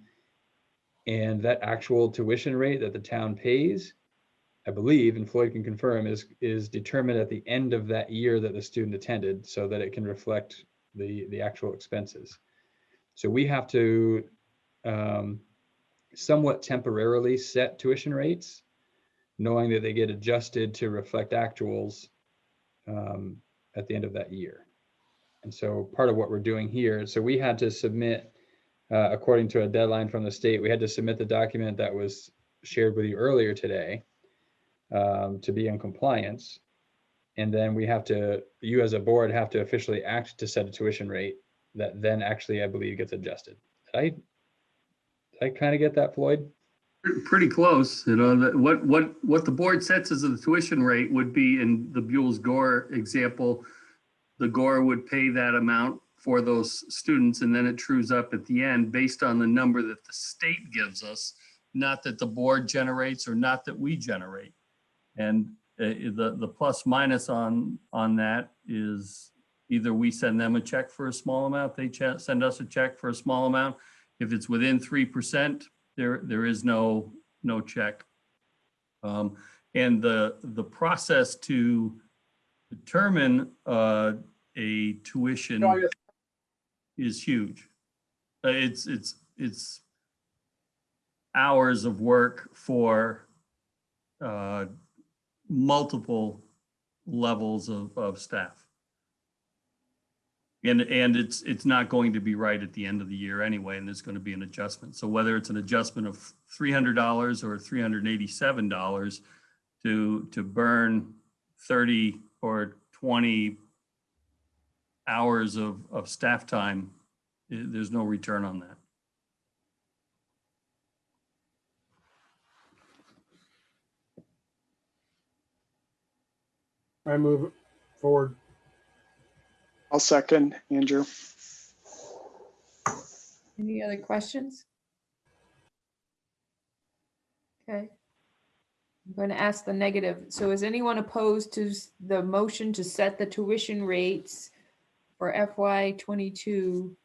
And that actual tuition rate that the town pays, I believe, and Floyd can confirm, is determined at the end of that year that the student attended so that it can reflect the actual expenses. So we have to somewhat temporarily set tuition rates, knowing that they get adjusted to reflect actuals at the end of that year. And so part of what we're doing here, so we had to submit, according to a deadline from the state, we had to submit the document that was shared with you earlier today to be in compliance. And then we have to, you as a board have to officially act to set a tuition rate that then actually, I believe, gets adjusted. Did I kind of get that, Floyd? Pretty close. You know, what the board sets as the tuition rate would be in the Buell's Gore example. The Gore would pay that amount for those students, and then it trues up at the end based on the number that the state gives us, not that the board generates or not that we generate. And the plus minus on that is either we send them a check for a small amount, they send us a check for a small amount. If it's within 3%, there is no check. And the process to determine a tuition is huge. It's hours of work for multiple levels of staff. And it's not going to be right at the end of the year anyway, and there's going to be an adjustment. So whether it's an adjustment of $300 or $387 to burn 30 or 20 hours of staff time, there's no return on that. I move it forward. I'll second, Andrew. Any other questions? Okay. I'm going to ask the negative. So is anyone opposed to the motion to set the tuition rates for FY22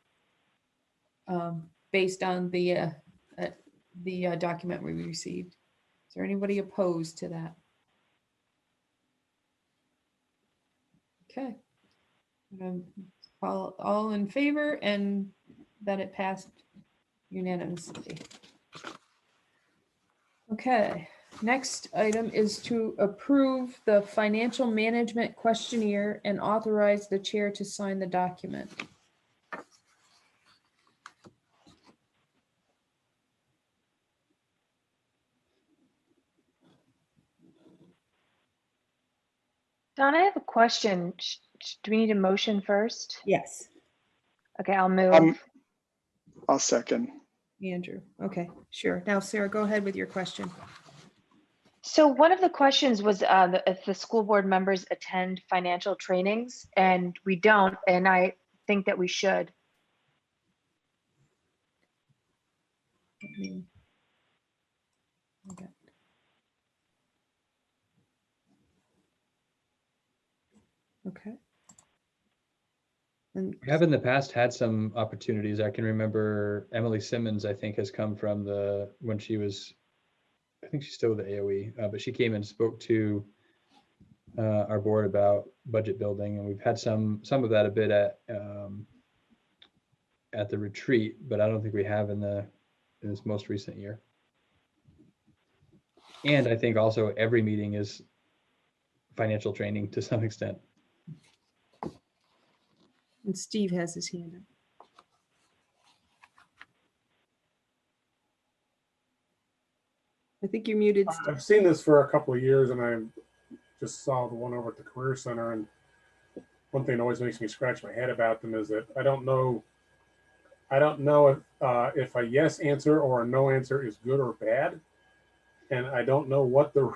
based on the document we received? Is there anybody opposed to that? Okay. All in favor and that it passed unanimously. Okay, next item is to approve the financial management questionnaire and authorize the chair to sign the document. Don, I have a question. Do we need a motion first? Yes. Okay, I'll move. I'll second. Andrew, okay, sure. Now, Sarah, go ahead with your question. So one of the questions was if the school board members attend financial trainings, and we don't, and I think that we should. Okay. Okay. And We have in the past had some opportunities. I can remember Emily Simmons, I think, has come from when she was, I think she's still with the AOE, but she came and spoke to our board about budget building, and we've had some of that a bit at the retreat, but I don't think we have in this most recent year. And I think also every meeting is financial training to some extent. And Steve has his hand up. I think you're muted. Steve. I've seen this for a couple of years, and I just saw the one over at the Career Center. And one thing that always makes me scratch my head about them is that I don't know if a yes answer or a no answer is good or bad, and I don't know what the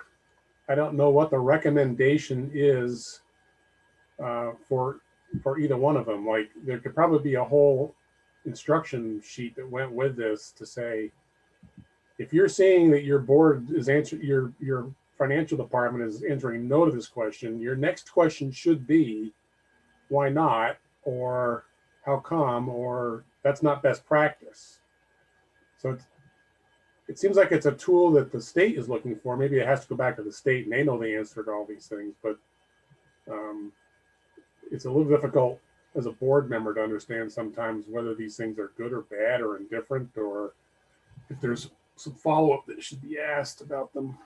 recommendation is for either one of them. Like, there could probably be a whole instruction sheet that went with this to say, if you're saying that your board is answering, your financial department is answering no to this question, your next question should be, why not? Or how come? Or that's not best practice. So it seems like it's a tool that the state is looking for. Maybe it has to go back to the state and they know the answer to all these things, but it's a little difficult as a board member to understand sometimes whether these things are good or bad or indifferent, or if there's some follow-up that should be asked about them.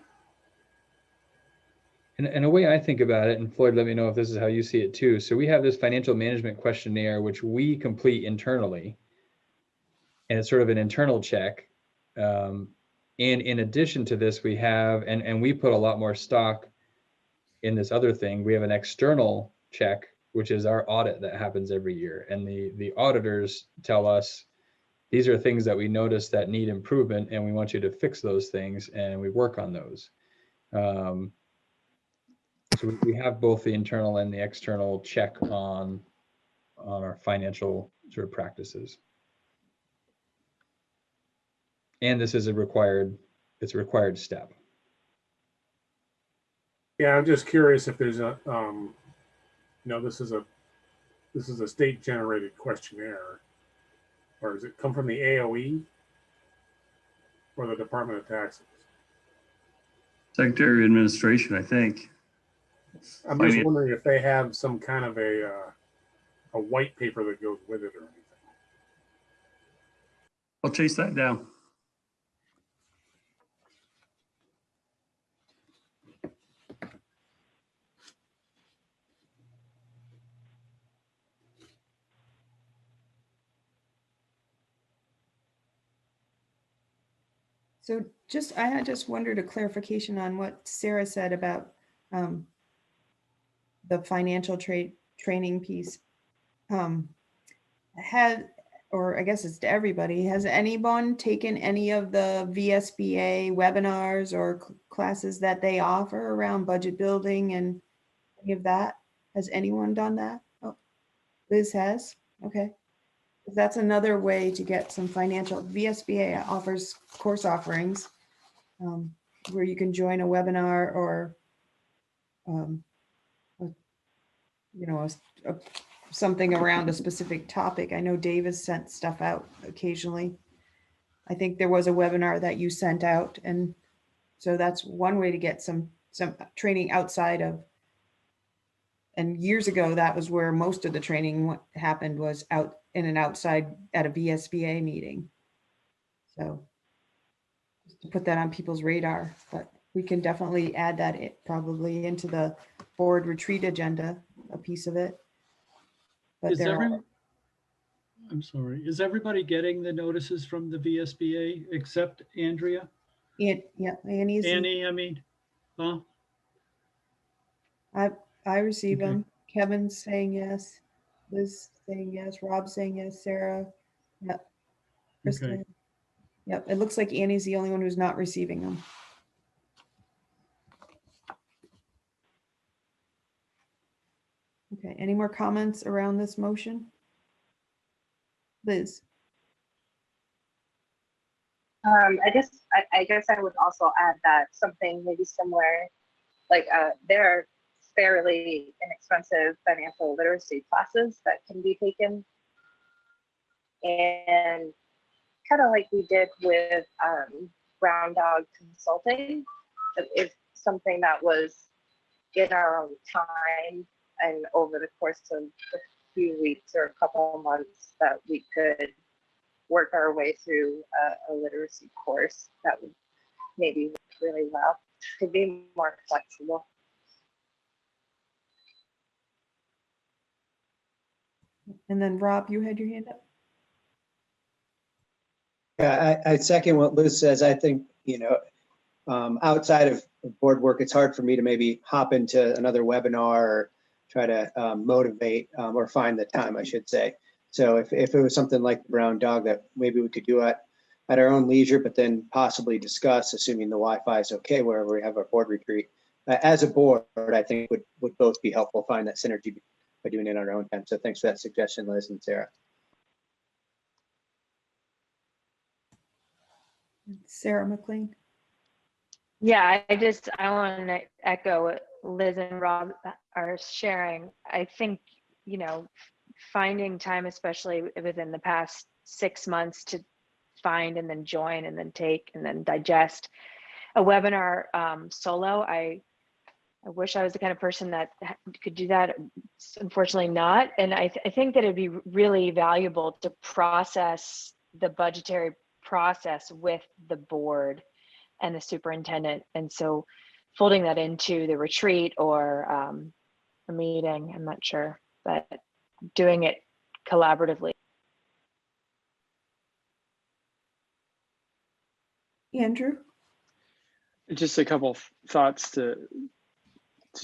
And a way I think about it, and Floyd, let me know if this is how you see it too. So we have this financial management questionnaire, which we complete internally, and it's sort of an internal check. And in addition to this, we have, and we put a lot more stock in this other thing. We have an external check, which is our audit that happens every year. And the auditors tell us, these are things that we notice that need improvement, and we want you to fix those things, and we work on those. So we have both the internal and the external check on our financial sort of practices. And this is a required step. Yeah, I'm just curious if there's a, this is a state generated questionnaire, or does it come from the AOE or the Department of Taxes? Secretary of Administration, I think. I'm just wondering if they have some kind of a white paper that goes with it or anything. I'll chase that down. So I had just wondered a clarification on what Sarah said about the financial training piece. Or I guess it's to everybody, has anyone taken any of the VSBA webinars or classes that they offer around budget building and any of that? Has anyone done that? Oh, Liz has. Okay. That's another way to get some financial. VSBA offers course offerings where you can join a webinar or, something around a specific topic. I know Dave has sent stuff out occasionally. I think there was a webinar that you sent out, and so that's one way to get some training outside of. And years ago, that was where most of the training happened, was out in an outside at a VSBA meeting. So just to put that on people's radar, but we can definitely add that probably into the board retreat agenda, a piece of it. But Is there are, I'm sorry, is everybody getting the notices from the VSBA except Andrea? yeah, Annie's. Annie, I mean, huh? I receive Okay. them. Kevin's saying yes. Liz saying yes. Rob saying yes. Sarah. Yep. Kristen. Okay. Yep. It looks like Annie's the only one who's not receiving them. Okay. Any more comments around this motion? Liz. I guess I would also add that something maybe similar, like there are fairly inexpensive financial literacy classes that can be taken, and kind of like we did with Brown Dog Consulting, is something that was in our own time and over the course of a few weeks or a couple of months that we could work our way through a literacy course that would maybe work really well, to be more flexible. And then Rob, you had your hand up. Yeah, I second what Liz says. I think, outside of board work, it's hard for me to maybe hop into another webinar or try to motivate or find the time, I should say. So if it was something like the Brown Dog that maybe we could do at our own leisure, but then possibly discuss, assuming the Wi-Fi is okay, wherever we have our board retreat, as a board, I think would both be helpful, find that synergy by doing it on our own time. So thanks for that suggestion, Liz and Sarah. Sarah McLean. Yeah, I want to echo what Liz and Rob are sharing. I think, finding time, especially within the past 6 months, to find and then join and then take and then digest a webinar solo. I wish I was the kind of person that could do that. Unfortunately not. And I think that it'd be really valuable to process the budgetary process with the board and the superintendent. And so folding that into the retreat or a meeting, I'm not sure, but doing it collaboratively. Andrew. Just a couple of thoughts to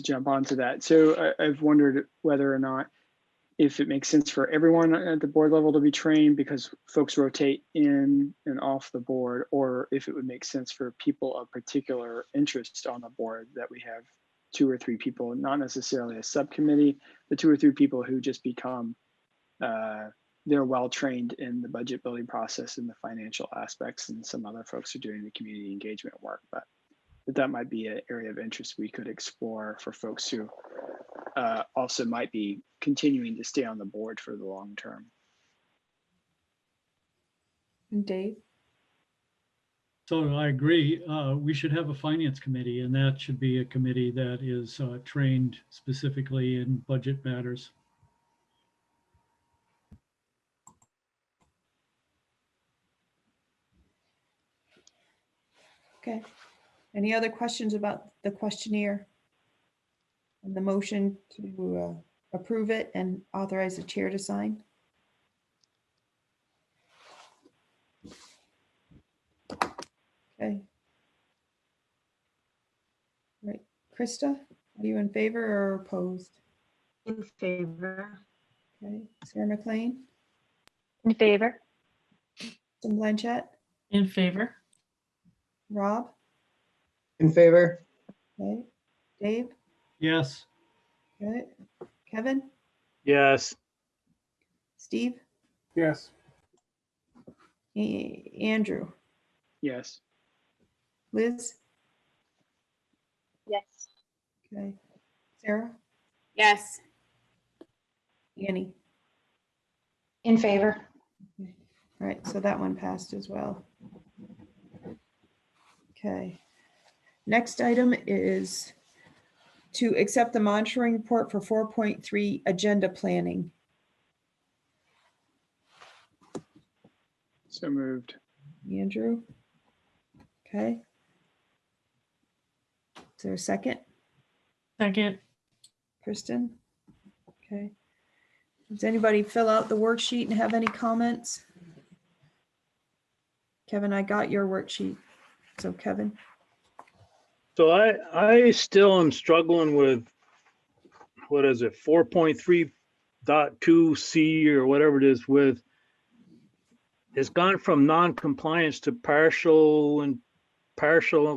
jump onto that. So I've wondered whether or not if it makes sense for everyone at the board level to be trained because folks rotate in and off the board, or if it would make sense for people of particular interest on the board that we have 2 or 3 people, not necessarily a subcommittee, but 2 or 3 people who just become, they're well trained in the budget building process and the financial aspects, and some other folks are doing the community engagement work. But that might be an area of interest we could explore for folks who also might be continuing to stay on the board for the long term. Dave. So I agree. We should have a finance committee, and that should be a committee that is trained specifically in budget matters. Okay. Any other questions about the questionnaire and the motion to approve it and authorize the chair to sign? Okay. Right, Krista, are you in favor or opposed? In favor. Okay, Sarah McLean, In favor. Tim Blanchett, In favor. Rob, In favor? okay, Dave, Yes. okay, Kevin, Yes. Steve, Yes. Andrew, Yes. Liz, Yes. okay, Sarah, Yes. Annie. In favor. All right, so that one passed as well. Okay. Next item is to accept the monitoring report for 4.3 agenda planning. So moved. Andrew. Okay. Is there a second? Second. Kristen? Okay. Does anybody fill out the worksheet and have any comments? Kevin, I got your worksheet. So Kevin, So I still am struggling with, what is it, 4.3.2C or whatever it is with, it's gone from non-compliance to partial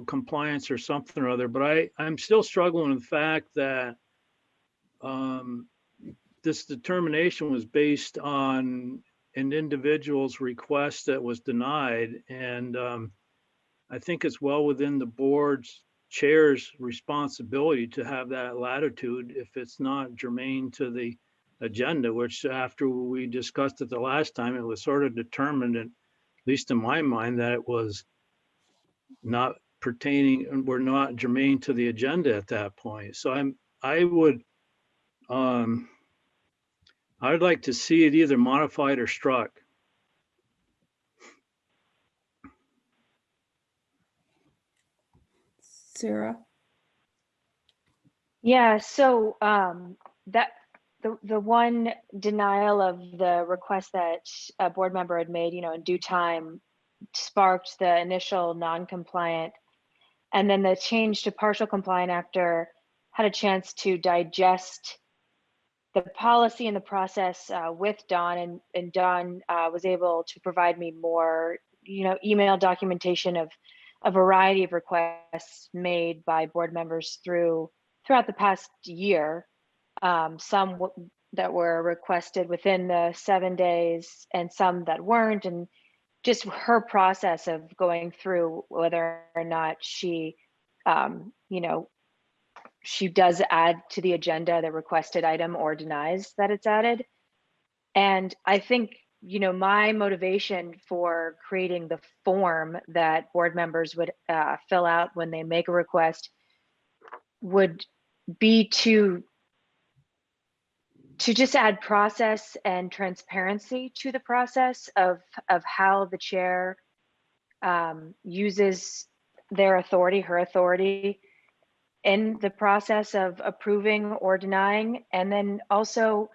compliance or something or other, but I'm still struggling with the fact that this determination was based on an individual's request that was denied. And I think it's well within the board's chair's responsibility to have that latitude if it's not germane to the agenda, which after we discussed it the last time, it was sort of determined, at least in my mind, that it was not pertaining and were not germane to the agenda at that point. So I'd like to see it either modified or struck. Sarah. Yeah, so that the one denial of the request that a board member had made, in due time sparked the initial non-compliant, and then the change to partial compliant after had a chance to digest the policy and the process with Dawn, and Dawn was able to provide me more, email documentation of a variety of requests made by board members throughout the past year. Some that were requested within the 7 days and some that weren't, and just her process of going through whether or not she, she does add to the agenda the requested item or denies that it's added. And I think, my motivation for creating the form that board members would fill out when they make a request would be to just add process and transparency to the process of how the chair uses their authority, her authority, in the process of approving or denying, and then also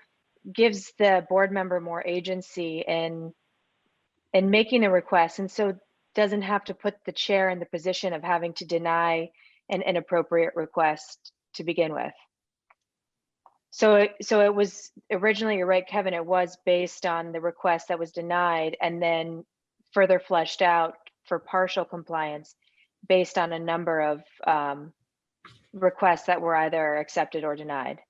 gives the board member more agency in making a request, and so doesn't have to put the chair in the position of having to deny an inappropriate request to begin with. So it was originally, you're right, Kevin, it was based on the request that was denied and then further fleshed out for partial compliance based on a number of requests that were either accepted or denied.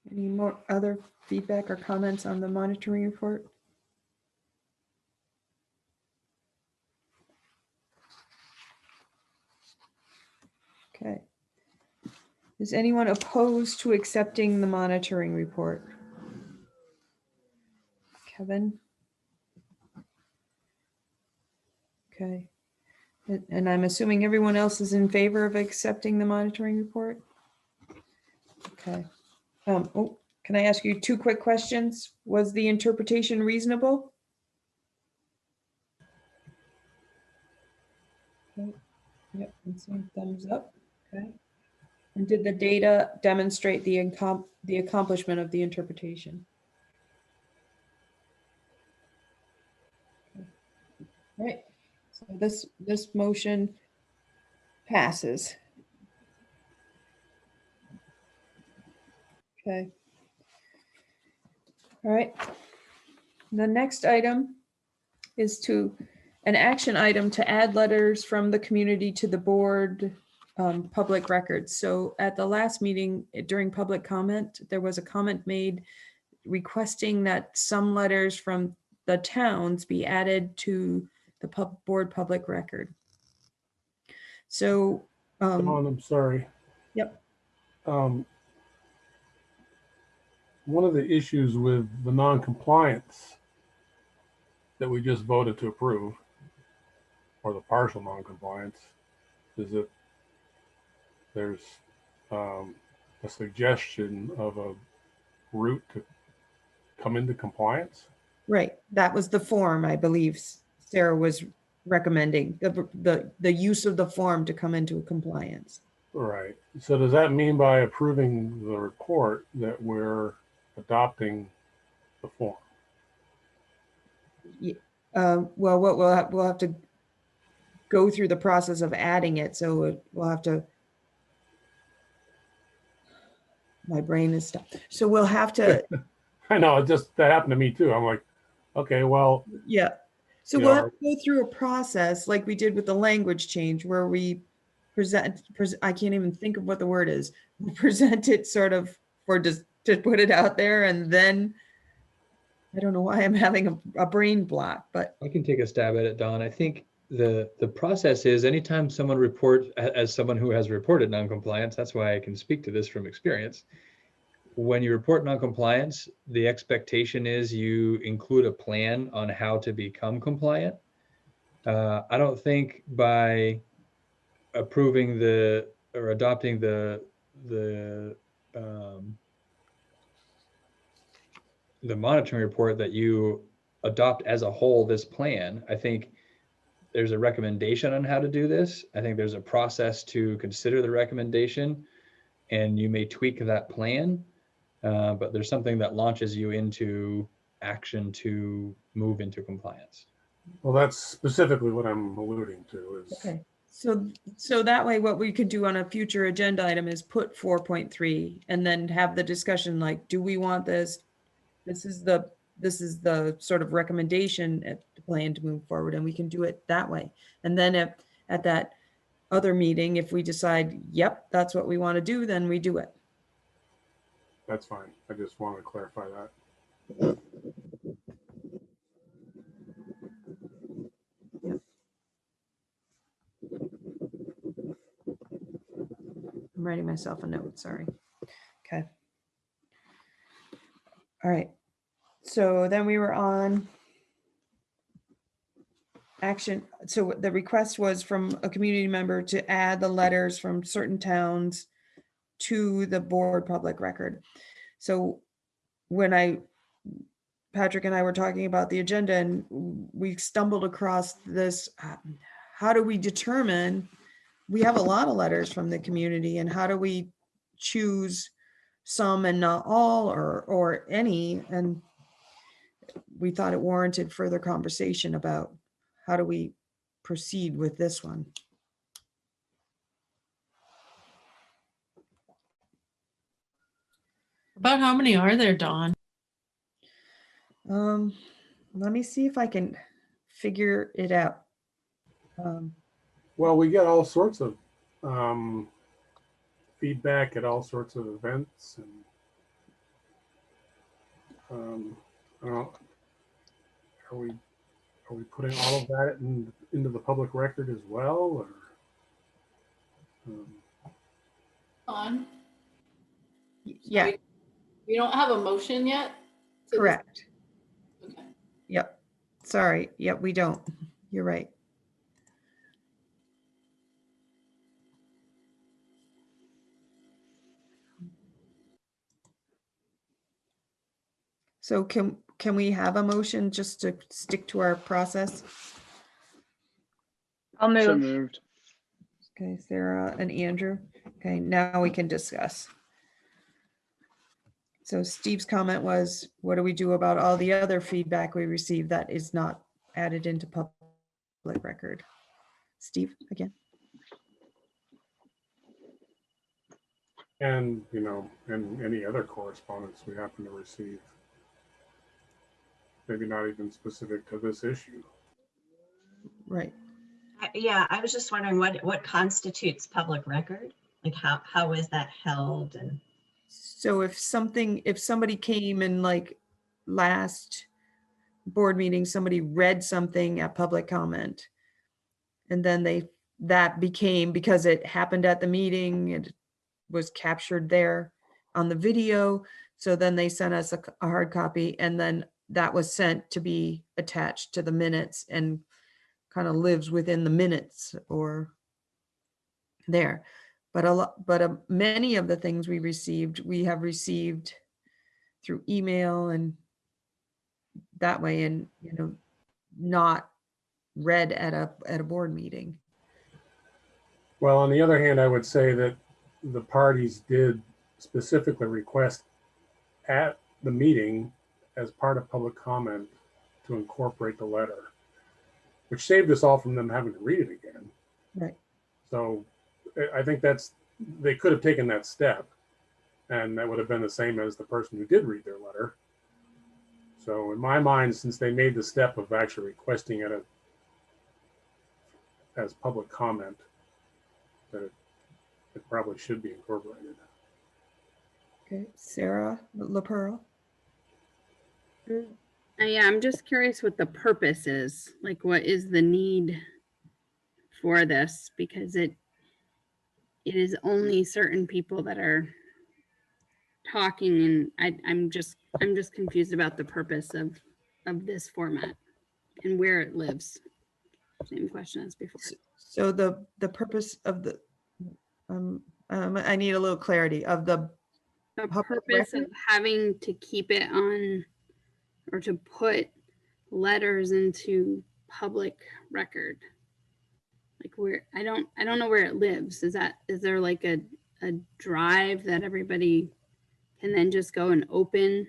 Any more other feedback or comments on the monitoring report? Okay. Is anyone opposed to accepting the monitoring report? Kevin? Okay. And I'm assuming everyone else is in favor of accepting the monitoring report? Okay. Oh, can I ask you 2 quick questions? Was the interpretation reasonable? Okay. Yep, and some thumbs up. Okay. And did the data demonstrate the accomplishment of the interpretation? Right. So this motion passes. Okay. All right. The next item is an action item to add letters from the community to the board public records. So at the last meeting during public comment, there was a comment made requesting that some letters from the towns be added to the board public record. So, Dawn, I'm sorry. Yep. One of the issues with the non-compliance that we just voted to approve, or the partial non-compliance, is that there's a suggestion of a route to come into compliance. Right, that was the form, I believe Sarah was recommending, the use of the form to come into compliance. Right. So does that mean by approving the report that we're adopting the form? Well, what we'll have to go through the process of adding it, so we'll have to. My brain is stuck. So we'll have to. I know, that happened to me too. I'm like, okay, well. Yeah. So we'll have to go through a process like we did with the language change where we present, I can't even think of what the word is. We present it sort of for just to put it out there, and then I don't know why I'm having a brain block, but I can take a stab at it, Don. I think the process is anytime someone reports, as someone who has reported noncompliance, that's why I can speak to this from experience. When you report noncompliance, the expectation is you include a plan on how to become compliant. I don't think by approving or adopting the monitoring report that you adopt as a whole this plan. I think there's a recommendation on how to do this. I think there's a process to consider the recommendation, and you may tweak that plan. But there's something that launches you into action to move into compliance. Well, that's specifically what I'm alluding to. Is okay. So that way, what we could do on a future agenda item is put 4.3 and then have the discussion like, do we want this? This is the sort of recommendation at the plan to move forward, and we can do it that way. And then at that other meeting, if we decide, yep, that's what we want to do, then we do it. That's fine. I just wanted to clarify that. Yep. I'm writing myself a note, sorry. Okay. All right. So then we were on action. So the request was from a community member to add the letters from certain towns to the board public record. So when Patrick and I were talking about the agenda and we stumbled across this, how do we determine, we have a lot of letters from the community, and how do we choose some and not all or any? And we thought it warranted further conversation about how do we proceed with this one. About how many are there, Dawn? Let me see if I can figure it out. Well, we get all sorts of feedback at all sorts of events, and are we putting all of that into the public record as well, or? On? Yeah. We don't have a motion yet? Correct. Okay. Yep. Sorry. Yep, we don't. You're right. So can we have a motion just to stick to our process? I'll move. So moved. Okay, Sarah and Andrew. Okay, now we can discuss. So Steve's comment was, what do we do about all the other feedback we received that is not added into public public record. Steve, again. And, you know, and any other correspondence we happen to receive. Maybe not even specific to this issue. Right. Yeah, I was just wondering what constitutes public record? Like how is that held? And So if somebody came and like last board meeting, somebody read something at public comment, and then that became, because it happened at the meeting, it was captured there on the video. So then they sent us a hard copy, and then that was sent to be attached to the minutes and kind of lives within the minutes or there. But many of the things we have received through email and that way, and not read at a board meeting. Well, on the other hand, I would say that the parties did specifically request at the meeting as part of public comment to incorporate the letter, which saved us all from them having to read it again. Right. So I think they could have taken that step, and that would have been the same as the person who did read their letter. So in my mind, since they made the step of actually requesting it as public comment, that it probably should be incorporated. Okay, Sarah LaPearl. Yeah, I'm just curious what the purpose is. Like, what is the need for this? Because it is only certain people that are talking, and I'm just confused about the purpose of this format and where it lives. Same question as before. So the purpose of the I need a little clarity of the purpose of having to keep it on, or to put letters into public record. Like, where I don't know where it lives. Is there like a drive that everybody can then just go and open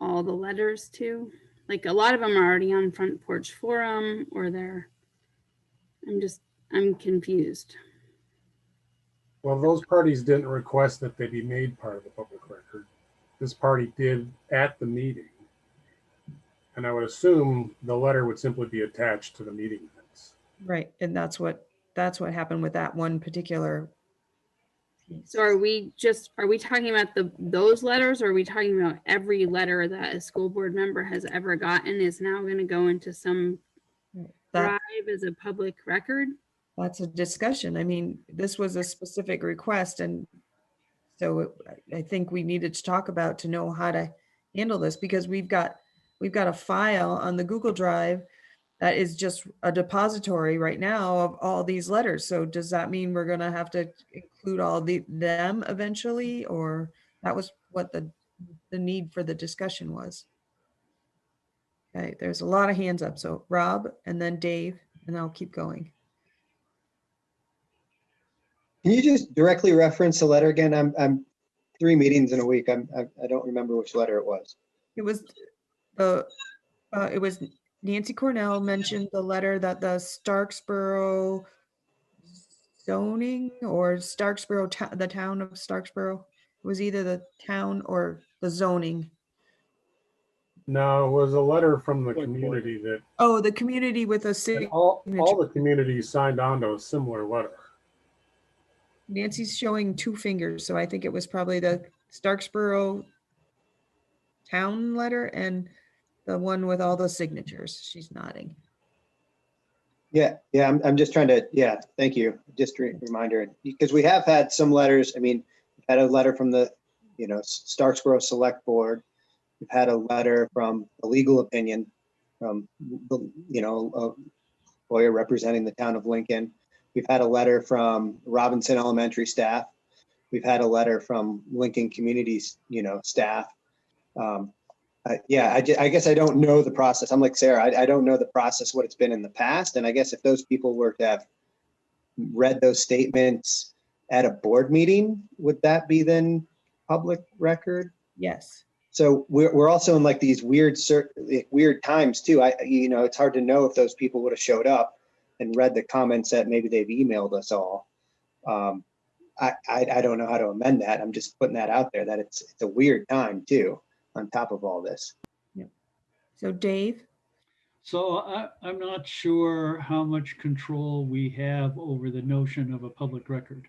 all the letters to? Like, a lot of them are already on Front Porch Forum, or I'm confused. Well, those parties didn't request that they be made part of the public record. This party did at the meeting. And I would assume the letter would simply be attached to the meeting minutes. Right, and that's what happened with that one particular piece. So are we talking about those letters, or are we talking about every letter that a school board member has ever gotten is now going to go into some drive as a public record? That's a discussion. I mean, this was a specific request, and so I think we needed to talk about to know how to handle this, because we've got a file on the Google Drive that is just a depository right now of all these letters. So does that mean we're going to have to include all them eventually, or that was what the need for the discussion was? Okay, there's a lot of hands up. So Rob, and then Dave, and I'll keep going. Can you just directly reference the letter again? I'm 3 meetings in a week. I don't remember which letter it was. It was Nancy Cornell mentioned the letter that the Starksboro zoning, or Starksboro, the town of Starksboro, it was either the town or the zoning. No, it was a letter from the community that. Oh, the community with a signature. All the communities signed on to a similar letter. Nancy's showing 2 fingers, so I think it was probably the Starksboro town letter and the one with all the signatures. She's nodding. Yeah, I'm just trying to, thank you. Just a reminder, because we have had some letters. I mean, we've had a letter from the, Starksboro Select Board. We've had a letter from a legal opinion from, a lawyer representing the town of Lincoln. We've had a letter from Robinson Elementary staff. We've had a letter from Lincoln Communities, staff. I guess I don't know the process. I'm like Sarah, I don't know the process, what it's been in the past. And I guess if those people were to have read those statements at a board meeting, would that be then public record? Yes. So we're also in like these weird times too. It's hard to know if those people would have showed up and read the comments that maybe they've emailed us all. I don't know how to amend that. I'm just putting that out there that it's a weird time too, on top of all this. Yep. So Dave? So I'm not sure how much control we have over the notion of a public record.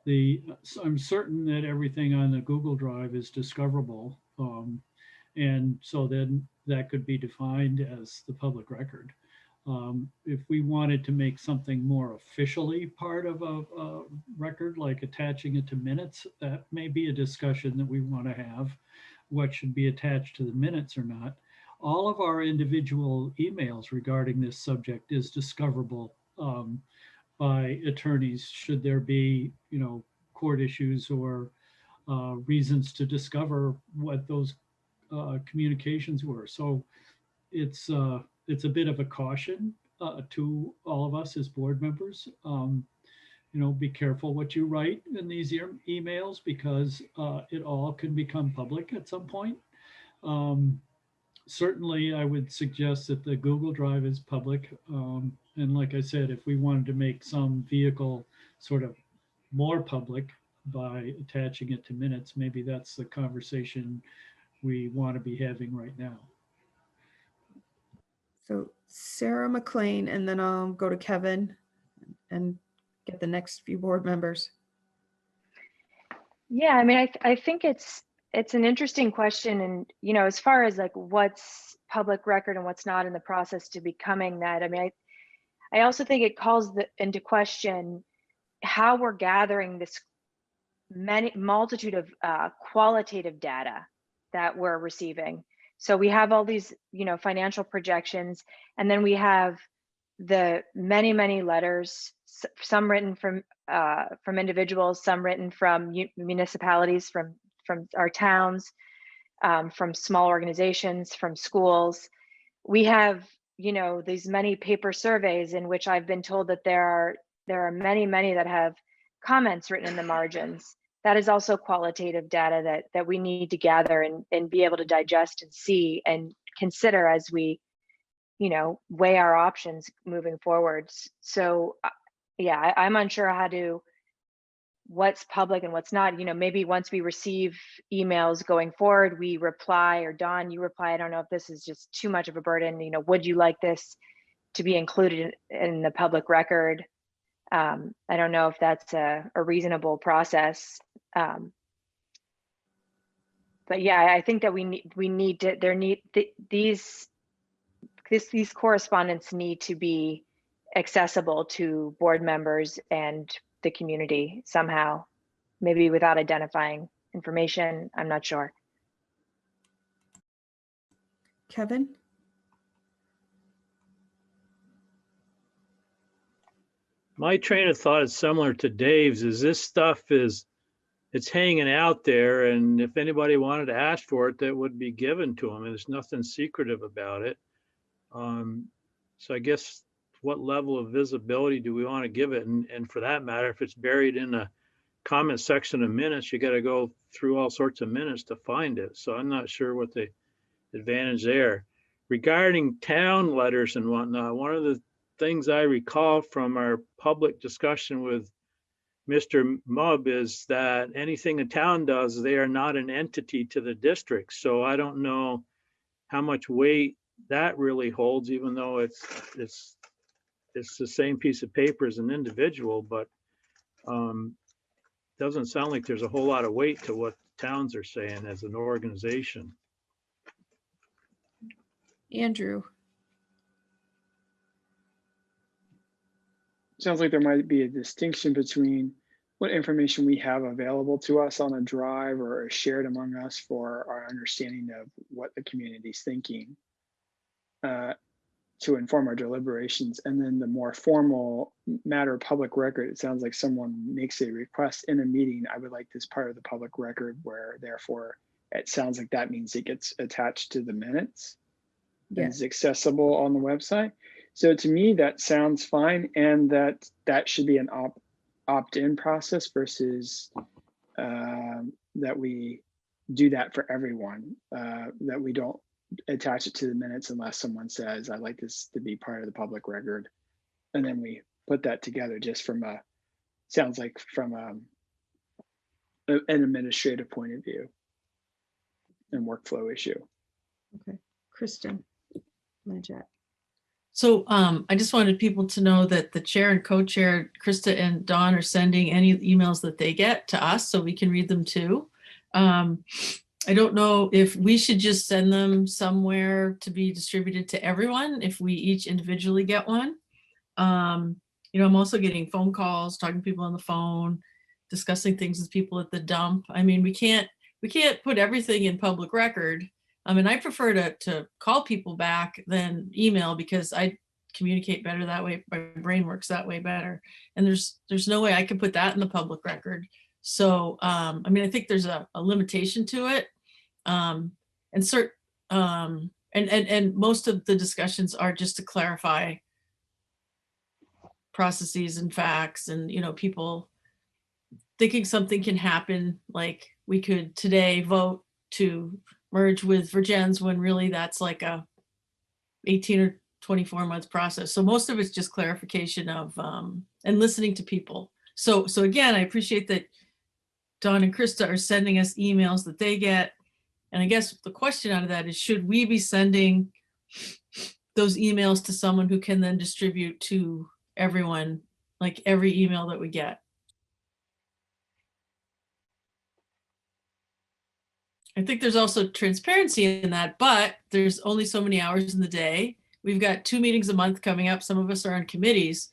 I'm certain that everything on the Google Drive is discoverable. And so then that could be defined as the public record. If we wanted to make something more officially part of a record, like attaching it to minutes, that may be a discussion that we want to have, what should be attached to the minutes or not. All of our individual emails regarding this subject is discoverable by attorneys should there be, court issues or reasons to discover what those communications were. So it's a bit of a caution to all of us as board members. Be careful what you write in these emails because it all can become public at some point. Certainly, I would suggest that the Google Drive is public. And like I said, if we wanted to make some vehicle sort of more public by attaching it to minutes, maybe that's the conversation we want to be having right now. So Sarah McLean, and then I'll go to Kevin and get the next few board members. Yeah, I mean, I think it's an interesting question. And, as far as like what's public record and what's not in the process to becoming that, I mean, I also think it calls into question how we're gathering this multitude of qualitative data that we're receiving. So we have all these, financial projections, and then we have the many, many letters, some written from individuals, some written from municipalities, from our towns, from small organizations, from schools. We have, these many paper surveys in which I've been told that there are many, many that have comments written in the margins. That is also qualitative data that we need to gather and be able to digest and see and consider as we, weigh our options moving forwards. So yeah, I'm unsure what's public and what's not. Maybe once we receive emails going forward, we reply, or Dawn, you reply. I don't know if this is just too much of a burden. Would you like this to be included in the public record? I don't know if that's a reasonable process. But yeah, I think that these correspondence need to be accessible to board members and the community somehow, maybe without identifying information. I'm not sure. Kevin? My train of thought is similar to Dave's. Is this stuff it's hanging out there, and if anybody wanted to ask for it, that would be given to them, and there's nothing secretive about it. So I guess what level of visibility do we want to give it? And for that matter, if it's buried in a comment section of minutes, you got to go through all sorts of minutes to find it. So I'm not sure what the advantage there. Regarding town letters and whatnot, one of the things I recall from our public discussion with Mr. Mubb is that anything a town does, they are not an entity to the district. So I don't know how much weight that really holds, even though it's the same piece of paper as an individual, but doesn't sound like there's a whole lot of weight to what towns are saying as an organization. Andrew? Sounds like there might be a distinction between what information we have available to us on a drive or shared among us for our understanding of what the community's thinking to inform our deliberations. And then the more formal matter of public record, it sounds like someone makes a request in a meeting. I would like this part of the public record, where therefore it sounds like that means it gets attached to the minutes. Yeah. And is accessible on the website. So to me, that sounds fine, and that should be an opt-in process versus that we do that for everyone, that we don't attach it to the minutes unless someone says, I'd like this to be part of the public record. And then we put that together just from sounds like from an administrative point of view and workflow issue. Okay, Kristen, Majette. So I just wanted people to know that the chair and co-chair, Krista and Dawn, are sending any emails that they get to us so we can read them too. I don't know if we should just send them somewhere to be distributed to everyone, if we each individually get one. You know, I'm also getting phone calls, talking to people on the phone, discussing things with people at the dump. I mean, we can't put everything in public record. I mean, I prefer to call people back than email because I communicate better that way. My brain works that way better. And there's no way I can put that in the public record. So, I mean, I think there's a limitation to it. And most of the discussions are just to clarify processes and facts, and, you know, people thinking something can happen, like we could today vote to merge with Virgins when really that's like a 18 or 24 month process. So most of it's just clarification of and listening to people. So again, I appreciate that Dawn and Krista are sending us emails that they get. And I guess the question out of that is, should we be sending those emails to someone who can then distribute to everyone, like every email that we get? I think there's also transparency in that, but there's only so many hours in the day. We've got 2 meetings a month coming up. Some of us are on committees.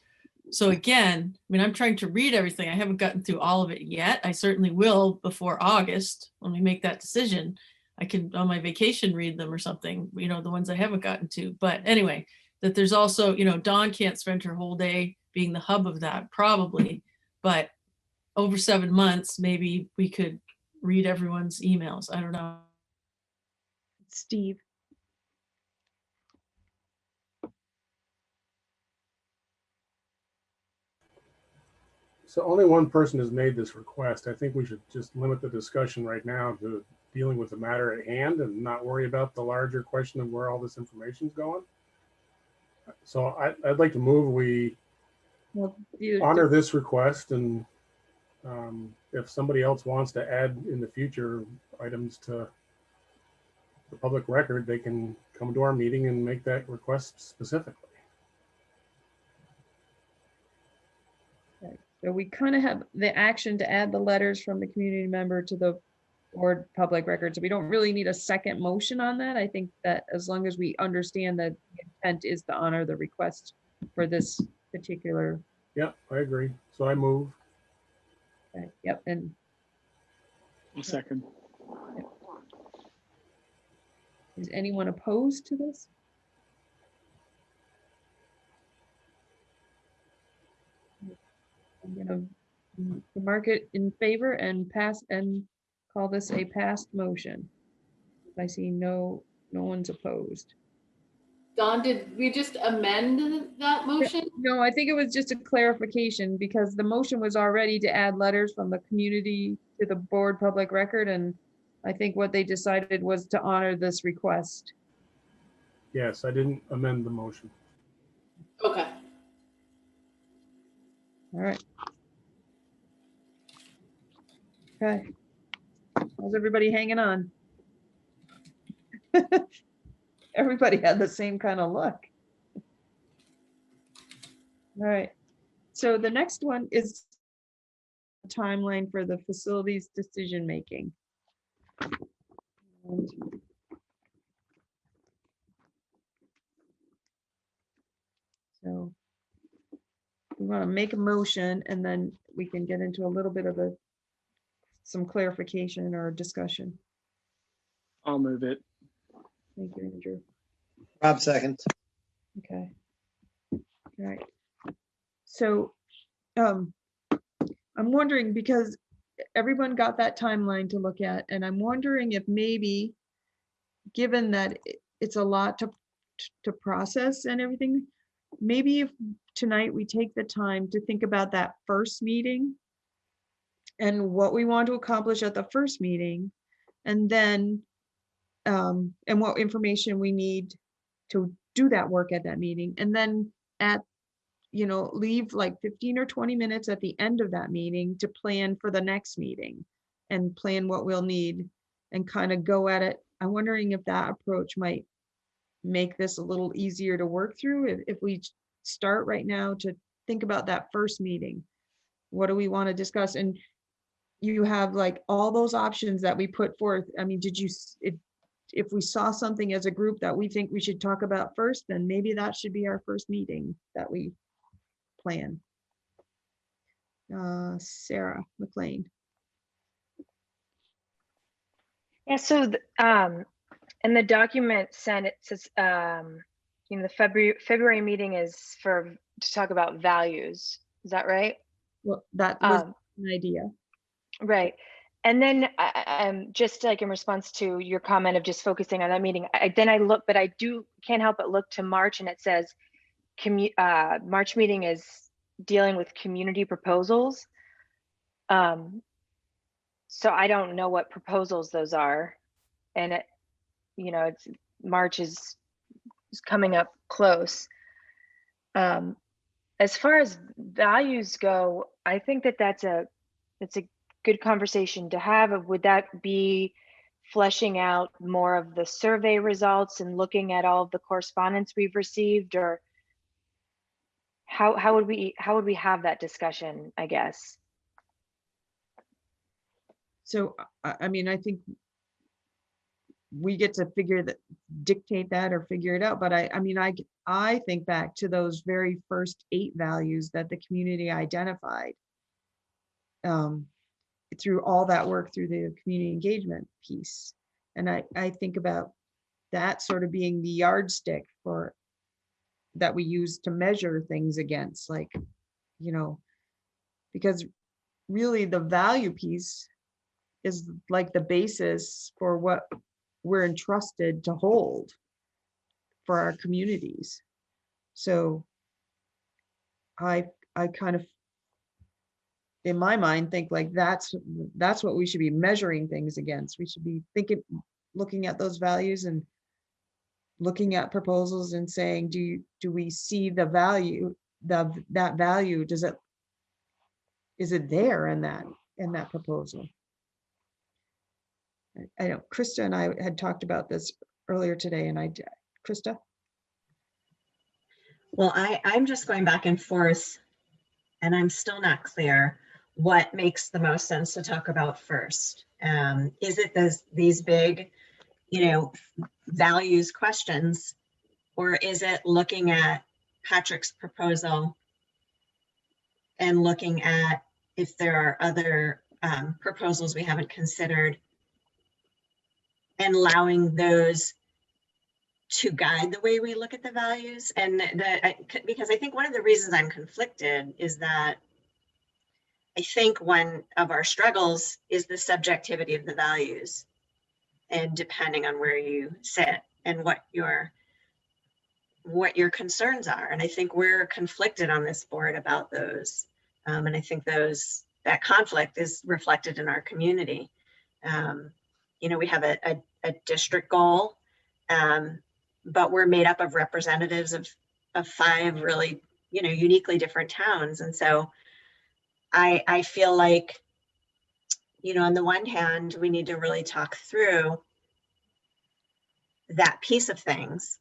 So again, I mean, I'm trying to read everything. I haven't gotten through all of it yet. I certainly will before August when we make that decision. I can on my vacation read them or something, you know, the ones I haven't gotten to. But anyway, that there's also, you know, Dawn can't spend her whole day being the hub of that probably, but over 7 months, maybe we could read everyone's emails. I don't know. Steve. So only one person has made this request. I think we should just limit the discussion right now to dealing with the matter at hand and not worry about the larger question of where all this information is going. So I'd like to move we honor this request, and if somebody else wants to add in the future items to the public record, they can come to our meeting and make that request specifically. So we kind of have the action to add the letters from the community member to the board public record. So we don't really need a second motion on that. I think that as long as we understand that the intent is to honor the request for this particular. Yeah, I agree. So I move. Okay, yep, and I'll second. Yep. Is anyone opposed to this? I'm gonna mark it in favor and pass and call this a passed motion. I see no one's opposed. Dawn, did we just amend that motion? No, I think it was just a clarification because the motion was already to add letters from the community to the board public record. And I think what they decided was to honor this request. Yes, I didn't amend the motion. Okay. All right. Okay. How's everybody hanging on? Everybody had the same kind of look. All right. So the next one is a timeline for the facilities decision making. So we want to make a motion and then we can get into a little bit of some clarification or discussion. I'll move it. Thank you, Andrew. Rob second. Okay. All right. So I'm wondering, because everyone got that timeline to look at, and I'm wondering if maybe, given that it's a lot to process and everything, maybe if tonight we take the time to think about that first meeting and what we want to accomplish at the first meeting, and then and what information we need to do that work at that meeting, and then leave like 15 or 20 minutes at the end of that meeting to plan for the next meeting and plan what we'll need and kind of go at it. I'm wondering if that approach might make this a little easier to work through if we start right now to think about that first meeting. What do we want to discuss? And you have like all those options that we put forth. I mean, if we saw something as a group that we think we should talk about first, then maybe that should be our first meeting that we plan. Sarah McLean. Yeah, so in the document sent, it says, the February meeting is to talk about values. Is that right? Well, that was an idea. Right. And then just like in response to your comment of just focusing on that meeting, then I look, but I can't help but look to March, and it says March meeting is dealing with community proposals. So I don't know what proposals those are. And March is coming up close. As far as values go, I think it's a good conversation to have. Would that be fleshing out more of the survey results and looking at all of the correspondence we've received, or how would we have that discussion, I guess? So, I mean, I think we get to dictate that or figure it out. But I think back to those very first 8 values that the community identified through all that work through the community engagement piece. And I think about that sort of being the yardstick that we use to measure things against, like, because really the value piece is like the basis for what we're entrusted to hold for our communities. So I kind of, in my mind, think like that's what we should be measuring things against. We should be looking at those values and looking at proposals and saying, do we see the value, that value, is it there in that proposal? I know Krista and I had talked about this earlier today, and Krista? Well, I'm just going back and forth, and I'm still not clear what makes the most sense to talk about first. Is it these big, values questions, or is it looking at Patrick's proposal and looking at if there are other proposals we haven't considered and allowing those to guide the way we look at the values? And because I think one of the reasons I'm conflicted is that I think one of our struggles is the subjectivity of the values, and depending on where you sit and what your concerns are. And I think we're conflicted on this board about those. And I think that conflict is reflected in our community. We have a district goal, but we're made up of representatives of 5 really, uniquely different towns. And so I feel like, on the one hand, we need to really talk through that piece of things.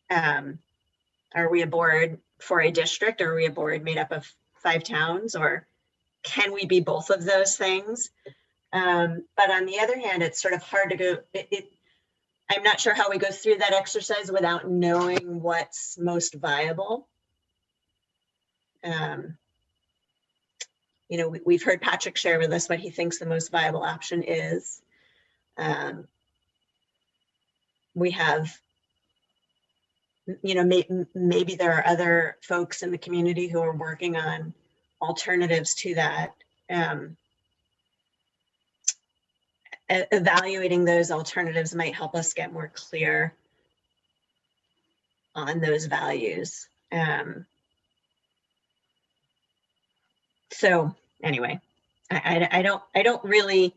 Are we a board for a district, or are we a board made up of 5 towns, or can we be both of those things? But on the other hand, it's sort of hard to go, I'm not sure how we go through that exercise without knowing what's most viable. We've heard Patrick share with us what he thinks the most viable option is. We have, maybe there are other folks in the community who are working on alternatives to that. Evaluating those alternatives might help us get more clear on those values. So anyway, I don't really,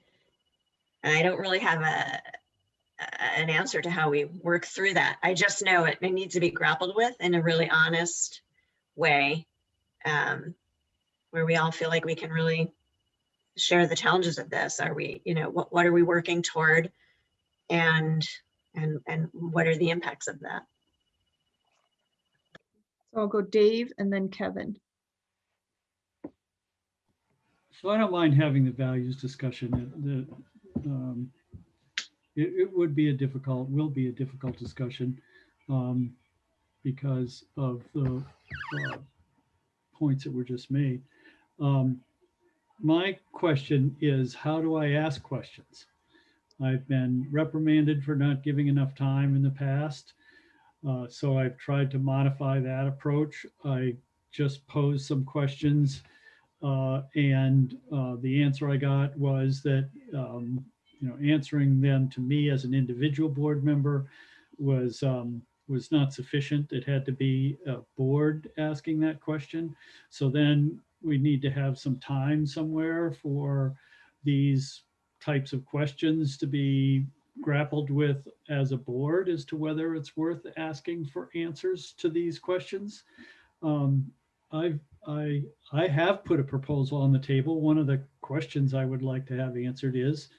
And I don't really have an answer to how we work through that. I just know it needs to be grappled with in a really honest way, where we all feel like we can really share the challenges of this. Are we, what are we working toward, and what are the impacts of that? So I'll go Dave and then Kevin. So I don't mind having the values discussion. It will be a difficult discussion because of the points that were just made. My question is, how do I ask questions? I've been reprimanded for not giving enough time in the past. So I've tried to modify that approach. I just posed some questions and the answer I got was that, answering them to me as an individual board member was not sufficient. It had to be a board asking that question. So then we need to have some time somewhere for these types of questions to be grappled with as a board as to whether it's worth asking for answers to these questions. I have put a proposal on the table. One of the questions I would like to have answered is,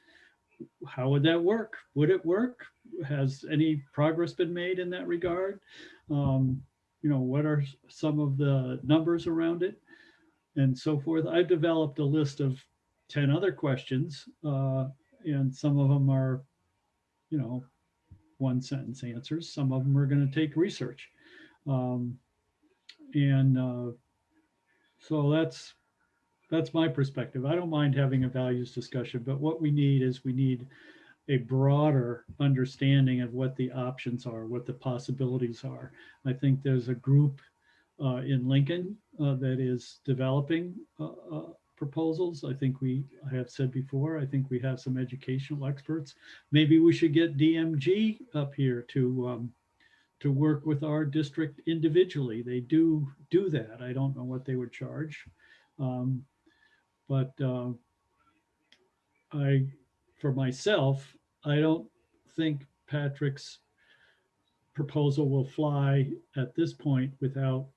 how would that work? Would it work? Has any progress been made in that regard? What are some of the numbers around it and so forth? I've developed a list of 10 other questions and some of them are, one sentence answers. Some of them are going to take research. So that's my perspective. I don't mind having a values discussion, but what we need is a broader understanding of what the options are, what the possibilities are. I think there's a group in Lincoln that is developing proposals. I have said before, I think we have some educational experts. Maybe we should get DMG up here to work with our district individually. They do that. I don't know what they would charge. But for myself, I don't think Patrick's proposal will fly at this point without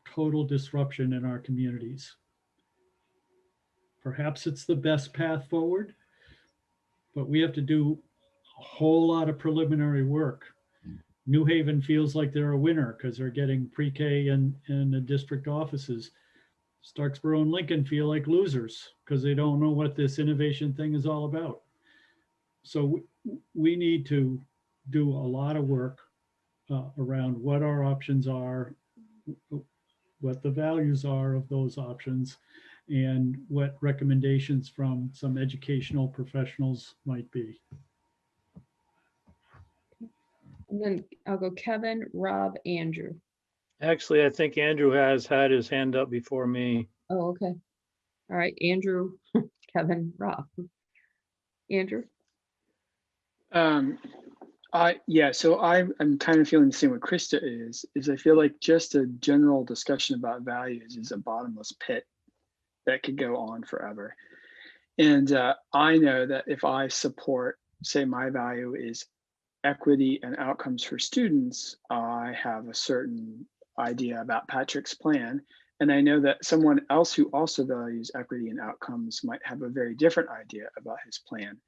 total disruption in our communities. Perhaps it's the best path forward, but we have to do a whole lot of preliminary work. New Haven feels like they're a winner because they're getting pre-K and the district offices. Starksboro and Lincoln feel like losers because they don't know what this innovation thing is all about. So we need to do a lot of work around what our options are, what the values are of those options, and what recommendations from some educational professionals might be. And then I'll go Kevin, Rob, Andrew. Actually, I think Andrew has had his hand up before me. Oh, okay. All right, Andrew, Kevin, Rob. Andrew? So I'm kind of feeling the same way Krista is I feel like just a general discussion about values is a bottomless pit that could go on forever. And I know that if I support, say my value is equity and outcomes for students, I have a certain idea about Patrick's plan. And I know that someone else who also values equity and outcomes might have a very different idea about his plan.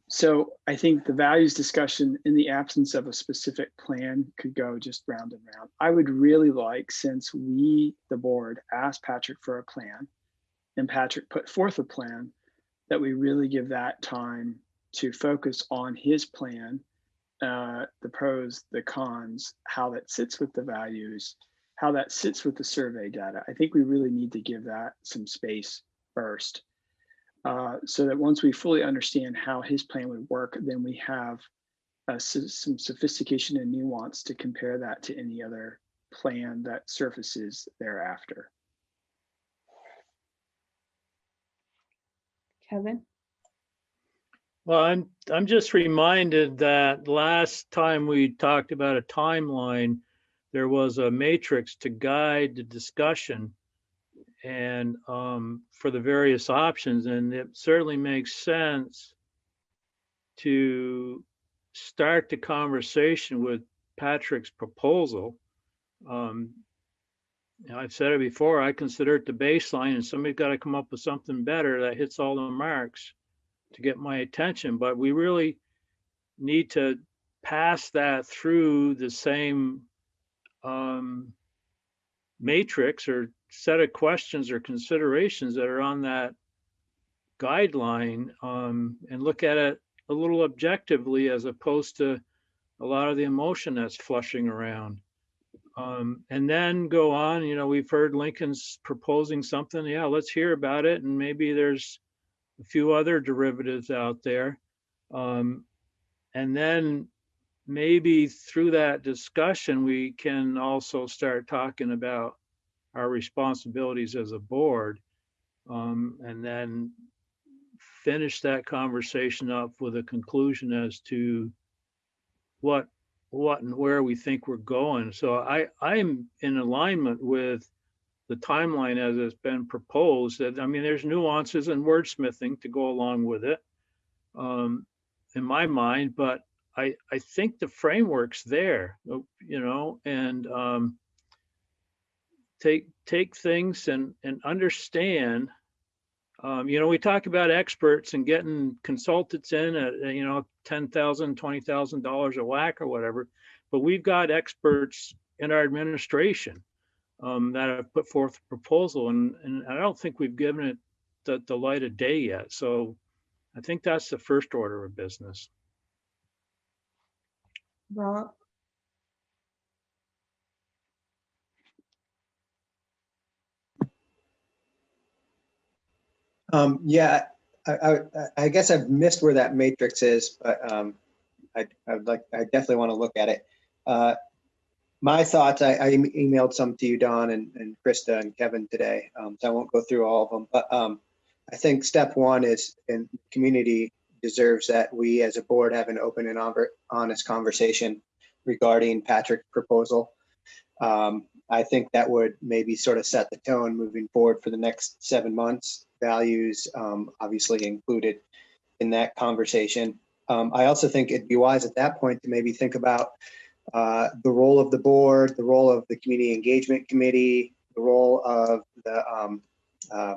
So I think the values discussion in the absence of a specific plan could go just round and round. I would really like, since we, the board, asked Patrick for a plan and Patrick put forth a plan, that we really give that time to focus on his plan, the pros, the cons, how that sits with the values, how that sits with the survey data. I think we really need to give that some space first. So that once we fully understand how his plan would work, then we have some sophistication and nuance to compare that to any other plan that surfaces thereafter. Kevin? Well, I'm just reminded that last time we talked about a timeline, there was a matrix to guide the discussion. and for the various options. And it certainly makes sense to start the conversation with Patrick's proposal. I've said it before, I consider it the baseline, and somebody's got to come up with something better that hits all the marks to get my attention. But we really need to pass that through the same matrix or set of questions or considerations that are on that guideline, and look at it a little objectively as opposed to a lot of the emotion that's flushing around. And then go on, we've heard Lincoln's proposing something. Yeah, let's hear about it. And maybe there's a few other derivatives out there. And then maybe through that discussion, we can also start talking about our responsibilities as a board, and then finish that conversation up with a conclusion as to what and where we think we're going. So I'm in alignment with the timeline as it's been proposed. That, I mean, there's nuances and wordsmithing to go along with it, in my mind, but I think the framework's there, and take things and understand. We talk about experts and getting consultants in at, $10,000, $20,000 a whack or whatever, but we've got experts in our administration that have put forth a proposal, and I don't think we've given it the light of day yet. So I think that's the first order of business. Rob? Yeah, I guess I've missed where that matrix is, but I definitely want to look at it. My thoughts, I emailed some to you, Don, and Krista and Kevin today, so I won't go through all of them. But I think step one is, and community deserves that we as a board have an open and honest conversation regarding Patrick's proposal. I think that would maybe sort of set the tone moving forward for the next 7 months. Values obviously included in that conversation. I also think it'd be wise at that point to maybe think about the role of the board, the role of the community engagement committee, the role of the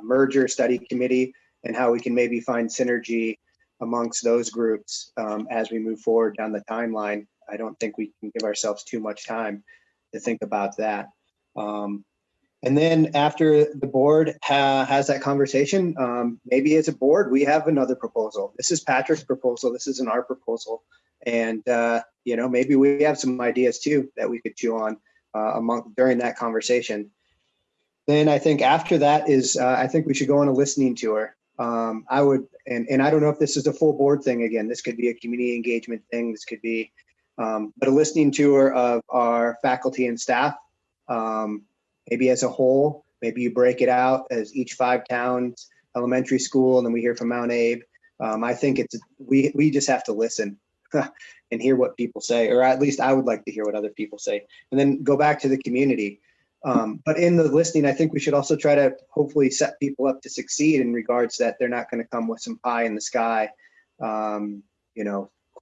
merger study committee, and how we can maybe find synergy amongst those groups as we move forward down the timeline. I don't think we can give ourselves too much time to think about that. And then after the board has that conversation, maybe as a board, we have another proposal. This is Patrick's proposal. This isn't our proposal. And, maybe we have some ideas too that we could chew on during that conversation. Then I think after that is, I think we should go on a listening tour. I would, and I don't know if this is a full board thing again. This could be a community engagement thing. This could be, but a listening tour of our faculty and staff. Maybe as a whole, maybe you break it out as each 5 towns, elementary school, and then we hear from Mount Abe. I think we just have to listen and hear what people say, or at least I would like to hear what other people say, and then go back to the community. But in the listening, I think we should also try to hopefully set people up to succeed in regards that they're not going to come with some pie in the sky, quote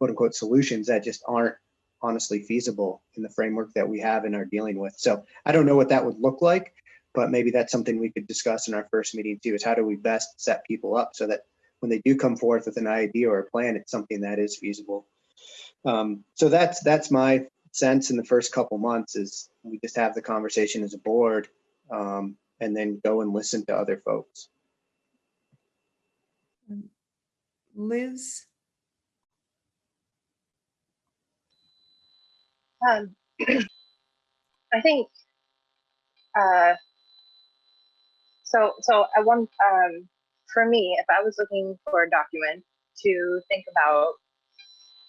unquote solutions that just aren't honestly feasible in the framework that we have and are dealing with. So I don't know what that would look like, but maybe that's something we could discuss in our first meeting too, is how do we best set people up so that when they do come forth with an idea or a plan, it's something that is feasible. So that's my sense in the first couple months, is we just have the conversation as a board, and then go and listen to other folks. Liz? I think so I want for me, if I was looking for a document to think about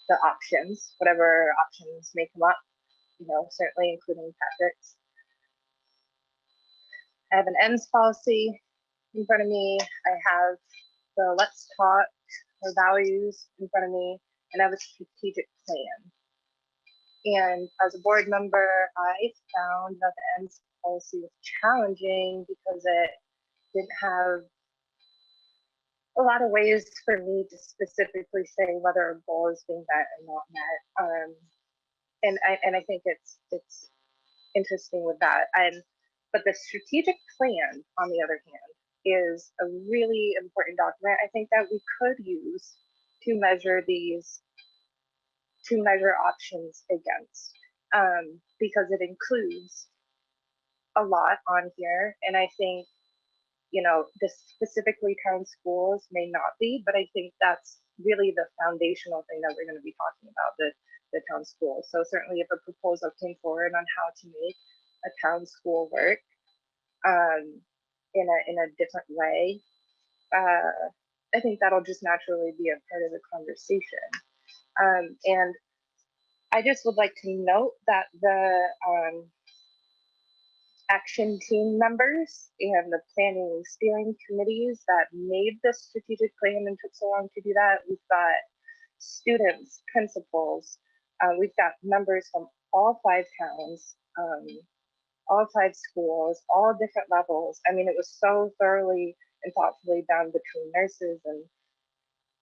the options, whatever options may come up, certainly including Patrick's. I have an ends policy in front of me. I have the let's talk or values in front of me, and I have a strategic plan. And as a board member, I found that the ends policy was challenging because it didn't have a lot of ways for me to specifically say whether a goal is being met or not met. And I think it's interesting with that. But the strategic plan, on the other hand, is a really important document. I think that we could use to measure options against, because it includes a lot on here. And I think, this specifically town schools may not be, but I think that's really the foundational thing that we're going to be talking about, the town schools. So certainly if a proposal came forward on how to make a town school work in a different way, I think that'll just naturally be a part of the conversation. And I just would like to note that the action team members and the planning steering committees that made this strategic plan and took so long to do that, we've got students, principals, we've got members from all 5 towns, all 5 schools, all different levels. I mean, it was so thoroughly and thoughtfully done between nurses. And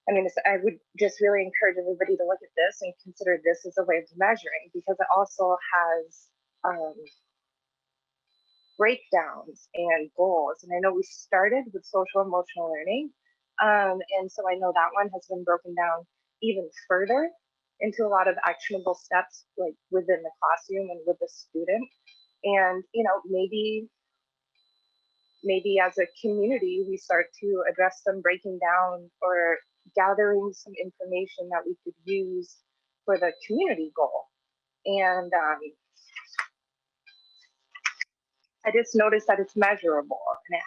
I mean, I would just really encourage everybody to look at this and consider this as a way of measuring, because it also has breakdowns and goals. And I know we started with social emotional learning. And so I know that one has been broken down even further into a lot of actionable steps, like within the classroom and with the student. And, maybe as a community, we start to address some breaking down or gathering some information that we could use for the community goal. And I just noticed that it's measurable, and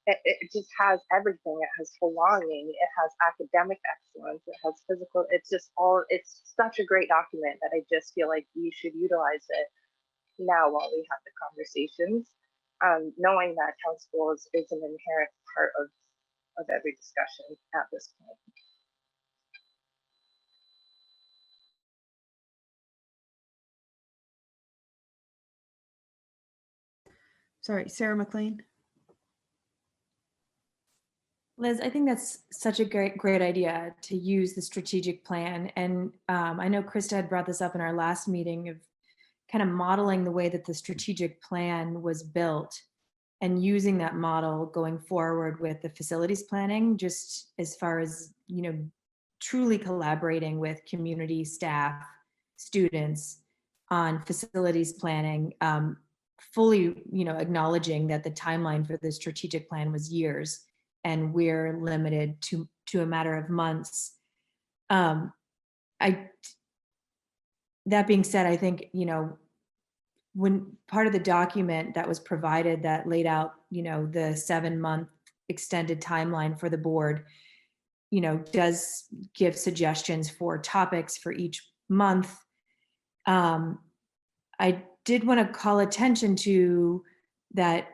it just has everything. It has belonging, it has academic excellence, it has physical, it's such a great document that I just feel like we should utilize it now while we have the conversations, knowing that town schools is an inherent part of every discussion at this point. Sorry, Sarah McLean. Liz, I think that's such a great idea to use the strategic plan. And I know Krista had brought this up in our last meeting of kind of modeling the way that the strategic plan was built and using that model going forward with the facilities planning, just as far as, truly collaborating with community staff, students on facilities planning, fully, acknowledging that the timeline for the strategic plan was years and we're limited to a matter of months. That being said, I think, when part of the document that was provided that laid out, the 7-month extended timeline for the board, does give suggestions for topics for each month. I did want to call attention to that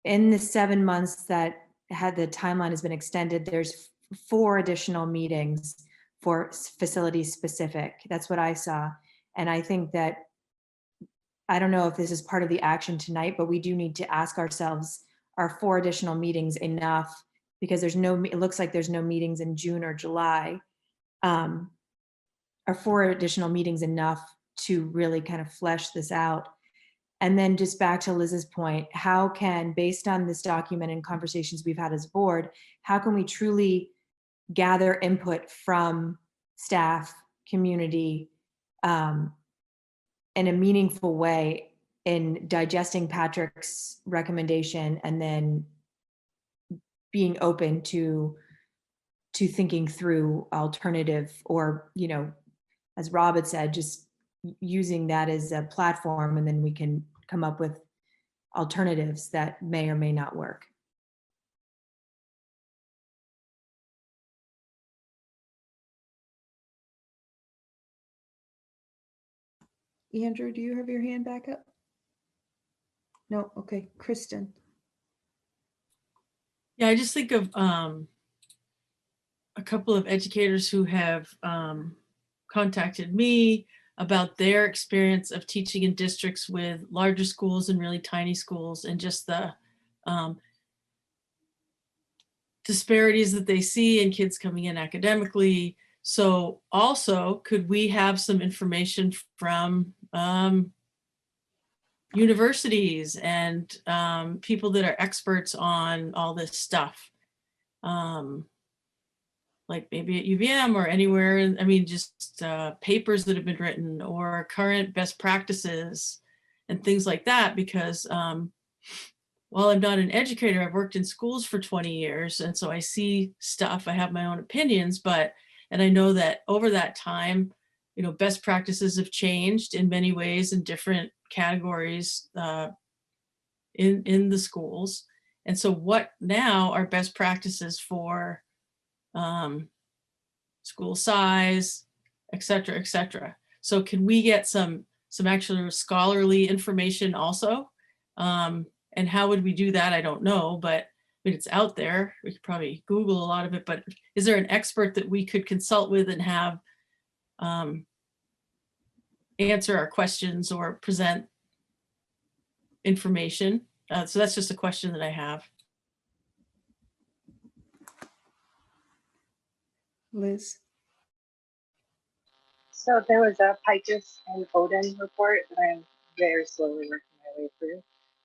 in the 7 months that the timeline has been extended, there's 4 additional meetings for facilities specific. That's what I saw. And I think that, I don't know if this is part of the action tonight, but we do need to ask ourselves, are 4 additional meetings enough? Because it looks like there's no meetings in June or July. Are 4 additional meetings enough to really kind of flesh this out? And then just back to Liz's point, how can, based on this document and conversations we've had as a board, how can we truly gather input from staff, community, in a meaningful way in digesting Patrick's recommendation and then being open to thinking through alternative, or, as Rob had said, just using that as a platform, and then we can come up with alternatives that may or may not work. Andrew, do you have your hand back up? No, okay, Kristen. Yeah, I just think of a couple of educators who have contacted me about their experience of teaching in districts with larger schools and really tiny schools, and just the disparities that they see in kids coming in academically. So also, could we have some information from universities and people that are experts on all this stuff? Like maybe at UVM or anywhere, I mean, just papers that have been written or current best practices and things like that, because while I'm not an educator, I've worked in schools for 20 years. And so I see stuff, I have my own opinions, and I know that over that time, you know, best practices have changed in many ways in different categories in the schools. And so what now are best practices for school size, et cetera, et cetera. So can we get some actual scholarly information also? And how would we do that? I don't know, but I mean, it's out there. We could probably Google a lot of it, but is there an expert that we could consult with and have answer our questions or present information? So that's just a question that I have. Liz? So there was a Picus and Odin report that I'm very slowly working my way through,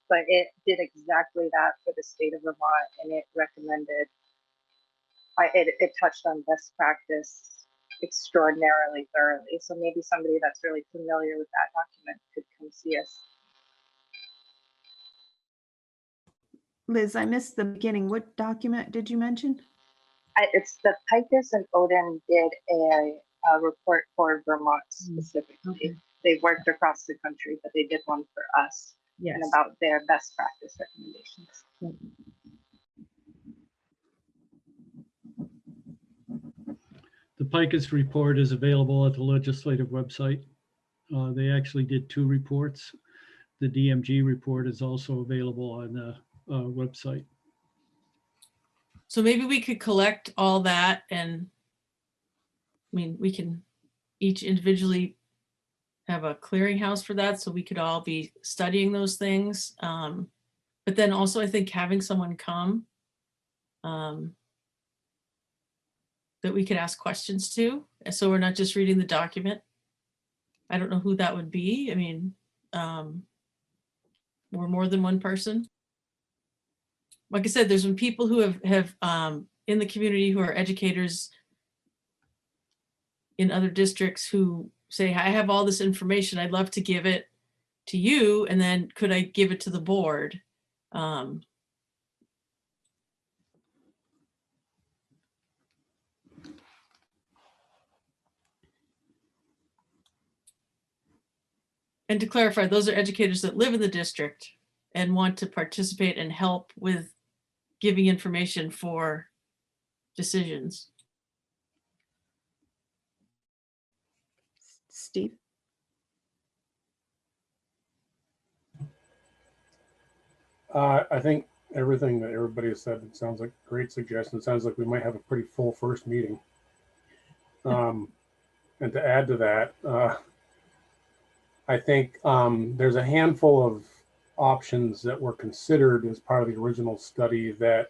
but it did exactly that for the state of Vermont, and it recommended, it touched on best practice extraordinarily thoroughly. So maybe somebody that's really familiar with that document could come see us. Liz, I missed the beginning. What document did you mention? It's the Picus and Odin did a report for Vermont specifically. Okay. They worked across the country, but they did one for us and about their best practice recommendations. The Picus report is available at the legislative website. They actually did 2 reports. The DMG report is also available on the website. So maybe we could collect all that, and I mean, we can each individually have a clearinghouse for that, so we could all be studying those things. But then also I think having someone come that we could ask questions to, so we're not just reading the document. I don't know who that would be. I mean, we're more than one person. Like I said, there's been people who have in the community who are educators in other districts who say, I have all this information, I'd love to give it to you, and then could I give it to the board? And to clarify, those are educators that live in the district and want to participate and help with giving information for decisions. Steve? I think everything that everybody has said, it sounds like great suggestions. Sounds like we might have a pretty full first meeting. And to add to that, I think there's a handful of options that were considered as part of the original study that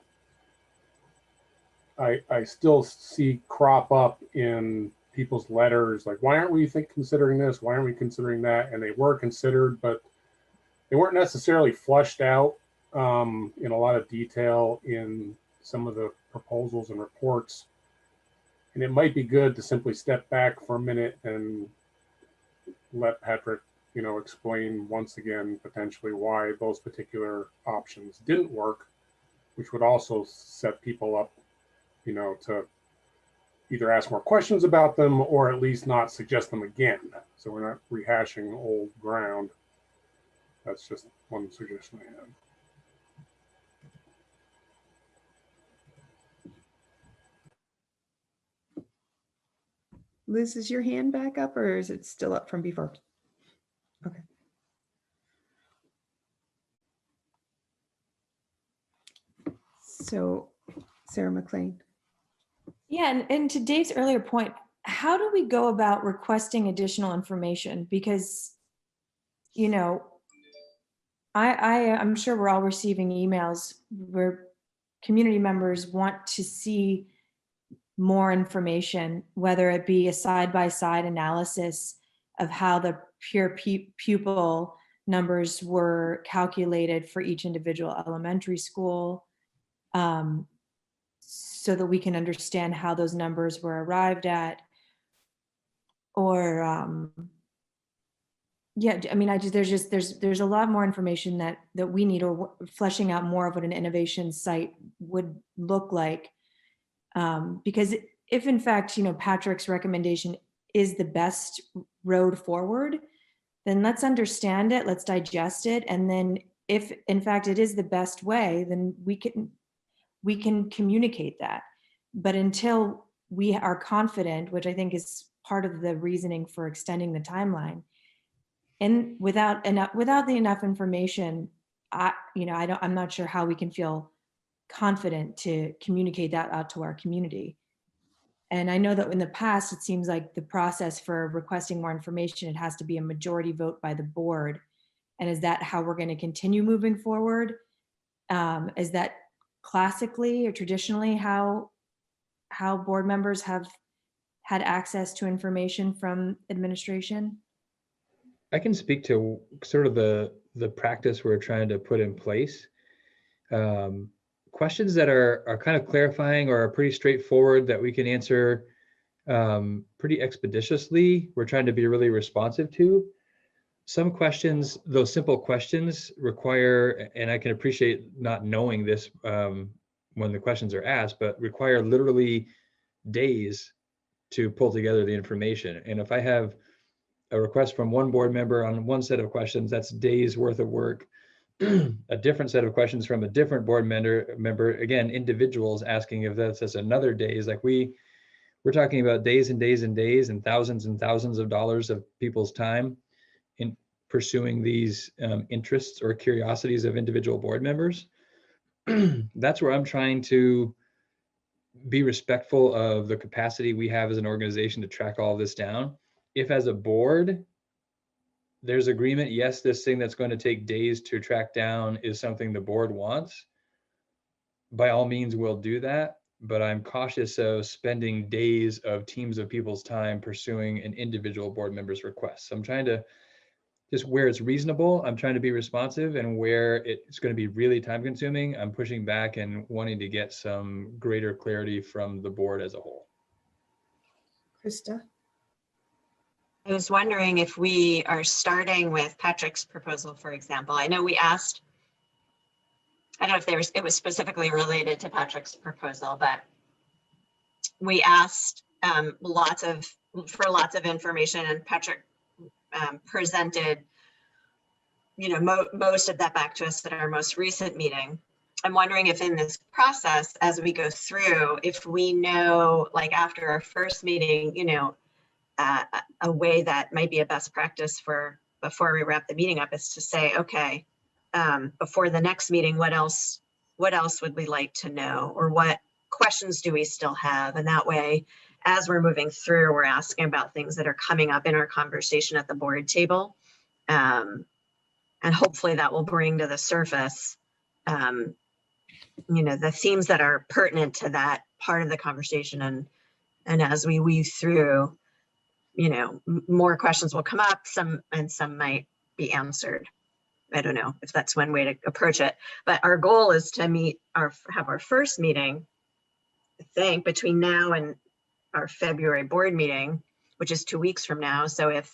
I still see crop up in people's letters, like, why aren't we considering this? Why aren't we considering that? And they were considered, but they weren't necessarily fleshed out in a lot of detail in some of the proposals and reports. And it might be good to simply step back for a minute and let Patrick, you know, explain once again potentially why those particular options didn't work, which would also set people up, you know, to either ask more questions about them or at least not suggest them again. So we're not rehashing old ground. That's just one suggestion I have. Liz, is your hand back up or is it still up from before? Okay. So, Sarah McLean. Yeah, and to Dave's earlier point, how do we go about requesting additional information? Because, you know, I'm sure we're all receiving emails where community members want to see more information, whether it be a side-by-side analysis of how the peer pupil numbers were calculated for each individual elementary school, so that we can understand how those numbers were arrived at. Or yeah, I mean, there's a lot more information that we need, or fleshing out more of what an innovation site would look like. Because if in fact, Patrick's recommendation is the best road forward, then let's understand it, let's digest it. And then if in fact it is the best way, then we can communicate that. But until we are confident, which I think is part of the reasoning for extending the timeline, and without the enough information, I'm not sure how we can feel confident to communicate that out to our community. And I know that in the past, it seems like the process for requesting more information, it has to be a majority vote by the board. And is that how we're going to continue moving forward? Is that classically or traditionally how board members have had access to information from administration? I can speak to sort of the practice we're trying to put in place. Questions that are kind of clarifying or are pretty straightforward that we can answer pretty expeditiously, we're trying to be really responsive to. Some questions, those simple questions require, and I can appreciate not knowing this when the questions are asked, but require literally days to pull together the information. And if I have a request from one board member on one set of questions, that's days worth of work. A different set of questions from a different board member, again, individuals asking if that's another days. Like we're talking about days and days and days and thousands of dollars of people's time in pursuing these interests or curiosities of individual board members. That's where I'm trying to be respectful of the capacity we have as an organization to track all this down. If as a board, there's agreement, yes, this thing that's going to take days to track down is something the board wants, by all means, we'll do that. But I'm cautious of spending days of teams of people's time pursuing an individual board member's request. So I'm trying to, just where it's reasonable, I'm trying to be responsive, and where it's going to be really time consuming, I'm pushing back and wanting to get some greater clarity from the board as a whole. Krista? I was wondering if we are starting with Patrick's proposal, for example. I know we asked, I don't know if it was specifically related to Patrick's proposal, but we asked lots of information, and Patrick presented, most of that back to us at our most recent meeting. I'm wondering if in this process, as we go through, if we know, like after our first meeting, a way that might be a best practice for before we wrap the meeting up is to say, okay, before the next meeting, what else would we like to know, or what questions do we still have? And that way, as we're moving through, we're asking about things that are coming up in our conversation at the board table. And hopefully that will bring to the surface, the themes that are pertinent to that part of the conversation. And as we weave through, more questions will come up, some might be answered. I don't know if that's one way to approach it, but our goal is to have our first meeting, I think, between now and our February board meeting, which is 2 weeks from now. So if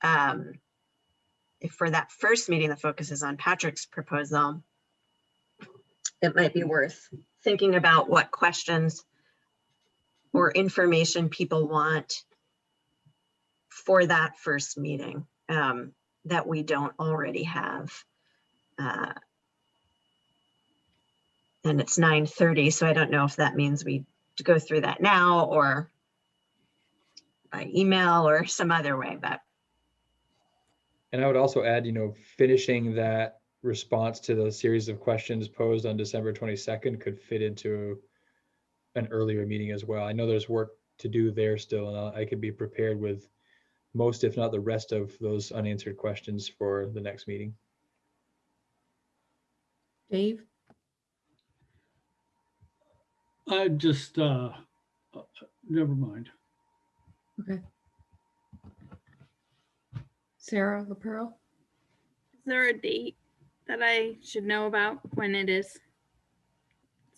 for that first meeting, the focus is on Patrick's proposal, it might be worth thinking about what questions or information people want for that first meeting that we don't already have. And it's 9:30, so I don't know if that means we go through that now or by email or some other way, but. And I would also add, finishing that response to the series of questions posed on December 22nd could fit into an earlier meeting as well. I know there's work to do there still, and I could be prepared with most, if not the rest of those unanswered questions for the next meeting. Dave? I just, never mind. Okay. Sarah LaPearl? Is there a date that I should know about when it is?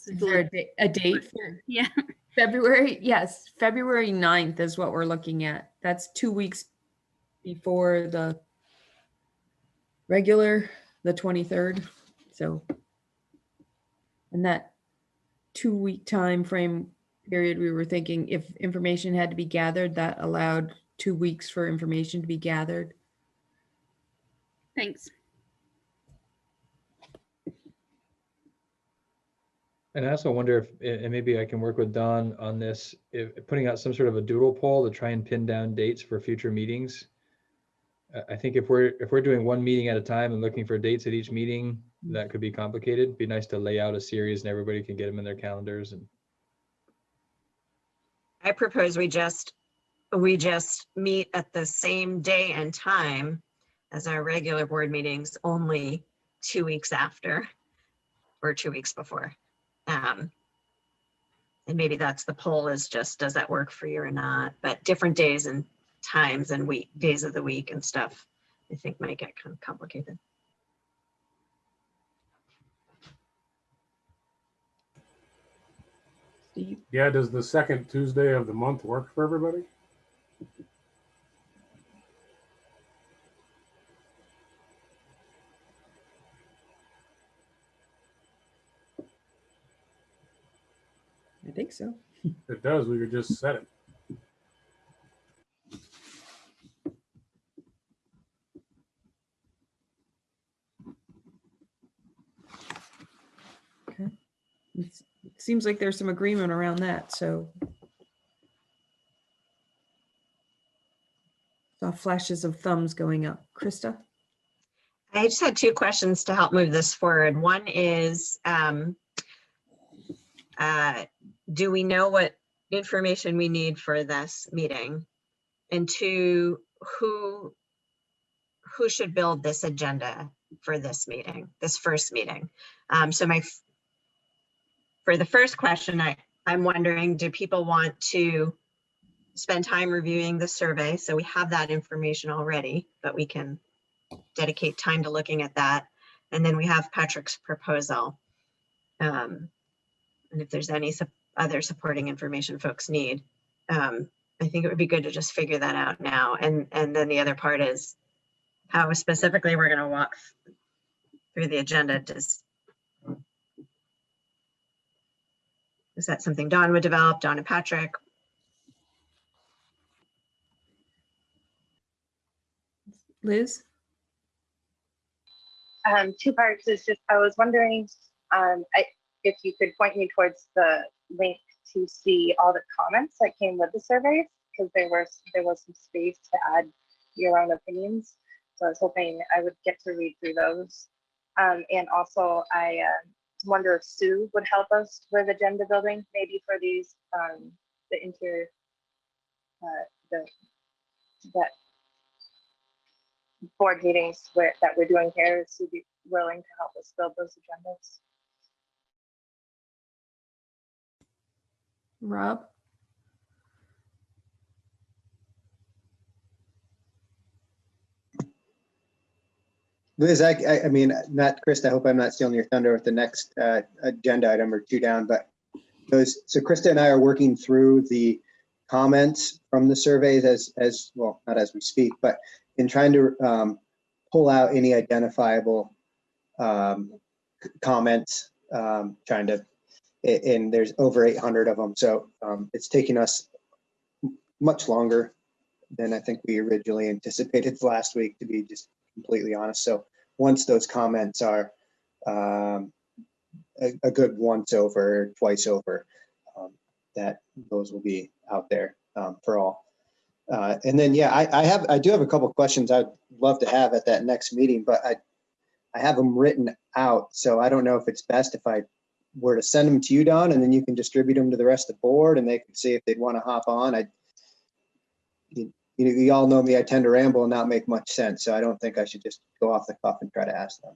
Is there a date for Yeah. February? Yes, February 9th is what we're looking at. That's 2 weeks before the regular, the 23rd. So, in that 2 week time frame period, we were thinking if information had to be gathered, that allowed 2 weeks for information to be gathered. Thanks. And I also wonder if, and maybe I can work with Don on this, if putting out some sort of a doodle poll to try and pin down dates for future meetings. I think if we're doing one meeting at a time and looking for dates at each meeting, that could be complicated. It'd be nice to lay out a series and everybody can get them in their calendars. And I propose we just meet at the same day and time as our regular board meetings, only 2 weeks after or 2 weeks before. And maybe that's the poll, is just, does that work for you or not? But different days and times and days of the week and stuff, I think might get kind of complicated. Steve? Yeah, does the second Tuesday of the month work for everybody? I think so. It does, we could just set it. Okay. It seems like there's some agreement around that, so. Saw flashes of thumbs going up. Krista? I just had 2 questions to help move this forward. One is, do we know what information we need for this meeting? And 2, who should build this agenda for this meeting, this first meeting? So for the first question, I'm wondering, do people want to spend time reviewing the survey? So we have that information already, but we can dedicate time to looking at that. And then we have Patrick's proposal. And if there's any other supporting information folks need, I think it would be good to just figure that out now. And then the other part is how specifically we're going to walk through the agenda. Is that something Dawn would develop, Dawn and Patrick? Liz? 2 parts is just, I was wondering if you could point me towards the link to see all the comments that came with the surveys, because there was some space to add your own opinions. So I was hoping I would get to read through those. And also I wonder if Sue would help us with agenda building, maybe for these, that board meetings that we're doing here. Is Sue be willing to help us build those agendas? Rob? Liz, I mean, not Krista, I hope I'm not stealing your thunder with the next agenda item or 2 down, but so Krista and I are working through the comments from the surveys as well, not as we speak, but in trying to pull out any identifiable comments, trying to, and there's over 800 of them. So it's taking us much longer than I think we originally anticipated last week, to be just completely honest. So once those comments are a good once over, twice over, that those will be out there for all. And then, yeah, I do have a couple of questions I'd love to have at that next meeting, but I have them written out. So I don't know if it's best if I were to send them to you, Don, and then you can distribute them to the rest of the board and they can see if they'd want to hop on. You all know me, I tend to ramble and not make much sense. So I don't think I should just go off the cuff and try to ask them.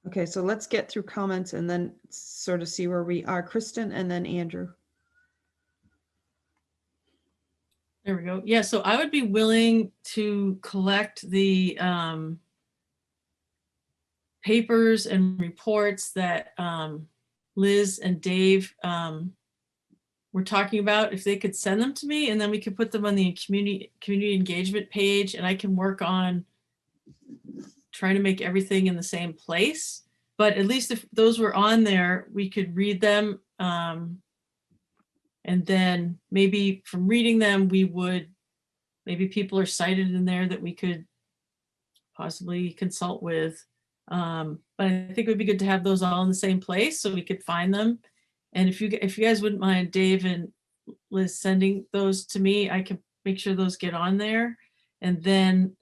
Okay, so let's get through comments and then sort of see where we are. Kristen and then Andrew. There we go. Yeah, so I would be willing to collect the papers and reports that Liz and Dave were talking about, if they could send them to me, and then we could put them on the community engagement page, and I can work on trying to make everything in the same place. But at least if those were on there, we could read them. And then maybe from reading them, maybe people are cited in there that we could possibly consult with. But I think it would be good to have those all in the same place so we could find them. And if you guys wouldn't mind, Dave and Liz, sending those to me, I can make sure those get on there. And then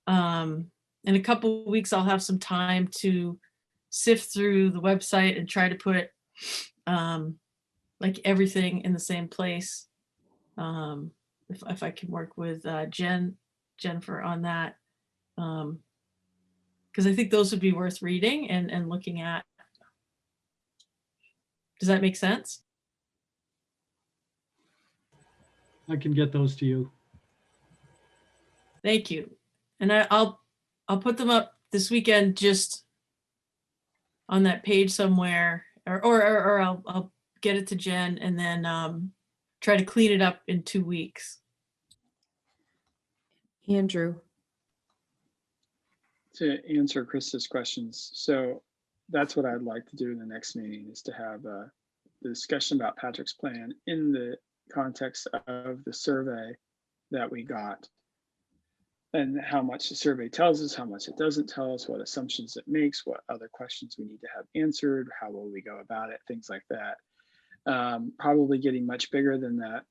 in a couple of weeks, I'll have some time to sift through the website and try to put like everything in the same place. If I can work with Jennifer on that. Because I think those would be worth reading and looking at. Does that make sense? I can get those to you. Thank you. And I'll put them up this weekend just on that page somewhere, or I'll get it to Jen and then try to clean it up in 2 weeks. Andrew. To answer Krista's questions, so that's what I'd like to do in the next meeting, is to have a discussion about Patrick's plan in the context of the survey that we got, and how much the survey tells us, how much it doesn't tell us, what assumptions it makes, what other questions we need to have answered, how will we go about it, things like that. Probably getting much bigger than that.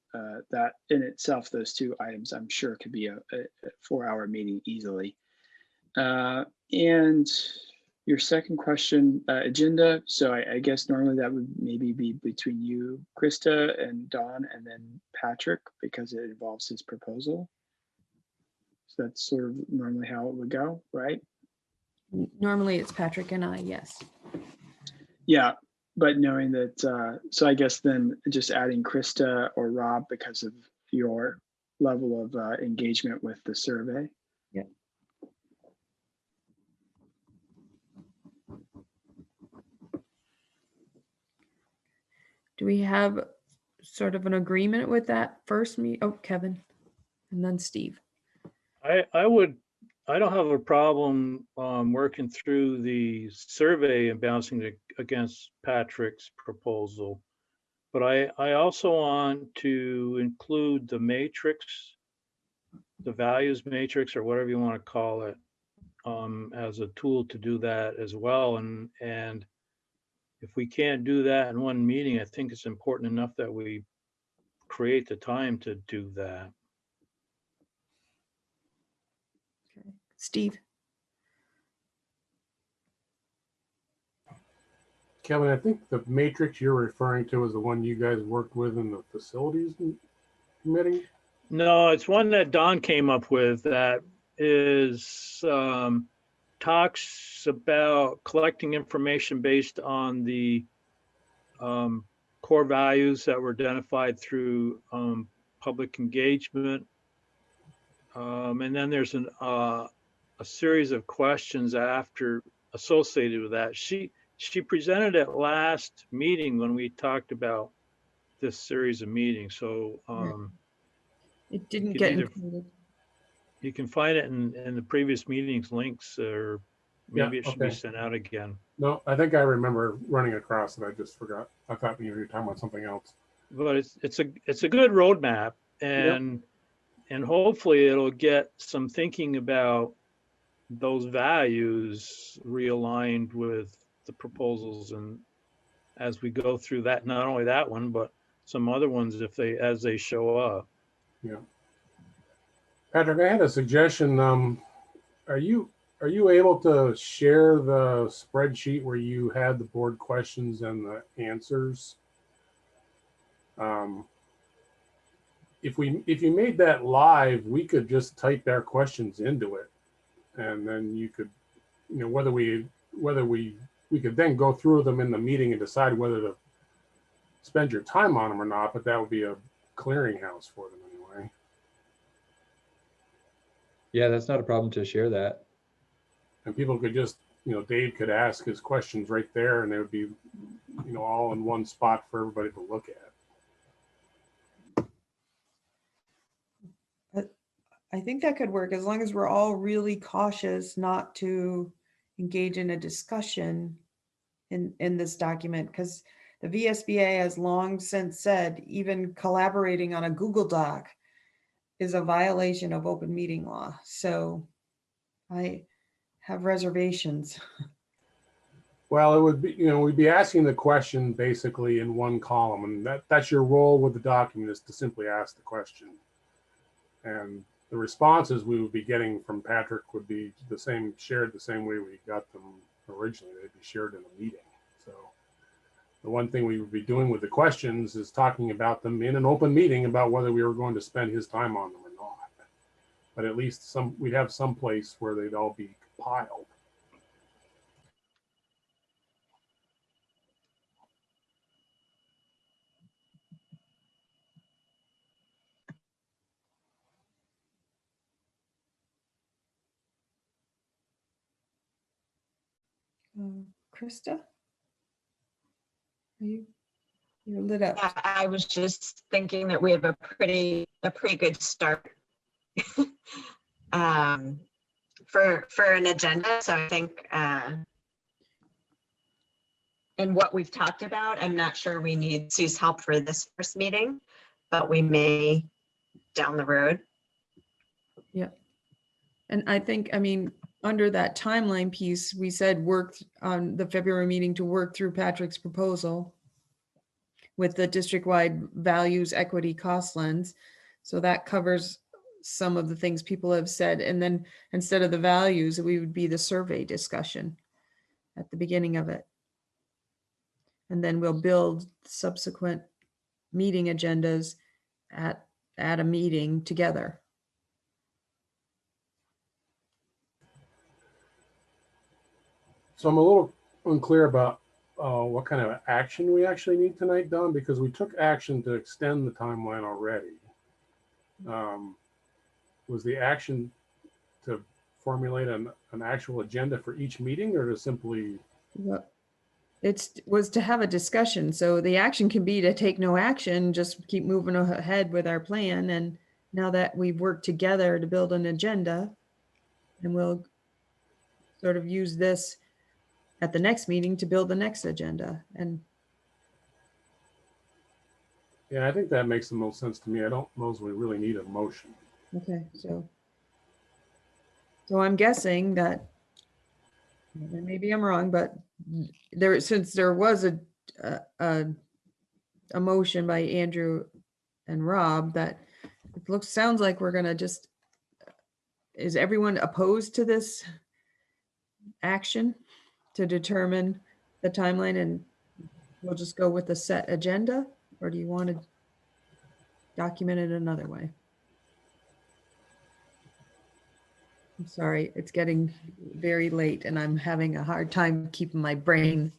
That in itself, those two items, I'm sure, could be a 4-hour meeting easily. And your second question, agenda. So I guess normally that would maybe be between you, Krista, and Dawn, and then Patrick, because it involves his proposal. So that's sort of normally how it would go, right? Normally it's Patrick and I, yes. Yeah, but knowing that, so I guess then just adding Krista or Rob because of your level of engagement with the survey. Yeah. Do we have sort of an agreement with that first meet? Oh, Kevin, and then Steve. I don't have a problem working through the survey and bouncing it against Patrick's proposal. But I also want to include the matrix, the values matrix, or whatever you want to call it, as a tool to do that as well. And if we can't do that in one meeting, I think it's important enough that we create the time to do that. Okay. Steve. Kevin, I think the matrix you're referring to is the one you guys worked with in the facilities committee. No, it's one that Don came up with that is talks about collecting information based on the core values that were identified through public engagement. And then there's a series of questions after associated with that. She presented at last meeting when we talked about this series of meetings. So it didn't get included. You can find it in the previous meetings links, or maybe it should be sent out again. No, I think I remember running across it. I just forgot. I thought you were talking about something else. But it's a good roadmap, and hopefully it'll get some thinking about those values realigned with the proposals, and as we go through that, not only that one, but some other ones as they show up. Yeah. Patrick, I had a suggestion. Are you able to share the spreadsheet where you had the board questions and the answers? If you made that live, we could just type our questions into it, and then you could, whether we we could then go through them in the meeting and decide whether to spend your time on them or not, but that would be a clearinghouse for them anyway. Yeah, that's not a problem to share that. And people could just, Dave could ask his questions right there and they would be, all in one spot for everybody to look at. I think that could work as long as we're all really cautious not to engage in a discussion in this document, because the VSBA has long since said even collaborating on a Google Doc is a violation of open meeting law. So I have reservations. Well, it would be, we'd be asking the question basically in one column, and that's your role with the document, is to simply ask the question. And the responses we would be getting from Patrick would be the same, shared the same way we got them originally. They'd be shared in a meeting. So the one thing we would be doing with the questions is talking about them in an open meeting about whether we were going to spend his time on them or not. But at least we'd have some place where they'd all be compiled. Krista? You're lit up. Yeah, I was just thinking that we have a pretty good start for an agenda. So I think and what we've talked about, I'm not sure we need Sue's help for this first meeting, but we may down the road. Yeah. And I think, under that timeline piece, we said work on the February meeting to work through Patrick's proposal with the district-wide values, equity, cost lens. So that covers some of the things people have said. And then instead of the values, we would be the survey discussion at the beginning of it. And then we'll build subsequent meeting agendas at a meeting together. So I'm a little unclear about what kind of action we actually need tonight, Don, because we took action to extend the timeline already. Was the action to formulate an actual agenda for each meeting, or to simply? Well, it was to have a discussion. So the action can be to take no action, just keep moving ahead with our plan. And now that we've worked together to build an agenda, and we'll sort of use this at the next meeting to build the next agenda. And Yeah, I think that makes the most sense to me. I don't know if we really need a motion. okay, so I'm guessing that, maybe I'm wrong, but since there was a motion by Andrew and Rob, that it sounds like we're gonna just, is everyone opposed to this action to determine the timeline, and we'll just go with the set agenda? Or do you want to document it another way? I'm sorry, it's getting very late and I'm having a hard time keeping my brain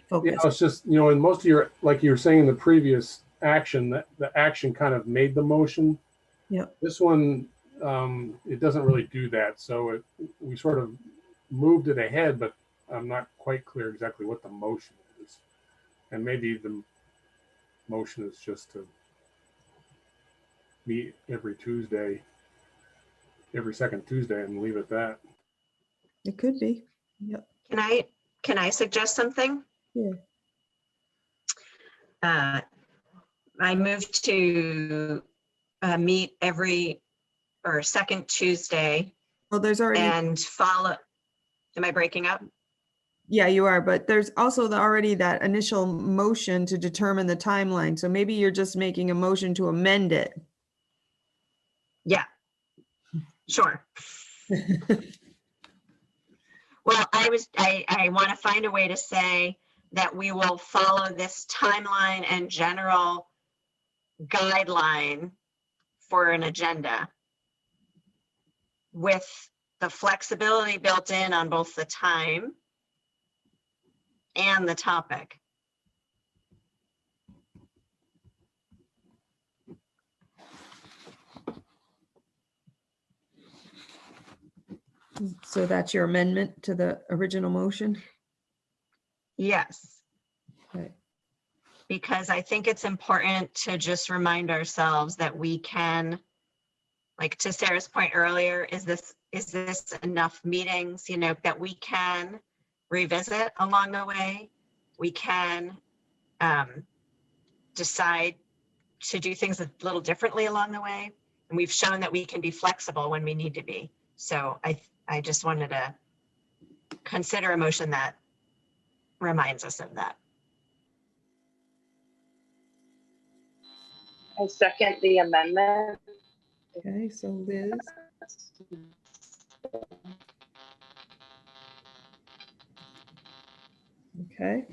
focused. Yeah, it's just, in most of your, like you were saying in the previous action, that the action kind of made the motion. Yeah. This one, it doesn't really do that. So we sort of moved it ahead, but I'm not quite clear exactly what the motion is. And maybe the motion is just to meet every Tuesday, every second Tuesday, and leave it at that. It could be. Yep. Can I suggest something? Yeah. I moved to meet every or second Tuesday. Well, there's already, and follow. Am I breaking up? yeah, you are, but there's also already that initial motion to determine the timeline. So maybe you're just making a motion to amend it. Yeah, sure. Well, I want to find a way to say that we will follow this timeline and general guideline for an agenda with the flexibility built in on both the time and the topic. So that's your amendment to the original motion? Yes. Okay. Because I think it's important to just remind ourselves that we can, like to Sarah's point earlier, is this enough meetings, you know, that we can revisit along the way. We can decide to do things a little differently along the way. And we've shown that we can be flexible when we need to be. So I just wanted to consider a motion that reminds us of that. I second the amendment. Okay, so Liz. Okay.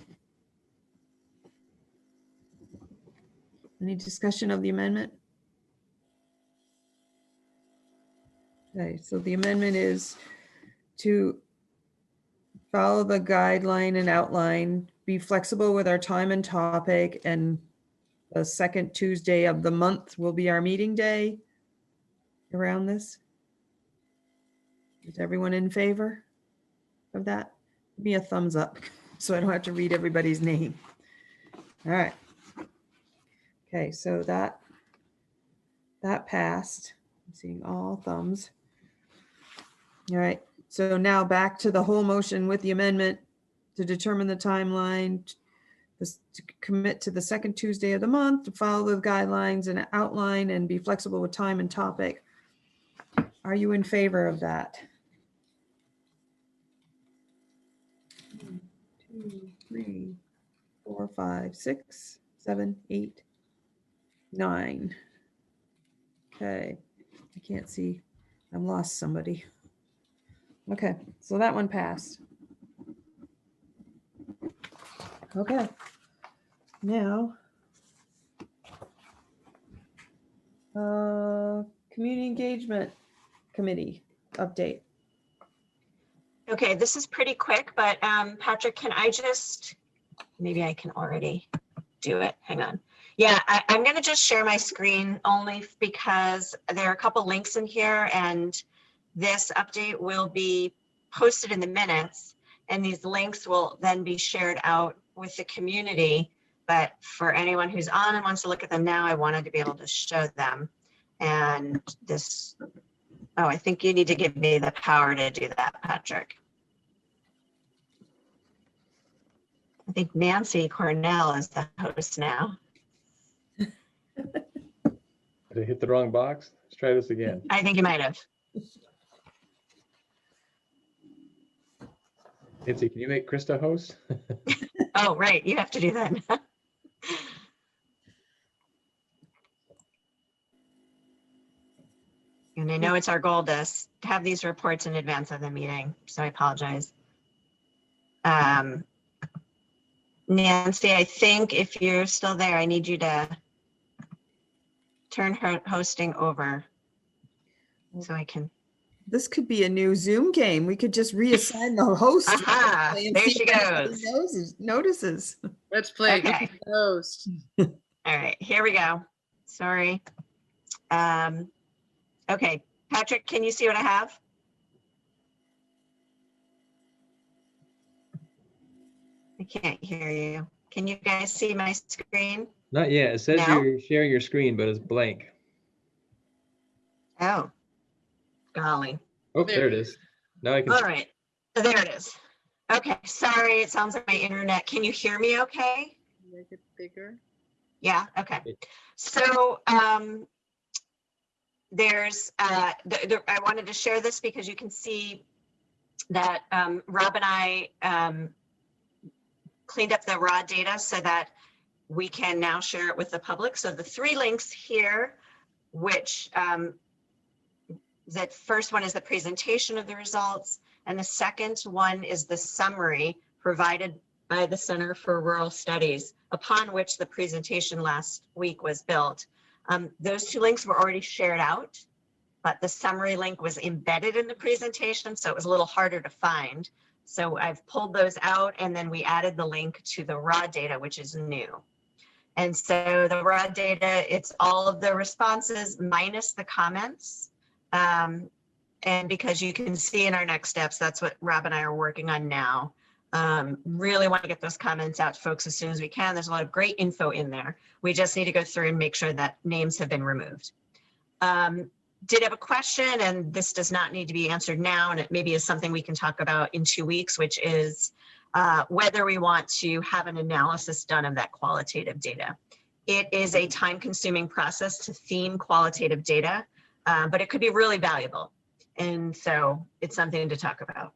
Any discussion of the amendment? Okay, so the amendment is to follow the guideline and outline, be flexible with our time and topic, and the second Tuesday of the month will be our meeting day around this. Is everyone in favor of that? Give me a thumbs up so I don't have to read everybody's name. All right. Okay, so that passed. I'm seeing all thumbs. All right, so now back to the whole motion with the amendment to determine the timeline, to commit to the second Tuesday of the month, to follow the guidelines and outline and be flexible with time and topic. Are you in favor of that? 1, 2, 3, 4, 5, 6, 7, 8, 9. Okay, I can't see. I've lost somebody. Okay, so that one passed. Okay, now, community engagement committee update. Okay, this is pretty quick, but Patrick, can I just, maybe I can already do it. Hang on. Yeah, I'm going to just share my screen only because there are a couple links in here, and this update will be posted in the minutes, and these links will then be shared out with the community. But for anyone who's on and wants to look at them now, I wanted to be able to show them. And this, oh, I think you need to give me the power to do that, Patrick. I think Nancy Cornell is the host now. Did I hit the wrong box? Let's try this again. I think you might have. Nancy, can you make Krista host? Oh, right. You have to do that. And I know it's our goal to have these reports in advance of the meeting, so I apologize. Nancy, I think if you're still there, I need you to turn her hosting over so I can. This could be a new Zoom game. We could just reassign the host. Aha, and there see she if anybody goes. Notices. Let's play Okay. host. All right, here we go. Sorry. Okay, Patrick, can you see what I have? I can't hear you. Can you guys see my screen? Not yet. It says No? you're sharing your screen, but it's blank. Oh, golly. Oh, there it is. Now I can. All right, there it is. Okay, sorry, it sounds like my internet. Can you hear me okay? Make it bigger. Yeah, okay. So there's, I wanted to share this because you can see that Rob and I cleaned up the raw data so that we can now share it with the public. So the 3 links here, which the first one is the presentation of the results, and the second one is the summary provided by the Center for Rural Studies, upon which the presentation last week was built. Those 2 links were already shared out, but the summary link was embedded in the presentation, so it was a little harder to find. So I've pulled those out, and then we added the link to the raw data, which is new. And so the raw data, it's all of the responses minus the comments. And because you can see in our next steps, that's what Rob and I are working on now. Really want to get those comments out to folks as soon as we can. There's a lot of great info in there. We just need to go through and make sure that names have been removed. Did have a question, and this does not need to be answered now, and it maybe is something we can talk about in 2 weeks, which is whether we want to have an analysis done of that qualitative data. It is a time-consuming process to theme qualitative data, but it could be really valuable. And so it's something to talk about.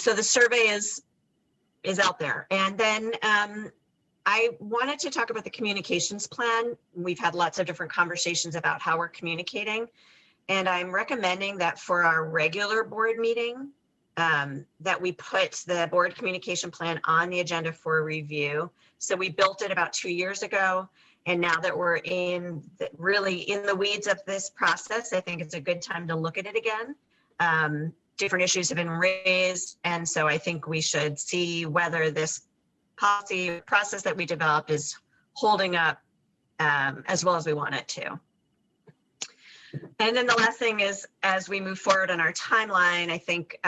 So the survey is out there. And then I wanted to talk about the communications plan. We've had lots of different conversations about how we're communicating. And I'm recommending that for our regular board meeting, that we put the board communication plan on the agenda for review. So we built it about 2 years ago. And now that we're really in the weeds of this process, I think it's a good time to look at it again. Different issues have been raised. And so I think we should see whether this policy process that we developed is holding up as well as we want it to. And then the last thing is, as we move forward on our timeline, I think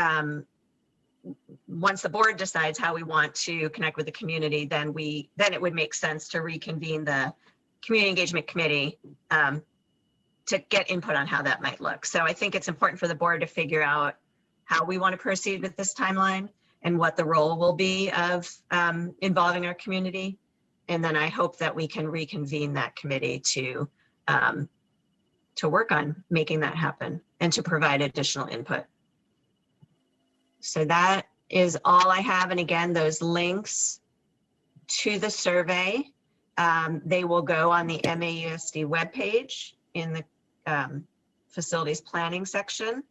once the board decides how we want to connect with the community, then it would make sense to reconvene the community engagement committee to get input on how that might look. So I think it's important for the board to figure out how we want to proceed with this timeline and what the role will be of involving our community. And then I hope that we can reconvene that committee to work on making that happen and to provide additional input. So that is all I have. And again, those links to the survey, they will go on the MAUSD webpage in the facilities planning section.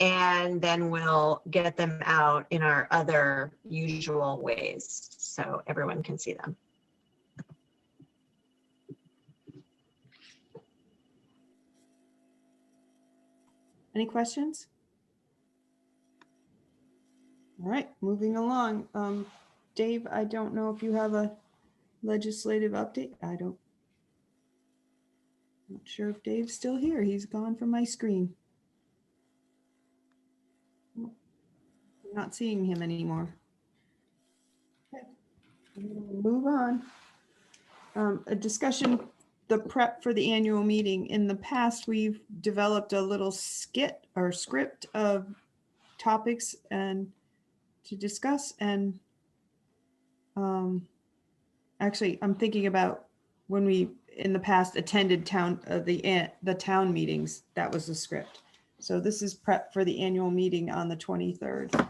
And then we'll get them out in our other usual ways so everyone can see them. Any questions? All right, moving along. Dave, I don't know if you have a legislative update. I'm not sure if Dave's still here. He's gone from my screen. I'm not seeing him anymore. Okay, move on. A discussion, the prep for the annual meeting. In the past, we've developed a little skit or script of topics and to discuss. And actually, I'm thinking about when we in the past attended the town meetings. That was the script. So this is prep for the annual meeting on the 23rd.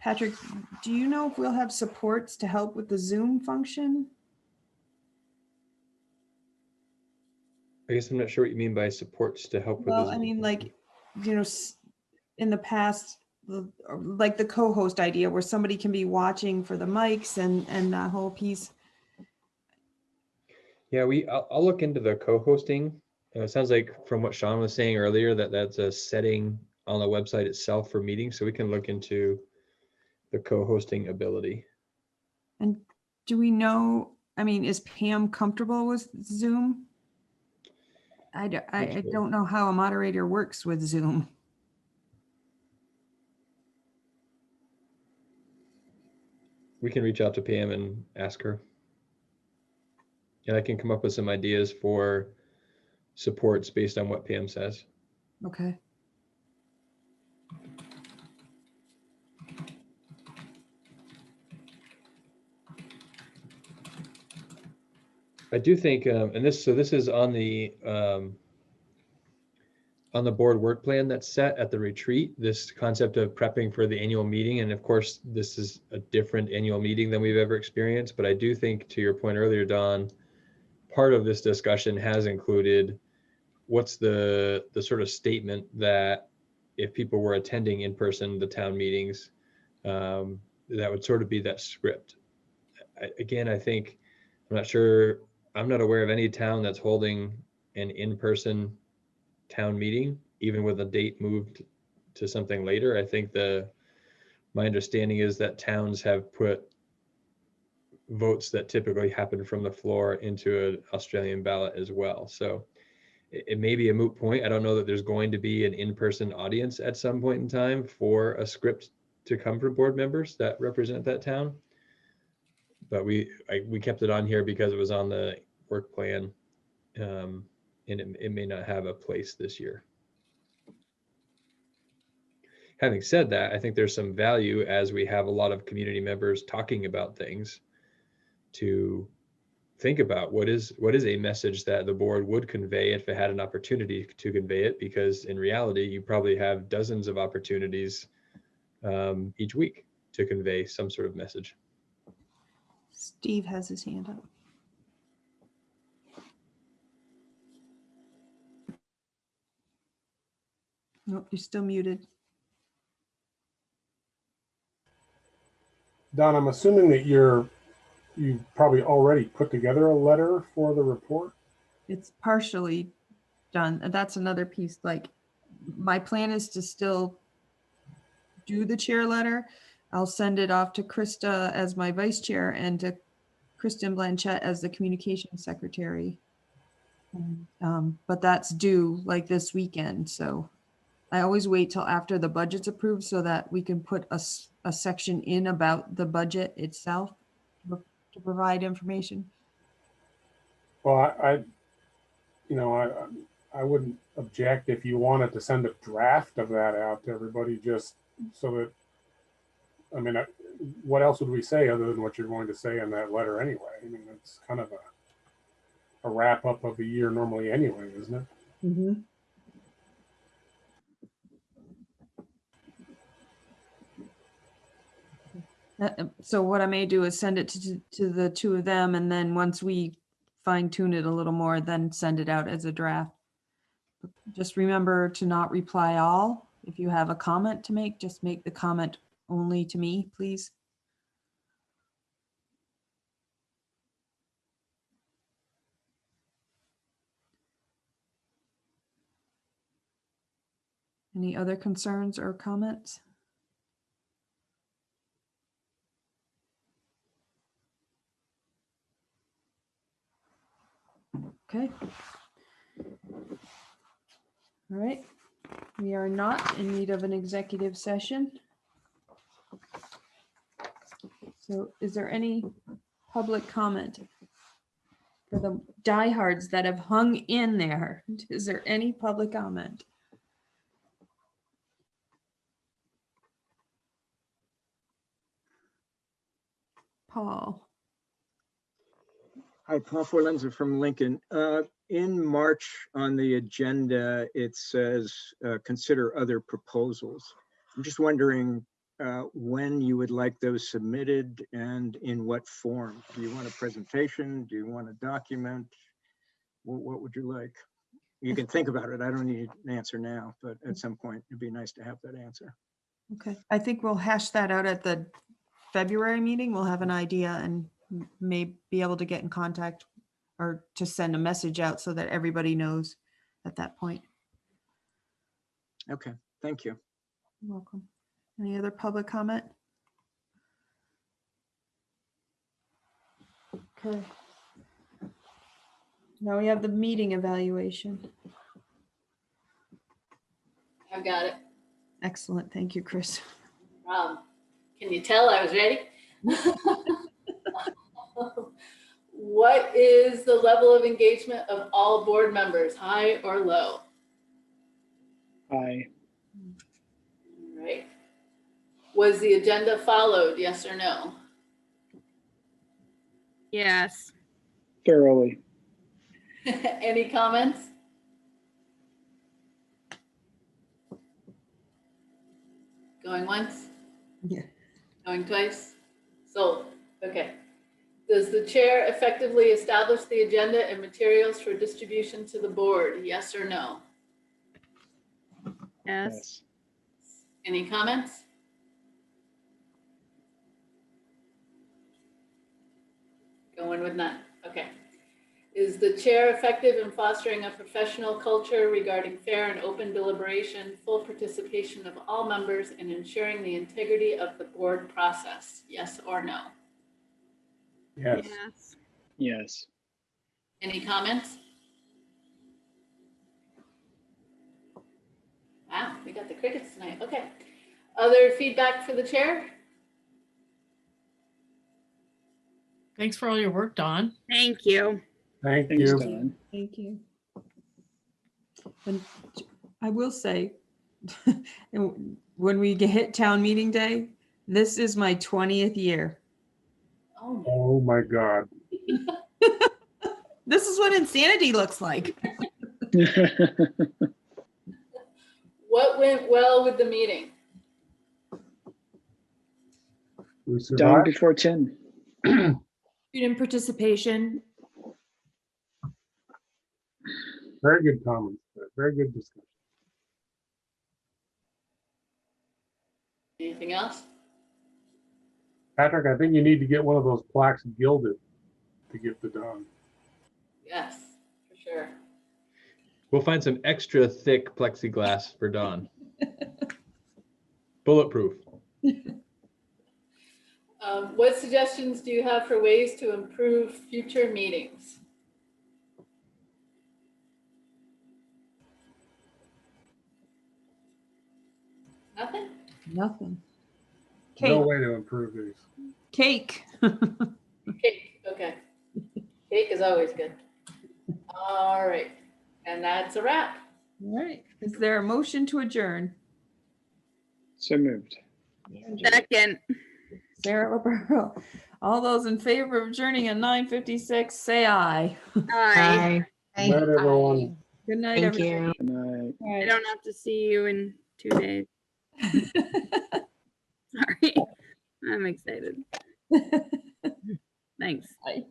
Patrick, do you know if we'll have supports to help with the Zoom function? I guess I'm not sure what you mean by supports to help with. Well, I mean, like, you know, in the past, like the co-host idea where somebody can be watching for the mics and that whole piece. Yeah, I'll look into the co-hosting. It sounds like from what Sean was saying earlier that that's a setting on the website itself for meetings, so we can look into the co-hosting ability. And do we know, I mean, is Pam comfortable with Zoom? I don't know how a moderator works with Zoom. We can reach out to Pam and ask her. And I can come up with some ideas for supports based on what Pam says. Okay. I do think, and this is on the board work plan that's set at the retreat, this concept of prepping for the annual meeting. And of course, this is a different annual meeting than we've ever experienced. But I do think, to your point earlier, Dawn, part of this discussion has included what's the sort of statement that if people were attending in person, the town meetings, that would sort of be that script. Again, I think, I'm not aware of any town that's holding an in-person town meeting, even with a date moved to something later. I think my understanding is that towns have put votes that typically happen from the floor into an Australian ballot as well. So it may be a moot point. I don't know that there's going to be an in-person audience at some point in time for a script to come from board members that represent that town. But we kept it on here because it was on the work plan, and it may not have a place this year. Having said that, I think there's some value as we have a lot of community members talking about things to think about what is a message that the board would convey if it had an opportunity to convey it, because in reality, you probably have dozens of opportunities each week to convey some sort of message. Steve has his hand up. Nope, you're still muted. Don, I'm assuming that you've probably already put together a letter for the report. It's partially done. And that's another piece. Like, my plan is to still do the chair letter. I'll send it off to Krista as my vice chair and to Kristen Blanchett as the communications secretary. But that's due like this weekend. So I always wait till after the budget's approved so that we can put a section in about the budget itself to provide information. Well, I wouldn't object if you wanted to send a draft of that out to everybody, just so that, I mean, what else would we say other than what you're going to say in that letter anyway? I mean, it's kind of a wrap up of the year normally anyway, isn't it? Mm-hmm. So what I may do is send it to the two of them, and then once we fine tune it a little more, then send it out as a draft. Just remember to not reply all. If you have a comment to make, just make the comment only to me, please. Any other concerns or comments? Okay. All right. We are not in need of an executive session. So is there any public comment for the diehards that have hung in there? Is there any public comment? Paul. Hi, Paul Forlenza from Lincoln. In March on the agenda, it says consider other proposals. I'm just wondering when you would like those submitted and in what form. Do you want a presentation? Do you want a document? What would you like? You can think about it. I don't need an answer now, but at some point it'd be nice to have that answer. Okay, I think we'll hash that out at the February meeting. We'll have an idea and may be able to get in contact or to send a message out so that everybody knows at that point. Okay, thank you. You're welcome. Any other public comment? Okay. Now we have the meeting evaluation. I've got it. Excellent. Thank you, Chris. Can you tell I was ready? What is the level of engagement of all board members, high or low? High. All right. Was the agenda followed, yes or no? Yes. Thoroughly. Any comments? Going once? Yeah. Going twice? Sold. Okay. Does the chair effectively establish the agenda and materials for distribution to the board? Yes or no? Yes. Any comments? Going with none. Okay. Is the chair effective in fostering a professional culture regarding fair and open deliberation, full participation of all members, and ensuring the integrity of the board process? Yes or no? Yes. Yes. Yes. Any comments? Wow, we got the crickets tonight. Okay. Other feedback for the chair? Thanks for all your work, Dawn. Thank you. Thank Thanks, you. Don. Thank you. And I will say, when we hit town meeting day, this is my 20th year. Oh, Oh my God. This is what insanity looks like. what went well with the meeting? We Done survived. before 10. Student participation. Very good comments. Very good discussion. Anything else? Patrick, I think you need to get one of those plaques gilded to give to Don. Yes, for sure. We'll find some extra thick plexiglass for Dawn. Bulletproof. What suggestions do you have for ways to improve future meetings? Nothing? Nothing. No Cake. way to improve these. Cake. Cake, okay. Cake is always good. All right, and that's a wrap. All right. Is there a motion to adjourn? So moved. Second. Sarah Roberto. All those in favor of adjourning at 9:56, say aye. Aye. Good night, everyone. Good night, Thank everybody. you. Good night. All I right. don't have to see you in 2 days. Sorry. I'm excited. Thanks. Bye.